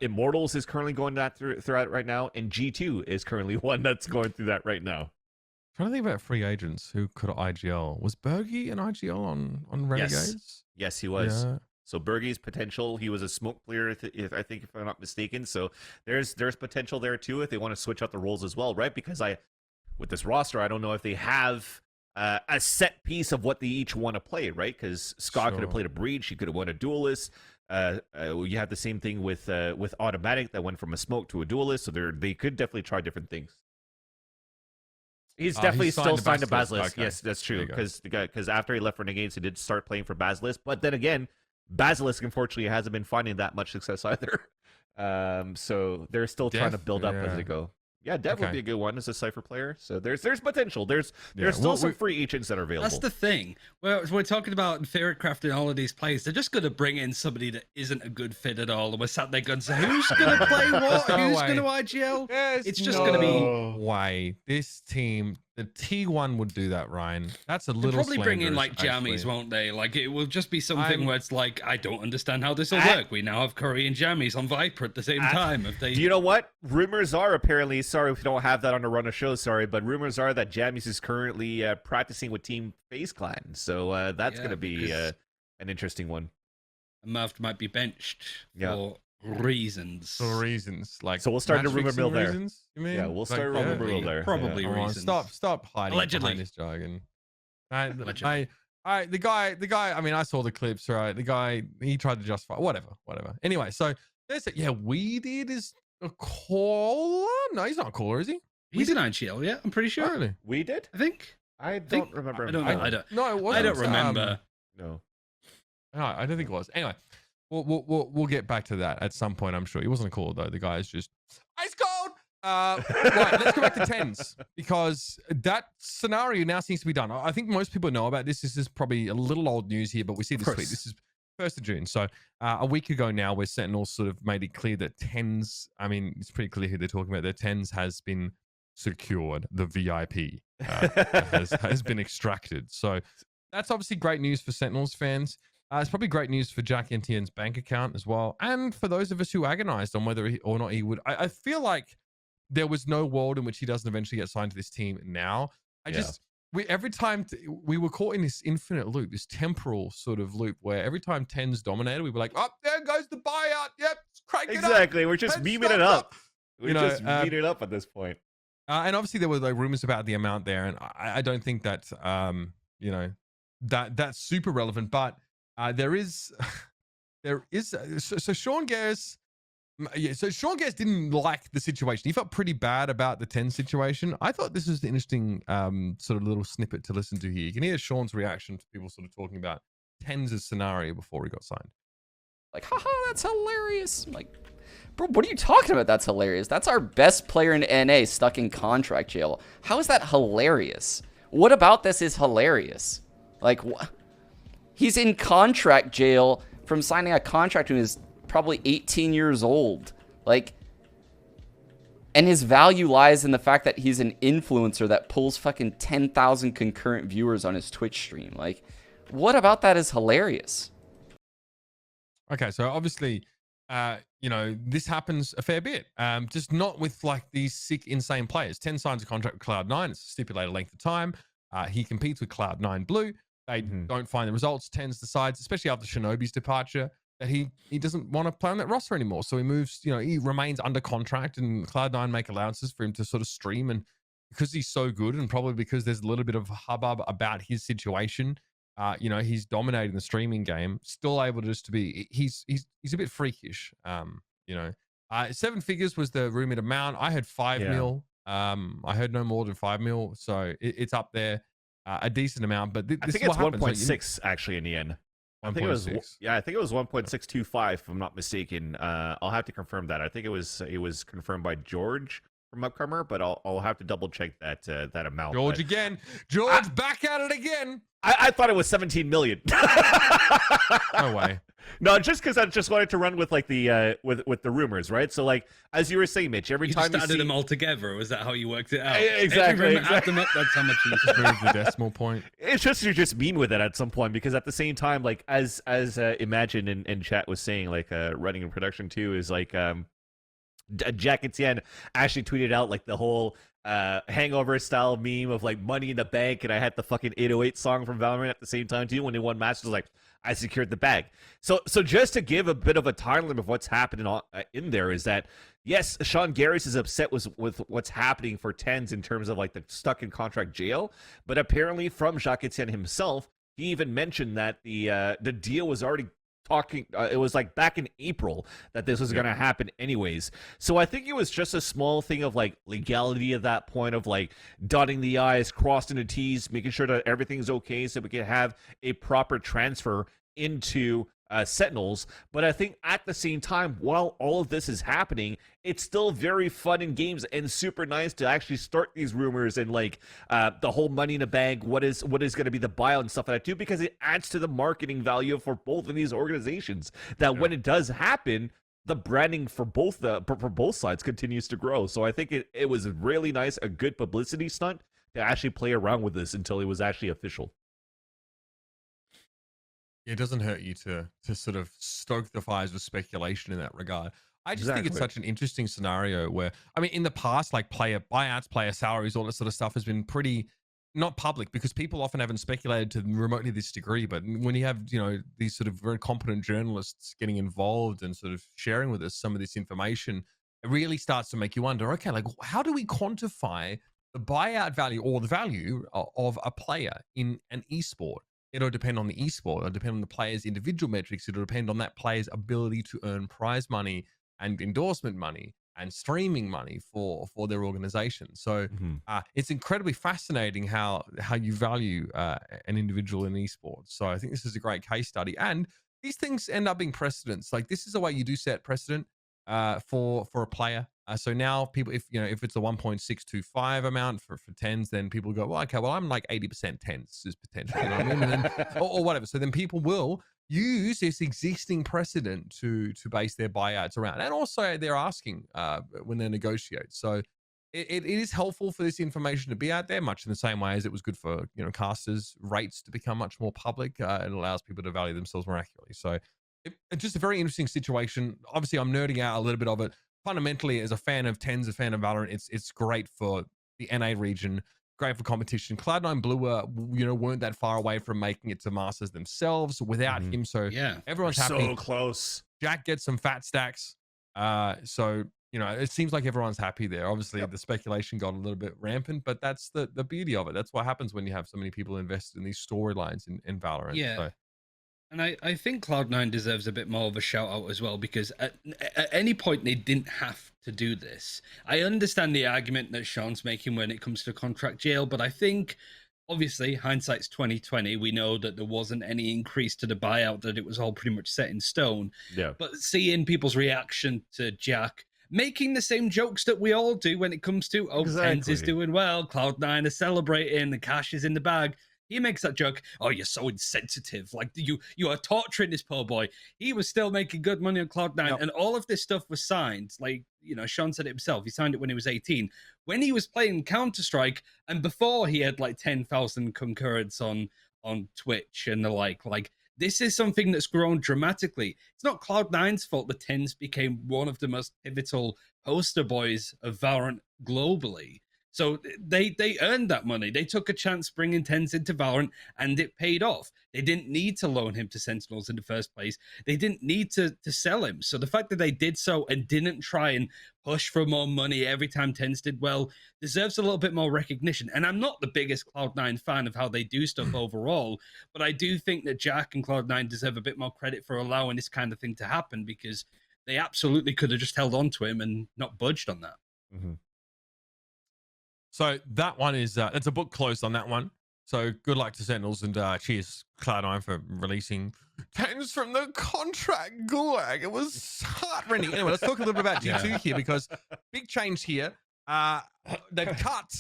Immortals is currently going through that right now, and G2 is currently one that's going through that right now. Trying to think about free agents who could IGL. Was Bergie an IGL on Renegades? Yes, he was. Yeah. So Bergie's potential. He was a smoke player, if I'm not mistaken. So there's potential there too if they want to switch out the roles as well, right? Because with this roster, I don't know if they have a set piece of what they each want to play, right? Because Scott could have played a breach, he could have won a duelist. You have the same thing with Automatic that went from a smoke to a duelist. So they could definitely try different things. He's definitely still signed to Basilisk. Okay. Yes, that's true. Because after he left Renegades, he did start playing for Basilisk. But then again, Basilisk unfortunately hasn't been finding that much success either. So they're still trying to build up as they go. Yeah, Dev would be a good one as a Cypher player. So there's potential. There's still some free agents that are available. That's the thing. We're talking about Theorycraft and all of these players. They're just going to bring in somebody that isn't a good fit at all. And we're sat there going, so who's going to play what? Who's going to IGL? It's just going to be... Why? This team... The T1 would do that, Ryan. That's a little They'll probably bring in like jammies, won't they? Like it will just be something where it's like, I don't understand how this will work. We now have Curry and jammies on Viper at the same time. If they, do you know what? Rumors are apparently, sorry if we don't have that on the run of show, sorry, but rumors are that Jammies is currently practicing with Team FaZe Clan. So that's going to be an interesting one. Murph might be benched for reasons. Like, so we'll start a rumor mill there. Reasons, you mean? Yeah, we'll start a rumor mill there. Probably reasons. Stop hiding behind this jargon. The guy. I mean, I saw the clips. Right, the guy. He tried to justify whatever. Anyway, so there's it. Yeah, we did is a caller. No, he's not a caller, is he? He's an IGL. Yeah, I'm pretty sure. Really? We did. I think. I don't remember. I don't know. I don't. No, it wasn't. I don't remember. No, I don't think it was. Anyway. We'll get back to that at some point, I'm sure. He wasn't a caller, though. The guy is just ice cold. Right, let's go back to Tenz, because that scenario now seems to be done. I think most people know about this. This is probably a little old news here, but we see this tweet. This is 1st of June. So a week ago now, where Sentinels sort of made it clear that Tenz, I mean, it's pretty clear who they're talking about. That Tenz has been secured. The VIP has been extracted. So that's obviously great news for Sentinels fans. It's probably great news for Jack Etienne's bank account as well. And for those of us who agonized on whether or not he would, I feel like there was no world in which he doesn't eventually get signed to this team now. Every time we were caught in this infinite loop, this temporal sort of loop, where every time Tenz dominated, we were like, oh, there goes the buyout. Yep, crank it up. Exactly. We're just memeing it up. We're just memeing it up at this point. And obviously there were like rumors about the amount there. And I don't think that, that's super relevant, but there is, so Sean Gares, so Sean Gares didn't like the situation. He felt pretty bad about the Tenz situation. I thought this was an interesting sort of little snippet to listen to here. You can hear Sean's reaction to people sort of talking about Tenz's scenario before he got signed. Like, haha, that's hilarious. I'm like, bro, what are you talking about? That's hilarious. That's our best player in NA stuck in contract jail. How is that hilarious? What about this is hilarious? Like, what? He's in contract jail from signing a contract when he was probably 18 years old. Like, and his value lies in the fact that he's an influencer that pulls fucking 10,000 concurrent viewers on his Twitch stream. Like, what about that is hilarious? Okay, so obviously, this happens a fair bit. Just not with like these sick, insane players. Tenz signs a contract with Cloud9. It's a stipulated length of time. He competes with Cloud9 Blue. They don't find the results. Tenz decides, especially after Shinobi's departure, that he doesn't want to play on that roster anymore. So he moves, he remains under contract, and Cloud9 make allowances for him to sort of stream. And because he's so good, and probably because there's a little bit of hubbub about his situation, he's dominating the streaming game, still able to just to be, he's a bit freakish. 7 figures was the rumored amount. I heard 5 mil. I heard no more than 5 mil. So it's up there, a decent amount, but I think it's 1.6 actually in the end. I think it was 1.625 if I'm not mistaken. I'll have to confirm that. I think it was confirmed by George from Upcomer, but I'll have to double check that amount. George again. George back at it again. I thought it was 17 million. No way. No, just because I just wanted to run with like the with the rumors, right? So like as you were saying, Mitch, every time you added them all together, was that how you worked it out? Exactly. Add them up, that's how much you just moved the decimal point. It's just you're just mean with it at some point, because at the same time, like as Imagine in chat was saying, like running in production too is like Jack Etienne actually tweeted out like the whole hangover style meme of like money in the bank, and I had the fucking 808 song from Valorant at the same time too. When they won matches, like I secured the bag. So just to give a bit of a timeline of what's happening in there is that yes, Sean Gares is upset with what's happening for Tenz in terms of like the stuck in contract jail, but apparently from Jacques Etienne himself, he even mentioned that the deal was already talking, it was like back in April that this was going to happen anyways. So I think it was just a small thing of like legality at that point of like dotting the I's, crossing the T's, making sure that everything's okay so we can have a proper transfer into Sentinels. But I think at the same time, while all of this is happening, it's still very fun in games and super nice to actually start these rumors and like the whole money in the bank, what is going to be the buyout and stuff like that too, because it adds to the marketing value for both of these organizations, that when it does happen, the branding for both sides continues to grow. So I think it was really nice, a good publicity stunt to actually play around with this until it was actually official. It doesn't hurt you to sort of stoke the fires with speculation in that regard. I just think it's such an interesting scenario where, I mean, in the past, like player buyouts, player salaries, all that sort of stuff has been pretty not public, because people often haven't speculated to remotely this degree. But when you have, these sort of very competent journalists getting involved and sort of sharing with us some of this information, it really starts to make you wonder, okay, like how do we quantify the buyout value or the value of a player in an esport? It'll depend on the esport. It'll depend on the player's individual metrics. It'll depend on that player's ability to earn prize money and endorsement money and streaming money for their organization. So it's incredibly fascinating how you value an individual in esports. So I think this is a great case study. And these things end up being precedents. Like this is the way you do set precedent for a player So now people, if it's a 1.625 amount for Tenz, then people go, well, okay, well, I'm like 80% Tenz is potential, you know what I mean? And then, or whatever. So then people will use this existing precedent to base their buyouts around, and also they're asking when they negotiate. So it is helpful for this information to be out there, much in the same way as it was good for casters' rates to become much more public. It allows people to value themselves more accurately. So it's just a very interesting situation. Obviously, I'm nerding out a little bit of it. Fundamentally, as a fan of Tenz, a fan of Valorant, it's great for the NA region, great for competition. Cloud9 Blue weren't that far away from making it to Masters themselves without him. So yeah, everyone's happy. So close. Jack gets some fat stacks. So it seems like everyone's happy there. Obviously, the speculation got a little bit rampant, but that's the beauty of it. That's what happens when you have so many people invested in these storylines in Valorant. Yeah. So. And I think Cloud9 deserves a bit more of a shout out as well, because at any point they didn't have to do this. I understand the argument that Sean's making when it comes to contract jail, but I think obviously hindsight's 2020. We know that there wasn't any increase to the buyout, that it was all pretty much set in stone. Yeah. But seeing people's reaction to Jack making the same jokes that we all do when it comes to, Tenz is doing well, Cloud9 is celebrating, the cash is in the bag. He makes that joke, oh, you're so insensitive. Like, you are torturing this poor boy. He was still making good money on Cloud9, and all of this stuff was signed. Like, Sean said it himself. He signed it when he was 18. When he was playing Counter-Strike, and before he had, like, 10,000 concurrents on Twitch and the like, this is something that's grown dramatically. It's not Cloud9's fault that Tenz became one of the most pivotal poster boys of Valorant globally. So they earned that money. They took a chance bringing Tenz into Valorant, and it paid off. They didn't need to loan him to Sentinels in the first place. They didn't need to sell him. So the fact that they did so and didn't try and push for more money every time Tenz did well deserves a little bit more recognition. And I'm not the biggest Cloud9 fan of how they do stuff overall, but I do think that Jack and Cloud9 deserve a bit more credit for allowing this kind of thing to happen, because they absolutely could have just held on to him and not budged on that. Mm-hmm. So that one is it's a book closed on that one. So good luck to Sentinels, and cheers Cloud9 for releasing Tenz from the contract gulag. It was heart-rending. Anyway, let's talk a little bit about G2 here, because big change here. They cut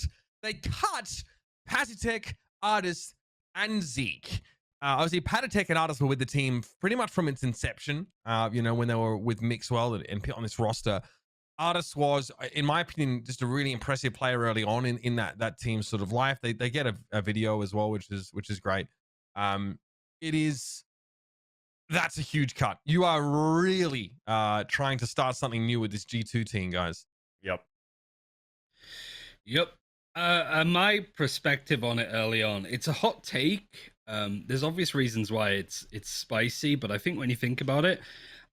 Patitek, Ardiis, and Zeek. Obviously, Patitek and Ardiis were with the team pretty much from its inception. When they were with Mixwell and put on this roster. Ardiis was, in my opinion, just a really impressive player early on in that team's sort of life. They get a video as well, which is great. That's a huge cut. You are really trying to start something new with this G2 team, guys. Yep. My perspective on it early on, it's a hot take. There's obvious reasons why it's spicy, but I think when you think about it,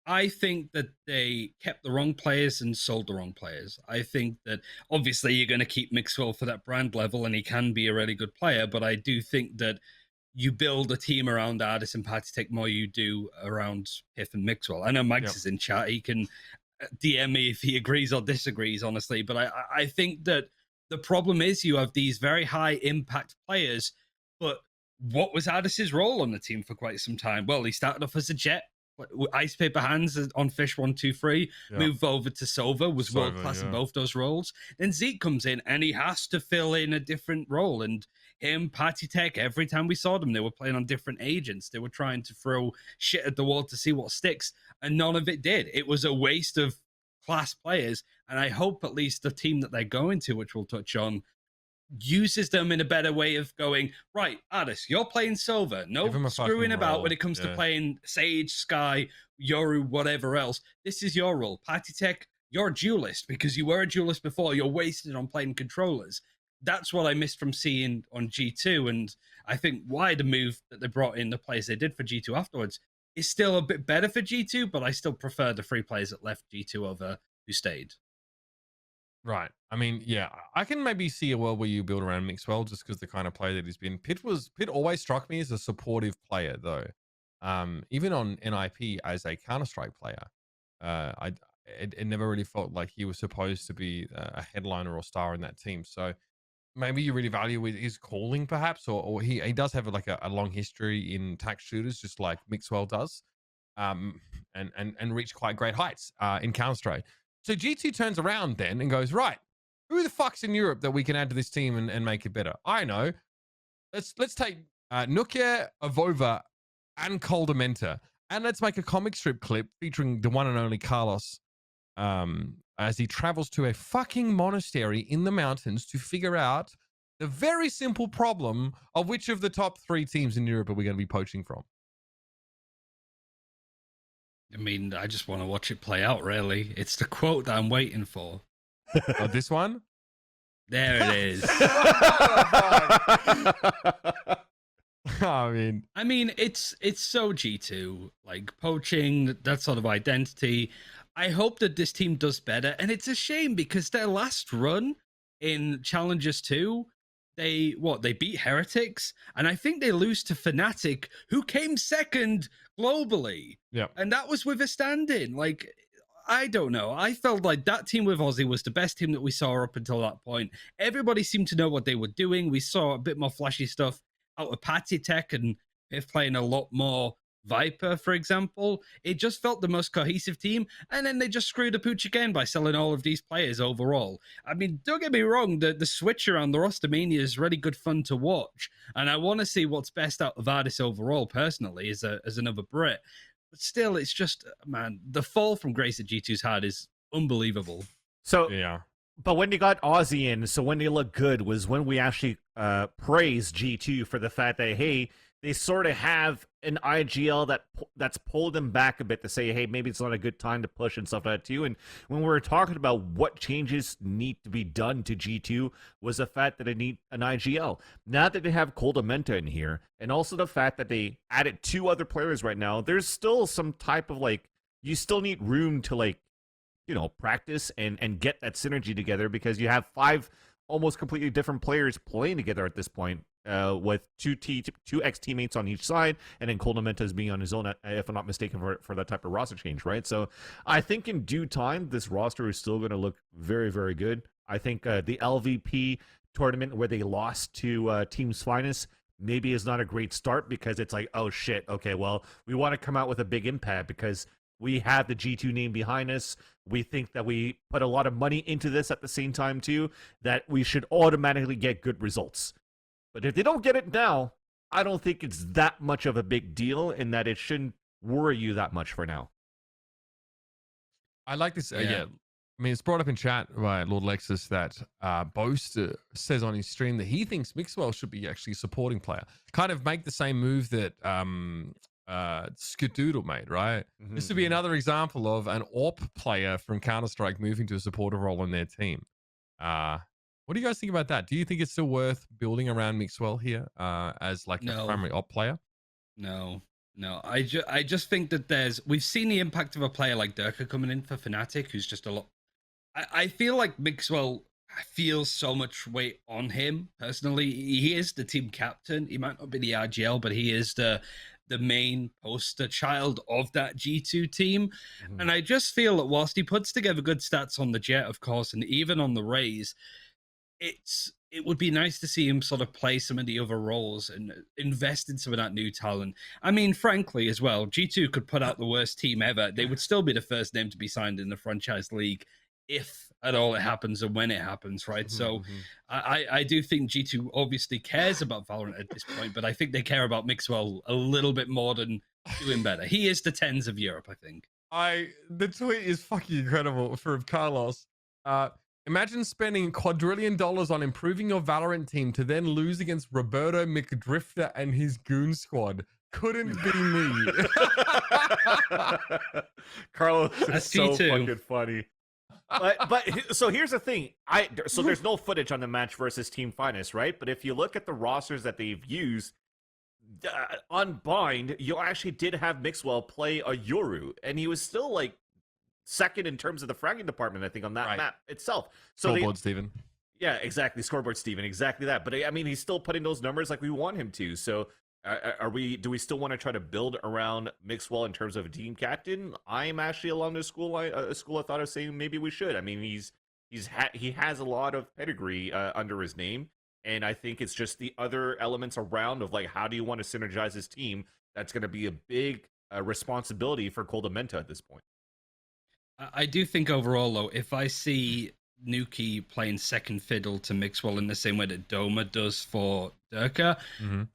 I think that they kept the wrong players and sold the wrong players. I think that obviously you're going to keep Mixwell for that brand level, and he can be a really good player, but I do think that you build a team around Ardiis and Patitek more you do around Piff and Mixwell. I know Max is in chat. He can DM me if he agrees or disagrees, honestly, but I think that the problem is you have these very high impact players, but what was Ardiis' role on the team for quite some time? Well, he started off as a jet, Ice Paper Hands on Fish 123, moved over to Sova, was world class in both those roles. Then Zeek comes in and he has to fill in a different role. And him, Patitek, every time we saw them, they were playing on different agents. They were trying to throw shit at the wall to see what sticks, and none of it did. It was a waste of class players. And I hope at least the team that they're going to, which we'll touch on, uses them in a better way of going, right, Ardiis, you're playing Silver. No screwing about when it comes to playing Sage, Sky, Yoru, whatever else. This is your role. Patitek, you're a duelist because you were a duelist before. You're wasted on playing controllers. That's what I missed from seeing on G2. And I think why the move that they brought in the players they did for G2 afterwards is still a bit better for G2, but I still prefer the 3 players that left G2 over who stayed. Right. I mean, yeah, I can maybe see a world where you build around Mixwell just because the kind of player that he's been. Pitt always struck me as a supportive player, though. Even on NIP as a Counter-Strike player, it never really felt like he was supposed to be a headliner or star in that team. So maybe you really value his calling, perhaps, or he does have like a long history in tac shooters, just like Mixwell does, and reach quite great heights in Counter-Strike. So G2 turns around then and goes, right, who the fuck's in Europe that we can add to this team and make it better? I know. Let's take Nukia, Avova, and Coldamenta, and let's make a comic strip clip featuring the one and only Carlos as he travels to a fucking monastery in the mountains to figure out the very simple problem of which of the top 3 teams in Europe are we going to be poaching from. I mean, I just want to watch it play out, really. It's the quote that I'm waiting for. Oh, this one? There it is. I mean, it's so G2, like poaching, that sort of identity. I hope that this team does better, and it's a shame because their last run in Challengers 2, they beat Heretics, and I think they lose to Fnatic, who came second globally. Yeah, and that was with a stand-in. Like, I don't know. I felt like that team with Aussie was the best team that we saw up until that point. Everybody seemed to know what they were doing. We saw a bit more flashy stuff out of Patitek and if playing a lot more Viper, for example. It just felt the most cohesive team, and then they just screwed the pooch again by selling all of these players overall. I mean, don't get me wrong, the switch around the roster mania is really good fun to watch, and I want to see what's best out of Ardiis overall, personally, as another Brit. But still, it's just, man, the fall from grace that G2's had is unbelievable. So, yeah. But when you got Aussie in, so when they look good was when we actually praised G2 for the fact that, hey, they sort of have an IGL that's pulled them back a bit to say, hey, maybe it's not a good time to push and stuff like that too. And when we were talking about what changes need to be done to G2 was the fact that they need an IGL. Now that they have Coldamenta in here, and also the fact that they added 2 other players right now, there's still some type of, like, you still need room to, like, you know, practice and get that synergy together, because you have 5 almost completely different players playing together at this point. With 2 ex-teammates on each side, and then Coldamenta being on his own, if I'm not mistaken, for that type of roster change, right? So I think in due time, this roster is still going to look very, very good. I think the LVP tournament where they lost to Team's Finest maybe is not a great start, because it's like, oh shit, okay, well, we want to come out with a big impact because we have the G2 name behind us. We think that we put a lot of money into this at the same time too, that we should automatically get good results. But if they don't get it now, I don't think it's that much of a big deal, and that it shouldn't worry you that much for now. I like this. Yeah. I mean, it's brought up in chat by Lord Lexus that Boast says on his stream that he thinks Mixwell should be actually a supporting player. Kind of make the same move that Skadoodle made, right? Mm-hmm. This would be another example of an AWP player from Counter-Strike moving to a supportive role in their team. What do you guys think about that? Do you think it's still worth building around Mixwell here as like a primary op player? No. I just think that we've seen the impact of a player like Durka coming in for Fnatic, who's just a lot. I feel like Mixwell feels so much weight on him personally. He is the team captain. He might not be the RGL, but he is the main poster child of that G2 team. Mm-hmm. And I just feel that whilst he puts together good stats on the Jet, of course, and even on the Raze, it would be nice to see him sort of play some of the other roles and invest in some of that new talent. I mean, frankly, as well, G2 could put out the worst team ever. They would still be the first name to be signed in the franchise league if at all it happens and when it happens, right? So I do think G2 obviously cares about Valorant at this point, but I think they care about Mixwell a little bit more than doing better. He is the Tenz of Europe, I think. The tweet is fucking incredible from Carlos. Imagine spending $quadrillion on improving your Valorant team to then lose against Roberto McDrifter and his goon squad. Couldn't be me. Carlos is so fucking funny. But so here's the thing. So there's no footage on the match versus Team Finest, right? But if you look at the rosters that they've used, on Bind, you actually did have Mixwell play a Yoru, and he was still like second in terms of the fragging department, I think, on that map itself. So Scoreboard Steven. Yeah, exactly. Scoreboard Steven, exactly that. But I mean, he's still putting those numbers like we want him to. So do we still want to try to build around Mixwell in terms of a team captain? I'm actually along the school of thought of saying maybe we should. I mean, he has a lot of pedigree under his name, and I think it's just the other elements around of like, how do you want to synergize his team? That's going to be a big responsibility for Coldamenta at this point. I do think overall, though, if I see Nuki playing second fiddle to Mixwell in the same way that Doma does for Durka,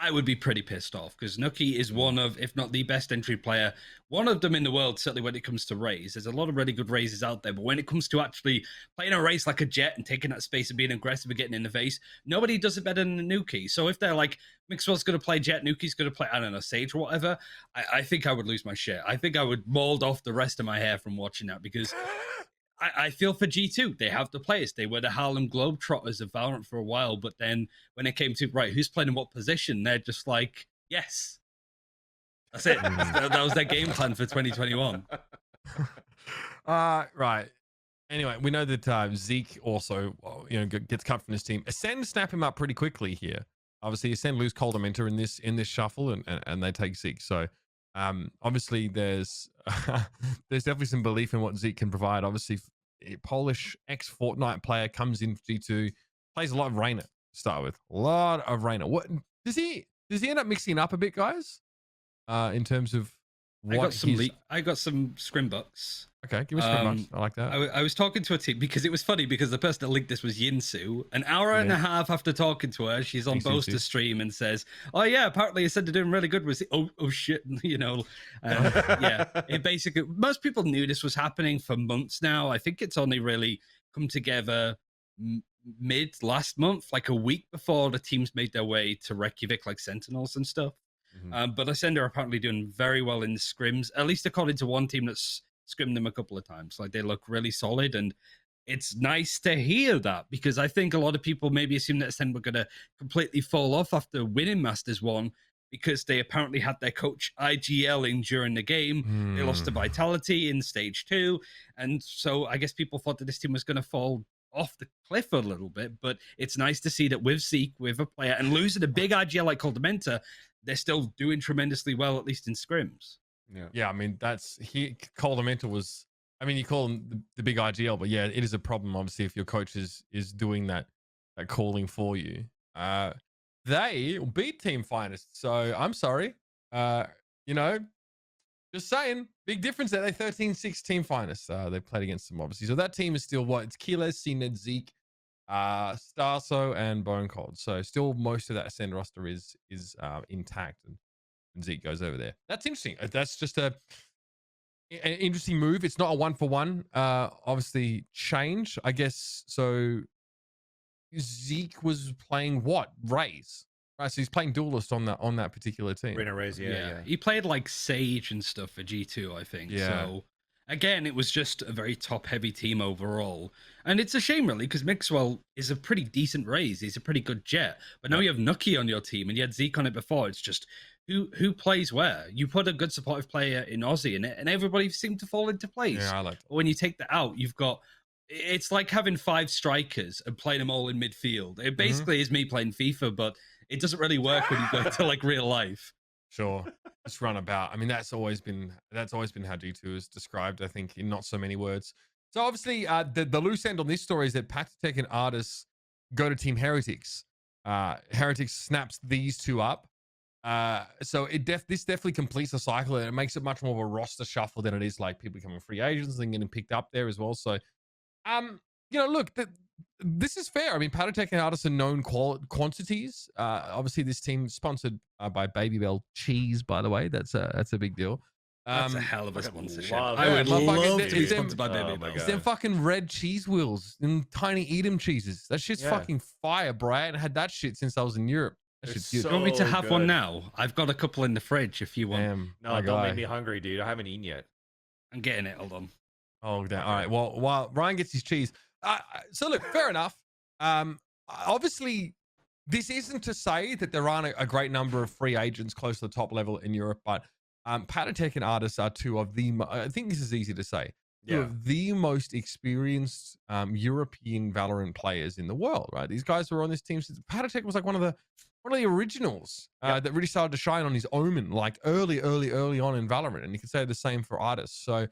I would be pretty pissed off because Nuki is one of, if not the best entry player, one of them in the world, certainly when it comes to Raze. There's a lot of really good Razes out there, but when it comes to actually playing a race like a Jet and taking that space and being aggressive and getting in the face, nobody does it better than Nuki. So if they're like, Mixwell's going to play Jet, Nuki's going to play, I don't know, Sage or whatever, I think I would lose my shit. I think I would mold off the rest of my hair from watching that because I feel for G2. They have the players. They were the Harlem Globetrotters of Valorant for a while, but then when it came to, right, who's playing in what position, they're just like, yes. That's it. That was their game plan for 2021. Right. Anyway, we know that Zeek also, gets cut from this team. Acend snap him up pretty quickly here. Obviously, Acend lose Cold Dementor in this shuffle, and they take Zeek. So, obviously, there's definitely some belief in what Zeek can provide. Obviously, a Polish ex-Fortnite player comes in G2, plays a lot of Reyna to start with. A lot of Reyna. What does he end up mixing up a bit, guys? In terms of what I got some Scrim bucks. Okay, give me Scrim bucks. I like that. I was talking to a team because it was funny because the person that linked this was Yinsu. An hour and a half after talking to her, she's on Boaster stream and says, "Oh yeah, apparently I said they're doing really good." Was oh shit, yeah. It basically, most people knew this was happening for months now. I think it's only really come together mid last month, like a week before the teams made their way to Reykjavik, like Sentinels and stuff. But Ascend are apparently doing very well in the scrims, at least according to one team that's scrimmed them a couple of times. Like, they look really solid, and it's nice to hear that because I think a lot of people maybe assume that Ascend were going to completely fall off after winning Masters 1 because they apparently had their coach IGLing during the game. They lost to Vitality in stage 2, and so I guess people thought that this team was going to fall off the cliff a little bit, but it's nice to see that with Zeek, with a player, and losing a big IGL like Cold Dementor, they're still doing tremendously well, at least in scrims. Yeah. I mean, Cold Dementor was, I mean, you call him the big IGL, but yeah, it is a problem, obviously, if your coach is doing that calling for you. They beat Team Finest, so I'm sorry. Just saying, big difference there. They 13-6 Team Finest. They played against them, obviously. So that team is still what? It's Keyless, CNED, Zeek, Starso, and Bone Cold. So still most of that Ascend roster is intact, and Zeek goes over there. That's interesting. That's just an interesting move. It's not a 1-for-1 obviously change, I guess. So Zeek was playing what? Raze. Right, so he's playing duelist on that particular team. Reyna Raze, yeah. He played like Sage and stuff for G2, I think. Yeah. So again, it was just a very top-heavy team overall. And it's a shame, really, because Mixwell is a pretty decent Raze. He's a pretty good Jet. But now you have Nuki on your team, and you had Zeek on it before. It's just who plays where? You put a good supportive player in Aussie in it, and everybody seemed to fall into place. Yeah, I like that. When you take that out, you've got... It's like having 5 strikers and playing them all in midfield. It basically is me playing FIFA, but it doesn't really work when you go to like real life. Sure, just run about. I mean, that's always been how G2 is described, I think, in not so many words. So obviously, the loose end on this story is that Patitek and Ardiis go to Team Heretics. Heretics snaps these two up. So this definitely completes the cycle, and it makes it much more of a roster shuffle than it is like people becoming free agents and getting picked up there as well. So, look, this is fair. I mean, Patitek and Ardiis are known quantities. Obviously, this team sponsored by Babybel Cheese, by the way. That's a big deal. That's a hell of a sponsorship. I would love to be sponsored by Babybel. It's them fucking red cheese wheels and tiny Edam cheeses. That shit's fucking fire, bro. I hadn't had that shit since I was in Europe. That shit's good. You want me to have one now? I've got a couple in the fridge if you want. Damn, no, don't make me hungry, dude. I haven't eaten yet. I'm getting it. Hold on. Oh, damn. All right. Well, while Ryan gets his cheese. So look, fair enough. Obviously, this isn't to say that there aren't a great number of free agents close to the top level in Europe, but Patitek and Ardiis are two of the, I think this is easy to say, two of the most experienced European Valorant players in the world, right? These guys were on this team since Patitek was like one of the originals that really started to shine on his Omen, like early on in Valorant. And you could say the same for Ardiis. So,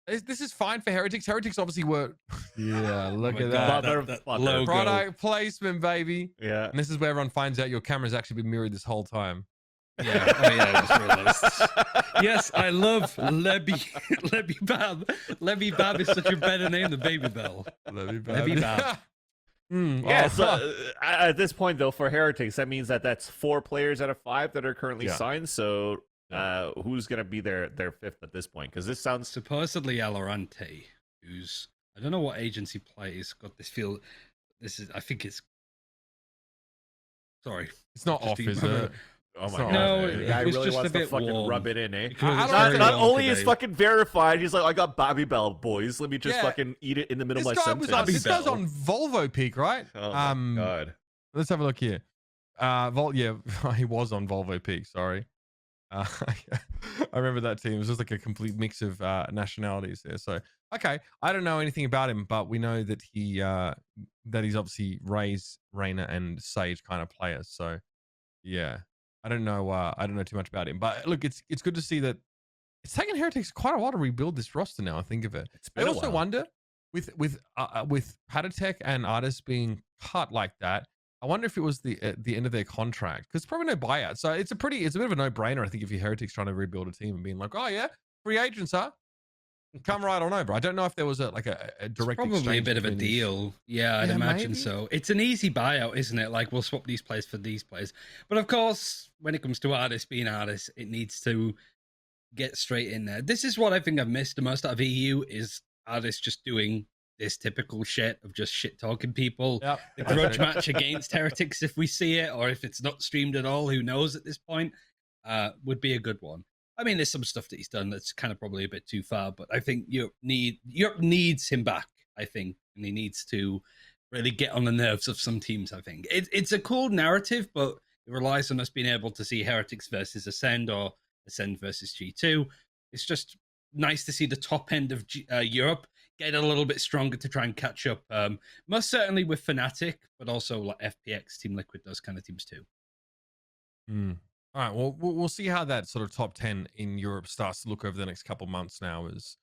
this is fine for Heretics. Heretics obviously were... Yeah, look at that. Logo. Product placement, baby. Yeah. And this is where everyone finds out your camera's actually been mirrored this whole time. Yeah, oh yeah, I just realized. Yes, I love Lebby Bab. Lebby Bab is such a better name than Baby Bell. Lebby Bab. Yeah, so at this point, though, for Heretics, that means that that's 4 players out of 5 that are currently signed. So who's going to be their 5th at this point? Because this sounds... Supposedly Valorante, who's... I don't know what agency plays, got this feel... This is... I think it's... Sorry. It's not off, is it? Oh my god! No, the guy really just wants a bit to fucking warm. rub it in, eh? Not only is fucking verified, he's like, I got Bobby Bell, boys. Let me just fucking eat it in the middle of my sentence. This guy's on Volvo Peak, right? Oh my god! Let's have a look here. He was on Volvo Peak. Sorry. I remember that team. It was just like a complete mix of nationalities there. So okay, I don't know anything about him, but we know that he's obviously Raze, Reyna, and Sage kind of players. So yeah. I don't know too much about him, but look, it's good to see that it's taken Heretics quite a while to rebuild this roster. Now I think of it, I also wonder with Patitek and Ardiis being cut like that. I wonder if it was the end of their contract, because probably no buyout. So it's a bit of a no brainer. I think if you're Heretics trying to rebuild a team and being like, oh yeah, free agents, huh? Come right on over. I don't know if there was a direct. It's probably a bit of a deal. Yeah, I'd imagine maybe so. It's an easy buyout, isn't it? Like, we'll swap these players for these players. But of course, when it comes to Ardiis being Ardiis, it needs to get straight in there. This is what I think I've missed the most out of EU is Ardiis just doing this typical shit of just shit talking people. Yep. The grudge match against Heretics, if we see it, or if it's not streamed at all, who knows at this point, would be a good one. I mean, there's some stuff that he's done that's kind of probably a bit too far, but I think Europe needs him back, I think, and he needs to really get on the nerves of some teams, I think. It's a cool narrative, but it relies on us being able to see Heretics versus Acend or Acend versus G2. It's just nice to see the top end of Europe get a little bit stronger to try and catch up. Most certainly with Fnatic, but also like FPX, Team Liquid, those kind of teams too. All right, well, we'll see how that sort of top 10 in Europe starts to look over the next couple months now as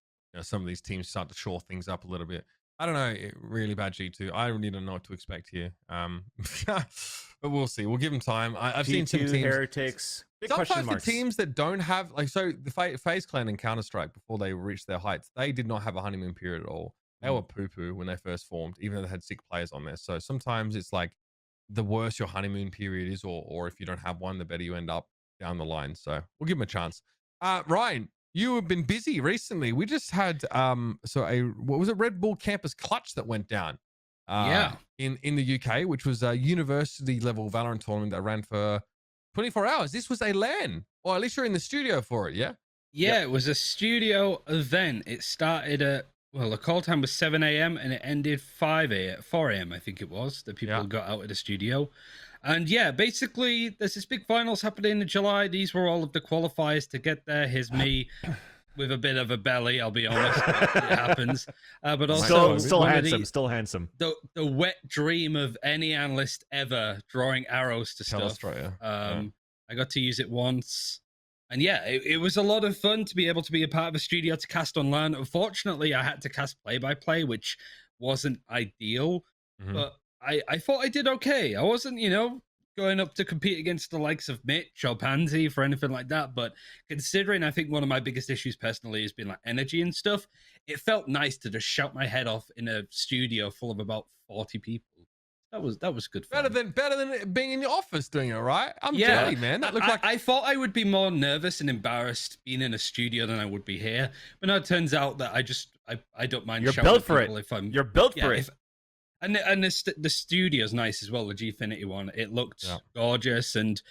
some of these teams start to shore things up a little bit. I don't know really about G2. I really don't know what to expect here. But we'll see. We'll give them time. I've seen some teams. Heretics. Sometimes the teams that don't have, the FaZe Clan and Counter-Strike, before they reached their heights, they did not have a honeymoon period at all. They were poo-poo when they first formed, even though they had 6 players on there. So sometimes it's like, the worse your honeymoon period is, or if you don't have one, the better you end up down the line. So we'll give them a chance. Ryan, you have been busy recently. We just had what was it, Red Bull Campus Clutch that went down in the UK, which was a university level Valorant tournament that ran for 24 hours. This was a LAN, or at least you're in the studio for it. Yeah, it was a studio event. It started at, well, the call time was 7 a.m. and it ended 4 a.m. I think it was, that people got out of the studio. And yeah, basically, there's this big finals happening in July. These were all of the qualifiers to get there. Here's me with a bit of a belly, I'll be honest. It happens. But also, still handsome. The wet dream of any analyst ever, drawing arrows to stuff. I got to use it once. And yeah, it was a lot of fun to be able to be a part of a studio to cast on LAN. Unfortunately, I had to cast play-by-play, which wasn't ideal. But I thought I did okay. I wasn't, going up to compete against the likes of Mitch or Pansy for anything like that. But considering I think one of my biggest issues personally has been like energy and stuff, it felt nice to just shout my head off in a studio full of about 40 people. That was good fun. Better than being in the office doing it, right? I'm jelly, man. That looked like I thought I would be more nervous and embarrassed being in a studio than I would be here. But no, it turns out that I don't mind. You're built for it. You're built for it. And the studio's nice as well. The Gfinity one, it looked gorgeous, and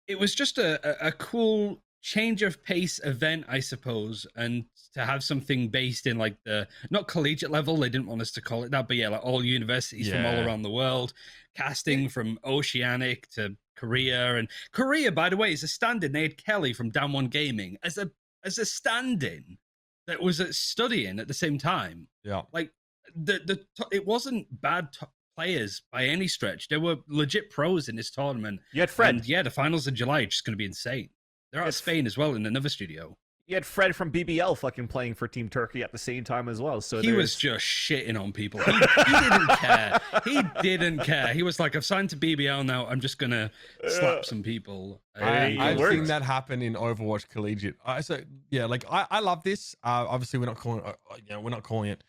it was just a cool change of pace event, I suppose, and to have something based in like the not collegiate level, they didn't want us to call it that, but yeah, like all universities from all around the world, casting from Oceanic to Korea. And Korea, by the way, is a stand-in. They had Kelly from Down One Gaming as a stand-in that was studying at the same time. Like it wasn't bad players by any stretch. There were legit pros in this tournament. You had Fred. And yeah, the finals in July are just going to be insane. They're out of Spain as well in another studio. You had Fred from BBL fucking playing for Team Turkey at the same time as well. So he was just shitting on people. He didn't care. He didn't care. He was like, I've signed to BBL now. I'm just going to slap some people. I've seen that happen in Overwatch Collegiate. So yeah, like I love this. Obviously we're not calling it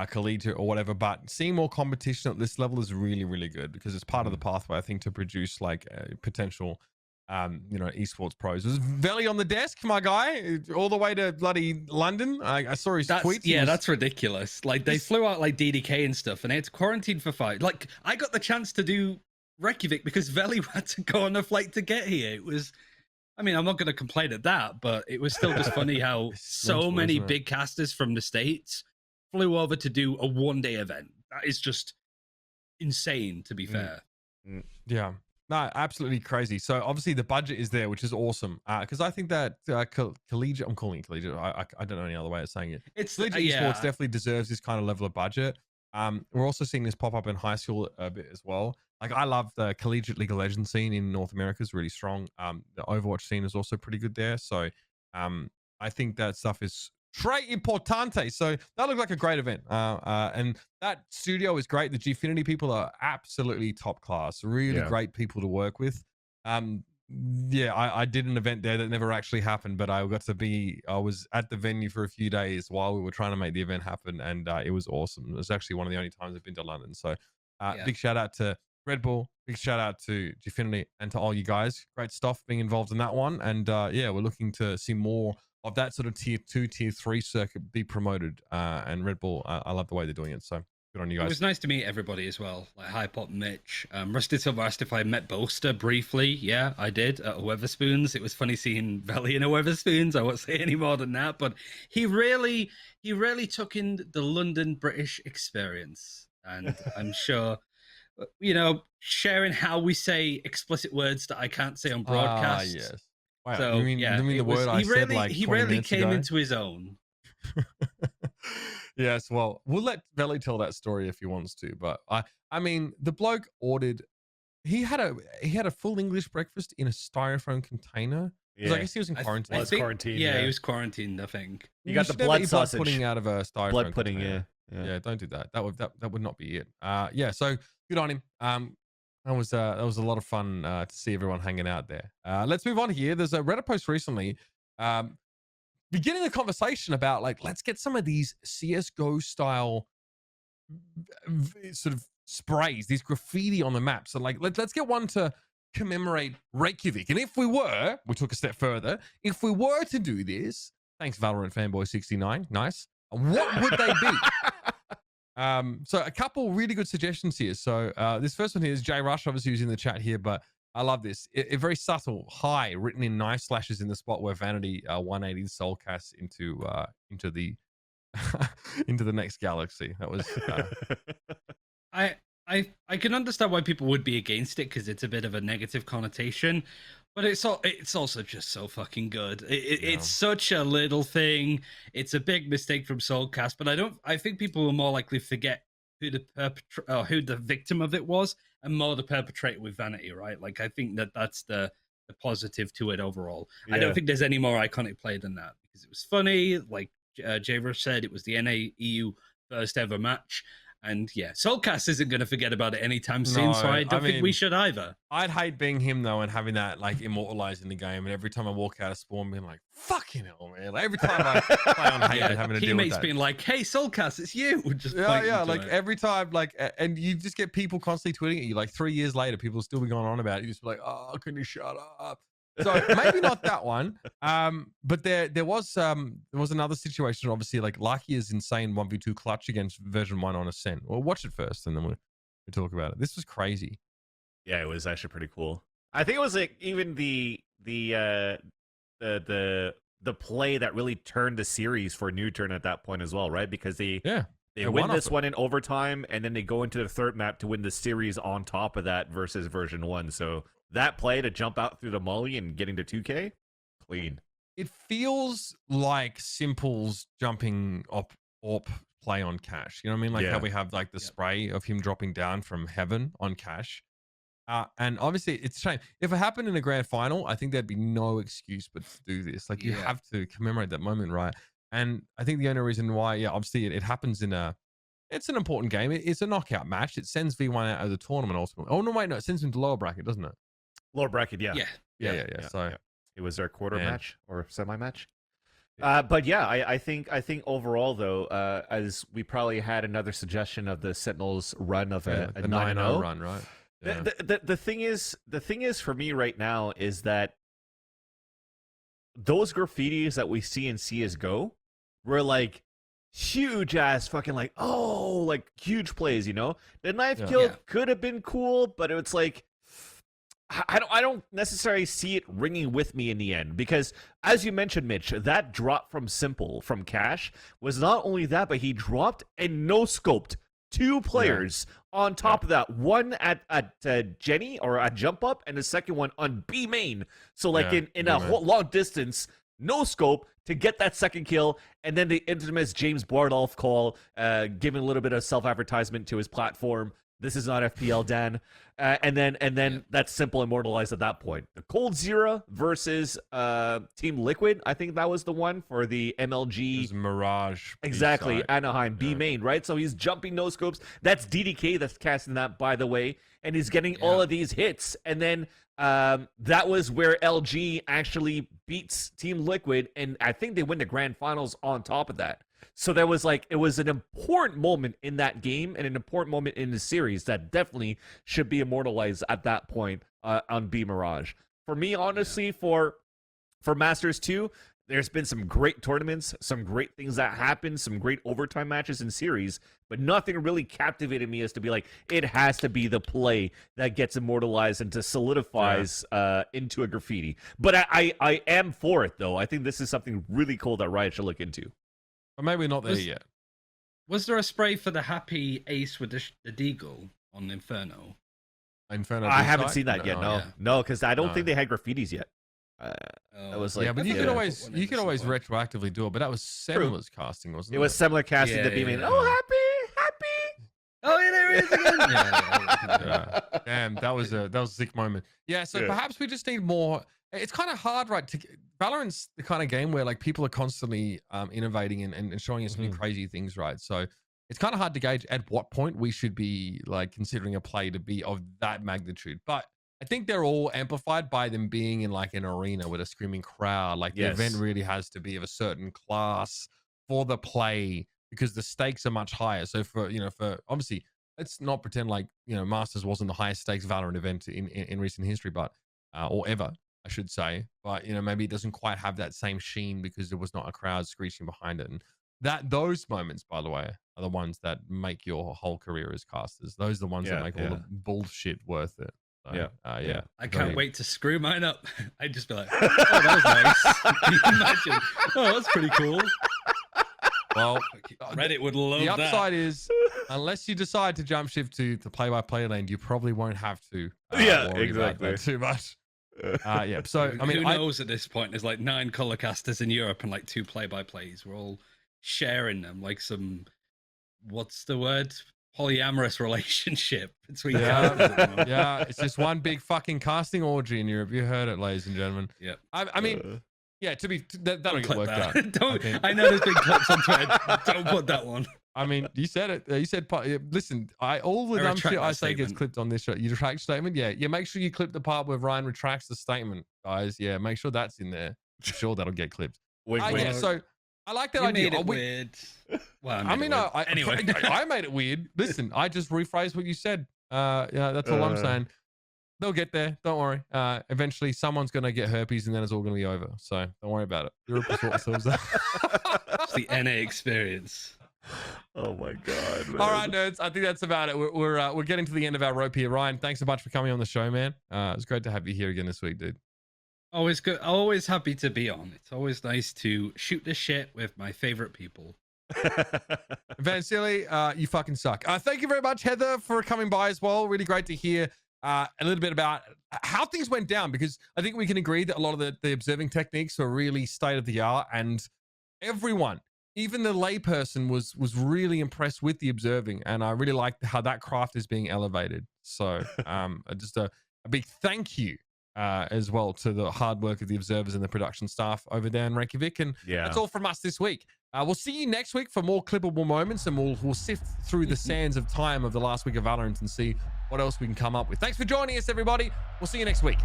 collegiate or whatever, but seeing more competition at this level is really, really good because it's part of the pathway, I think, to produce like potential esports pros. Was Veli on the desk, my guy, all the way to bloody London? I saw his tweets. Yeah, that's ridiculous. Like they flew out like DDK and stuff, and they had to quarantine for 5. Like I got the chance to do Reykjavik because Veli had to go on a flight to get here. It was, I mean, I'm not going to complain at that, but it was still just funny how so many big casters from the States flew over to do a 1-day event. That is just insane, to be fair. Yeah. No, absolutely crazy. So obviously the budget is there, which is awesome. Because I think that collegiate, I'm calling it collegiate. I don't know any other way of saying it. It's collegiate esports definitely deserves this kind of level of budget. We're also seeing this pop up in high school a bit as well. Like I love the collegiate League of Legends scene in North America is really strong. The Overwatch scene is also pretty good there. So I think that stuff is très importante. So that looked like a great event. And that studio is great. The Gfinity people are absolutely top class. Really great people to work with. I did an event there that never actually happened, but I was at the venue for a few days while we were trying to make the event happen, and it was awesome. It was actually one of the only times I've been to London. So big shout out to Red Bull, big shout out to Gfinity and to all you guys. Great stuff being involved in that one. And we're looking to see more of that sort of tier 2, tier 3 circuit be promoted. And Red Bull, I love the way they're doing it. So good on you guys. It was nice to meet everybody as well, like Hypop, Mitch. Rusty Silver asked if I met Bolster briefly. Yeah, I did at Weatherspoons. It was funny seeing Veli in a Weatherspoons. I won't say any more than that, but he really took in the London British experience. And I'm sure, sharing how we say explicit words that I can't say on broadcast. Yes. Wow, so, you mean the word I said like 20 he really minutes came ago? into his own. Yes, well, we'll let Veli tell that story if he wants to, but I mean, the bloke ordered. He had a full English breakfast in a styrofoam container. Yeah. I guess he was in quarantine. He was quarantined, I think. You got the blood sausage pudding out of a styrofoam. Blood pudding, container. Yeah. Don't do that. That would not be it. So good on him. That was a lot of fun to see everyone hanging out there. Let's move on here. There's a Reddit post recently beginning a conversation about like, let's get some of these CSGO style sort of sprays, these graffiti on the map. So like, let's get one to commemorate Reykjavik. And if we took a step further, if we were to do this, thanks Valorant Fanboy 69, nice. What would they be? So a couple really good suggestions here. So this first one here is Jay Rush, obviously who's in the chat here, but I love this. A very subtle hi written in knife slashes in the spot where Vanity 180 soul casts into the into the next galaxy. That was I can understand why people would be against it because it's a bit of a negative connotation, but it's also just so fucking good. It's such a little thing. It's a big mistake from Soulcast, but I think people will more likely forget who the victim of it was and more the perpetrator with Vanity, right? Like I think that's the positive to it overall. I don't think there's any more iconic play than that because it was funny. Like Jay Rush said, it was the NA EU first ever match. And yeah, Soulcast isn't going to forget about it anytime soon, so I don't think we should either. I'd hate being him though and having that like immortalizing the game, and every time I walk out of spawn being like, "Fucking hell, man!" Like, every time I play on hate and having to deal with that. Teammates being like, "Hey, Soulcast, it's you!" Just like every time, like, and you just get people constantly tweeting at you. Like 3 years later, people will still be going on about it. You just be like, "Oh, can you shut up?" So maybe not that one. But there was another situation. Obviously, like Lucky's insane 1v2 clutch against version 1 on Acend. Well, watch it first, and then we'll talk about it. This was crazy. Yeah, it was actually pretty cool. I think it was like even the play that really turned the series for New Turn at that point as well, right? Because they win this one in overtime, and then they go into the third map to win the series on top of that versus version 1. So that play to jump out through the molly and getting to 2K, clean. It feels like Simple's jumping up play on Cash. You know what I mean? Like how we have like the spray of him dropping down from heaven on Cash. And obviously, it's a shame. If it happened in a grand final, I think there'd be no excuse but to do this. Like, you have to commemorate that moment, right? And I think the only reason why, obviously it happens it's an important game. It's a knockout match. It sends V1 out of the tournament ultimately. Oh, no, wait, no, it sends them to lower bracket, doesn't it? Lower bracket, yeah. So it was our quarter match or semi-match. But yeah, I think overall though, as we probably had another suggestion of the Sentinels run of a 9-0 run, right? Yeah. The thing is for me right now is that those graffitis that we see in CS:GO were like huge ass fucking like huge plays, you know? The knife kill could have been cool, but it's like I don't necessarily see it ringing with me in the end because, as you mentioned, Mitch, that drop from Simple from Cash was not only that, but he dropped and no-scoped 2 players on top of that. One at Jenny or at Jump Up, and the second one on B main. So like in a whole long distance, no scope to get that second kill, and then the infamous James Bardolph call, giving a little bit of self-advertisement to his platform. This is not FPL, Dan. And then that's Simple immortalized at that point. The Cold Zero versus Team Liquid. I think that was the one for the MLG. Mirage. Exactly. B-side. Anaheim, B main, right? So he's jumping no scopes. That's DDK that's casting that, by the way. And he's getting all of these hits. And then that was where LG actually beats Team Liquid. And I think they win the grand finals on top of that. So there was it was an important moment in that game and an important moment in the series that definitely should be immortalized at that point on B Mirage. For me, honestly, for Masters 2, there's been some great tournaments, some great things that happened, some great overtime matches in series, but nothing really captivated me as to be like, it has to be the play that gets immortalized and to solidifies into a graffiti. But I am for it, though. I think this is something really cool that Riot should look into. But maybe not there yet. Was there a spray for the happy ace with the deagle on Inferno? I haven't seen that yet. No, because I don't think they had graffitis yet. That was like, but you could always retroactively do it. But that was Semler's casting, wasn't it? It was Semler casting the B-main. Oh, happy. Oh, yeah, there it is again. Damn, that was a sick moment. Yeah, so perhaps we just need more. It's kind of hard, right? Valorant's the kind of game where like people are constantly innovating and showing us some crazy things, right? So it's kind of hard to gauge at what point we should be like considering a play to be of that magnitude. But I think they're all amplified by them being in like an arena with a screaming crowd. Like the event really has to be of a certain class for the play because the stakes are much higher. So for obviously, let's not pretend like Masters wasn't the highest stakes Valorant event in recent history, but or ever, I should say. But maybe it doesn't quite have that same sheen because there was not a crowd screeching behind it. And those moments, by the way, are the ones that make your whole career as casters. Those are the ones that make all the bullshit worth it. So, I can't wait to screw mine up. I'd just be like, oh, that was nice. Can you imagine? Oh, that's pretty cool. Well, Reddit would love that. The upside is, unless you decide to jump shift to the play-by-play lane, you probably won't have to. Worry about that too much. So I mean, who knows at this point? There's like 9 color casters in Europe and like 2 play-by-plays. We're all sharing them like some, what's the word? Polyamorous relationship between casters. It's just one big fucking casting orgy in Europe. You heard it, ladies and gentlemen. Yeah. I mean, that'll get worked out. I know there's been clips on Twitter. Don't put that one. I mean, you said it. You said, listen, all the dumb shit I say gets clipped on this show. You retract statement? Yeah. Make sure you clip the part where Ryan retracts the statement, guys. Yeah, make sure that's in there. I'm sure that'll get clipped. So I like that idea. Made it weird. Well, anyway, I made it weird. Listen, I just rephrased what you said. That's all I'm saying. They'll get there. Don't worry. Eventually, someone's going to get herpes, and then it's all going to be over. So don't worry about it. Europe will sort themselves out. It's the NA experience. Oh my god, man. All right, nerds, I think that's about it. We're getting to the end of our rope here. Ryan, thanks so much for coming on the show, man. It was great to have you here again this week, dude. Always good. Always happy to be on. It's always nice to shoot the shit with my favorite people. Vansili, you fucking suck. Thank you very much, Heather, for coming by as well. Really great to hear a little bit about how things went down, because I think we can agree that a lot of the observing techniques are really state of the art, and everyone, even the layperson, was really impressed with the observing, and I really liked how that craft is being elevated. So just a big thank you as well to the hard work of the observers and the production staff over there in Reykjavik. And that's all from us this week. We'll see you next week for more clippable moments, and we'll sift through the sands of time of the last week of Valorant and see what else we can come up with. Thanks for joining us, everybody. We'll see you next week.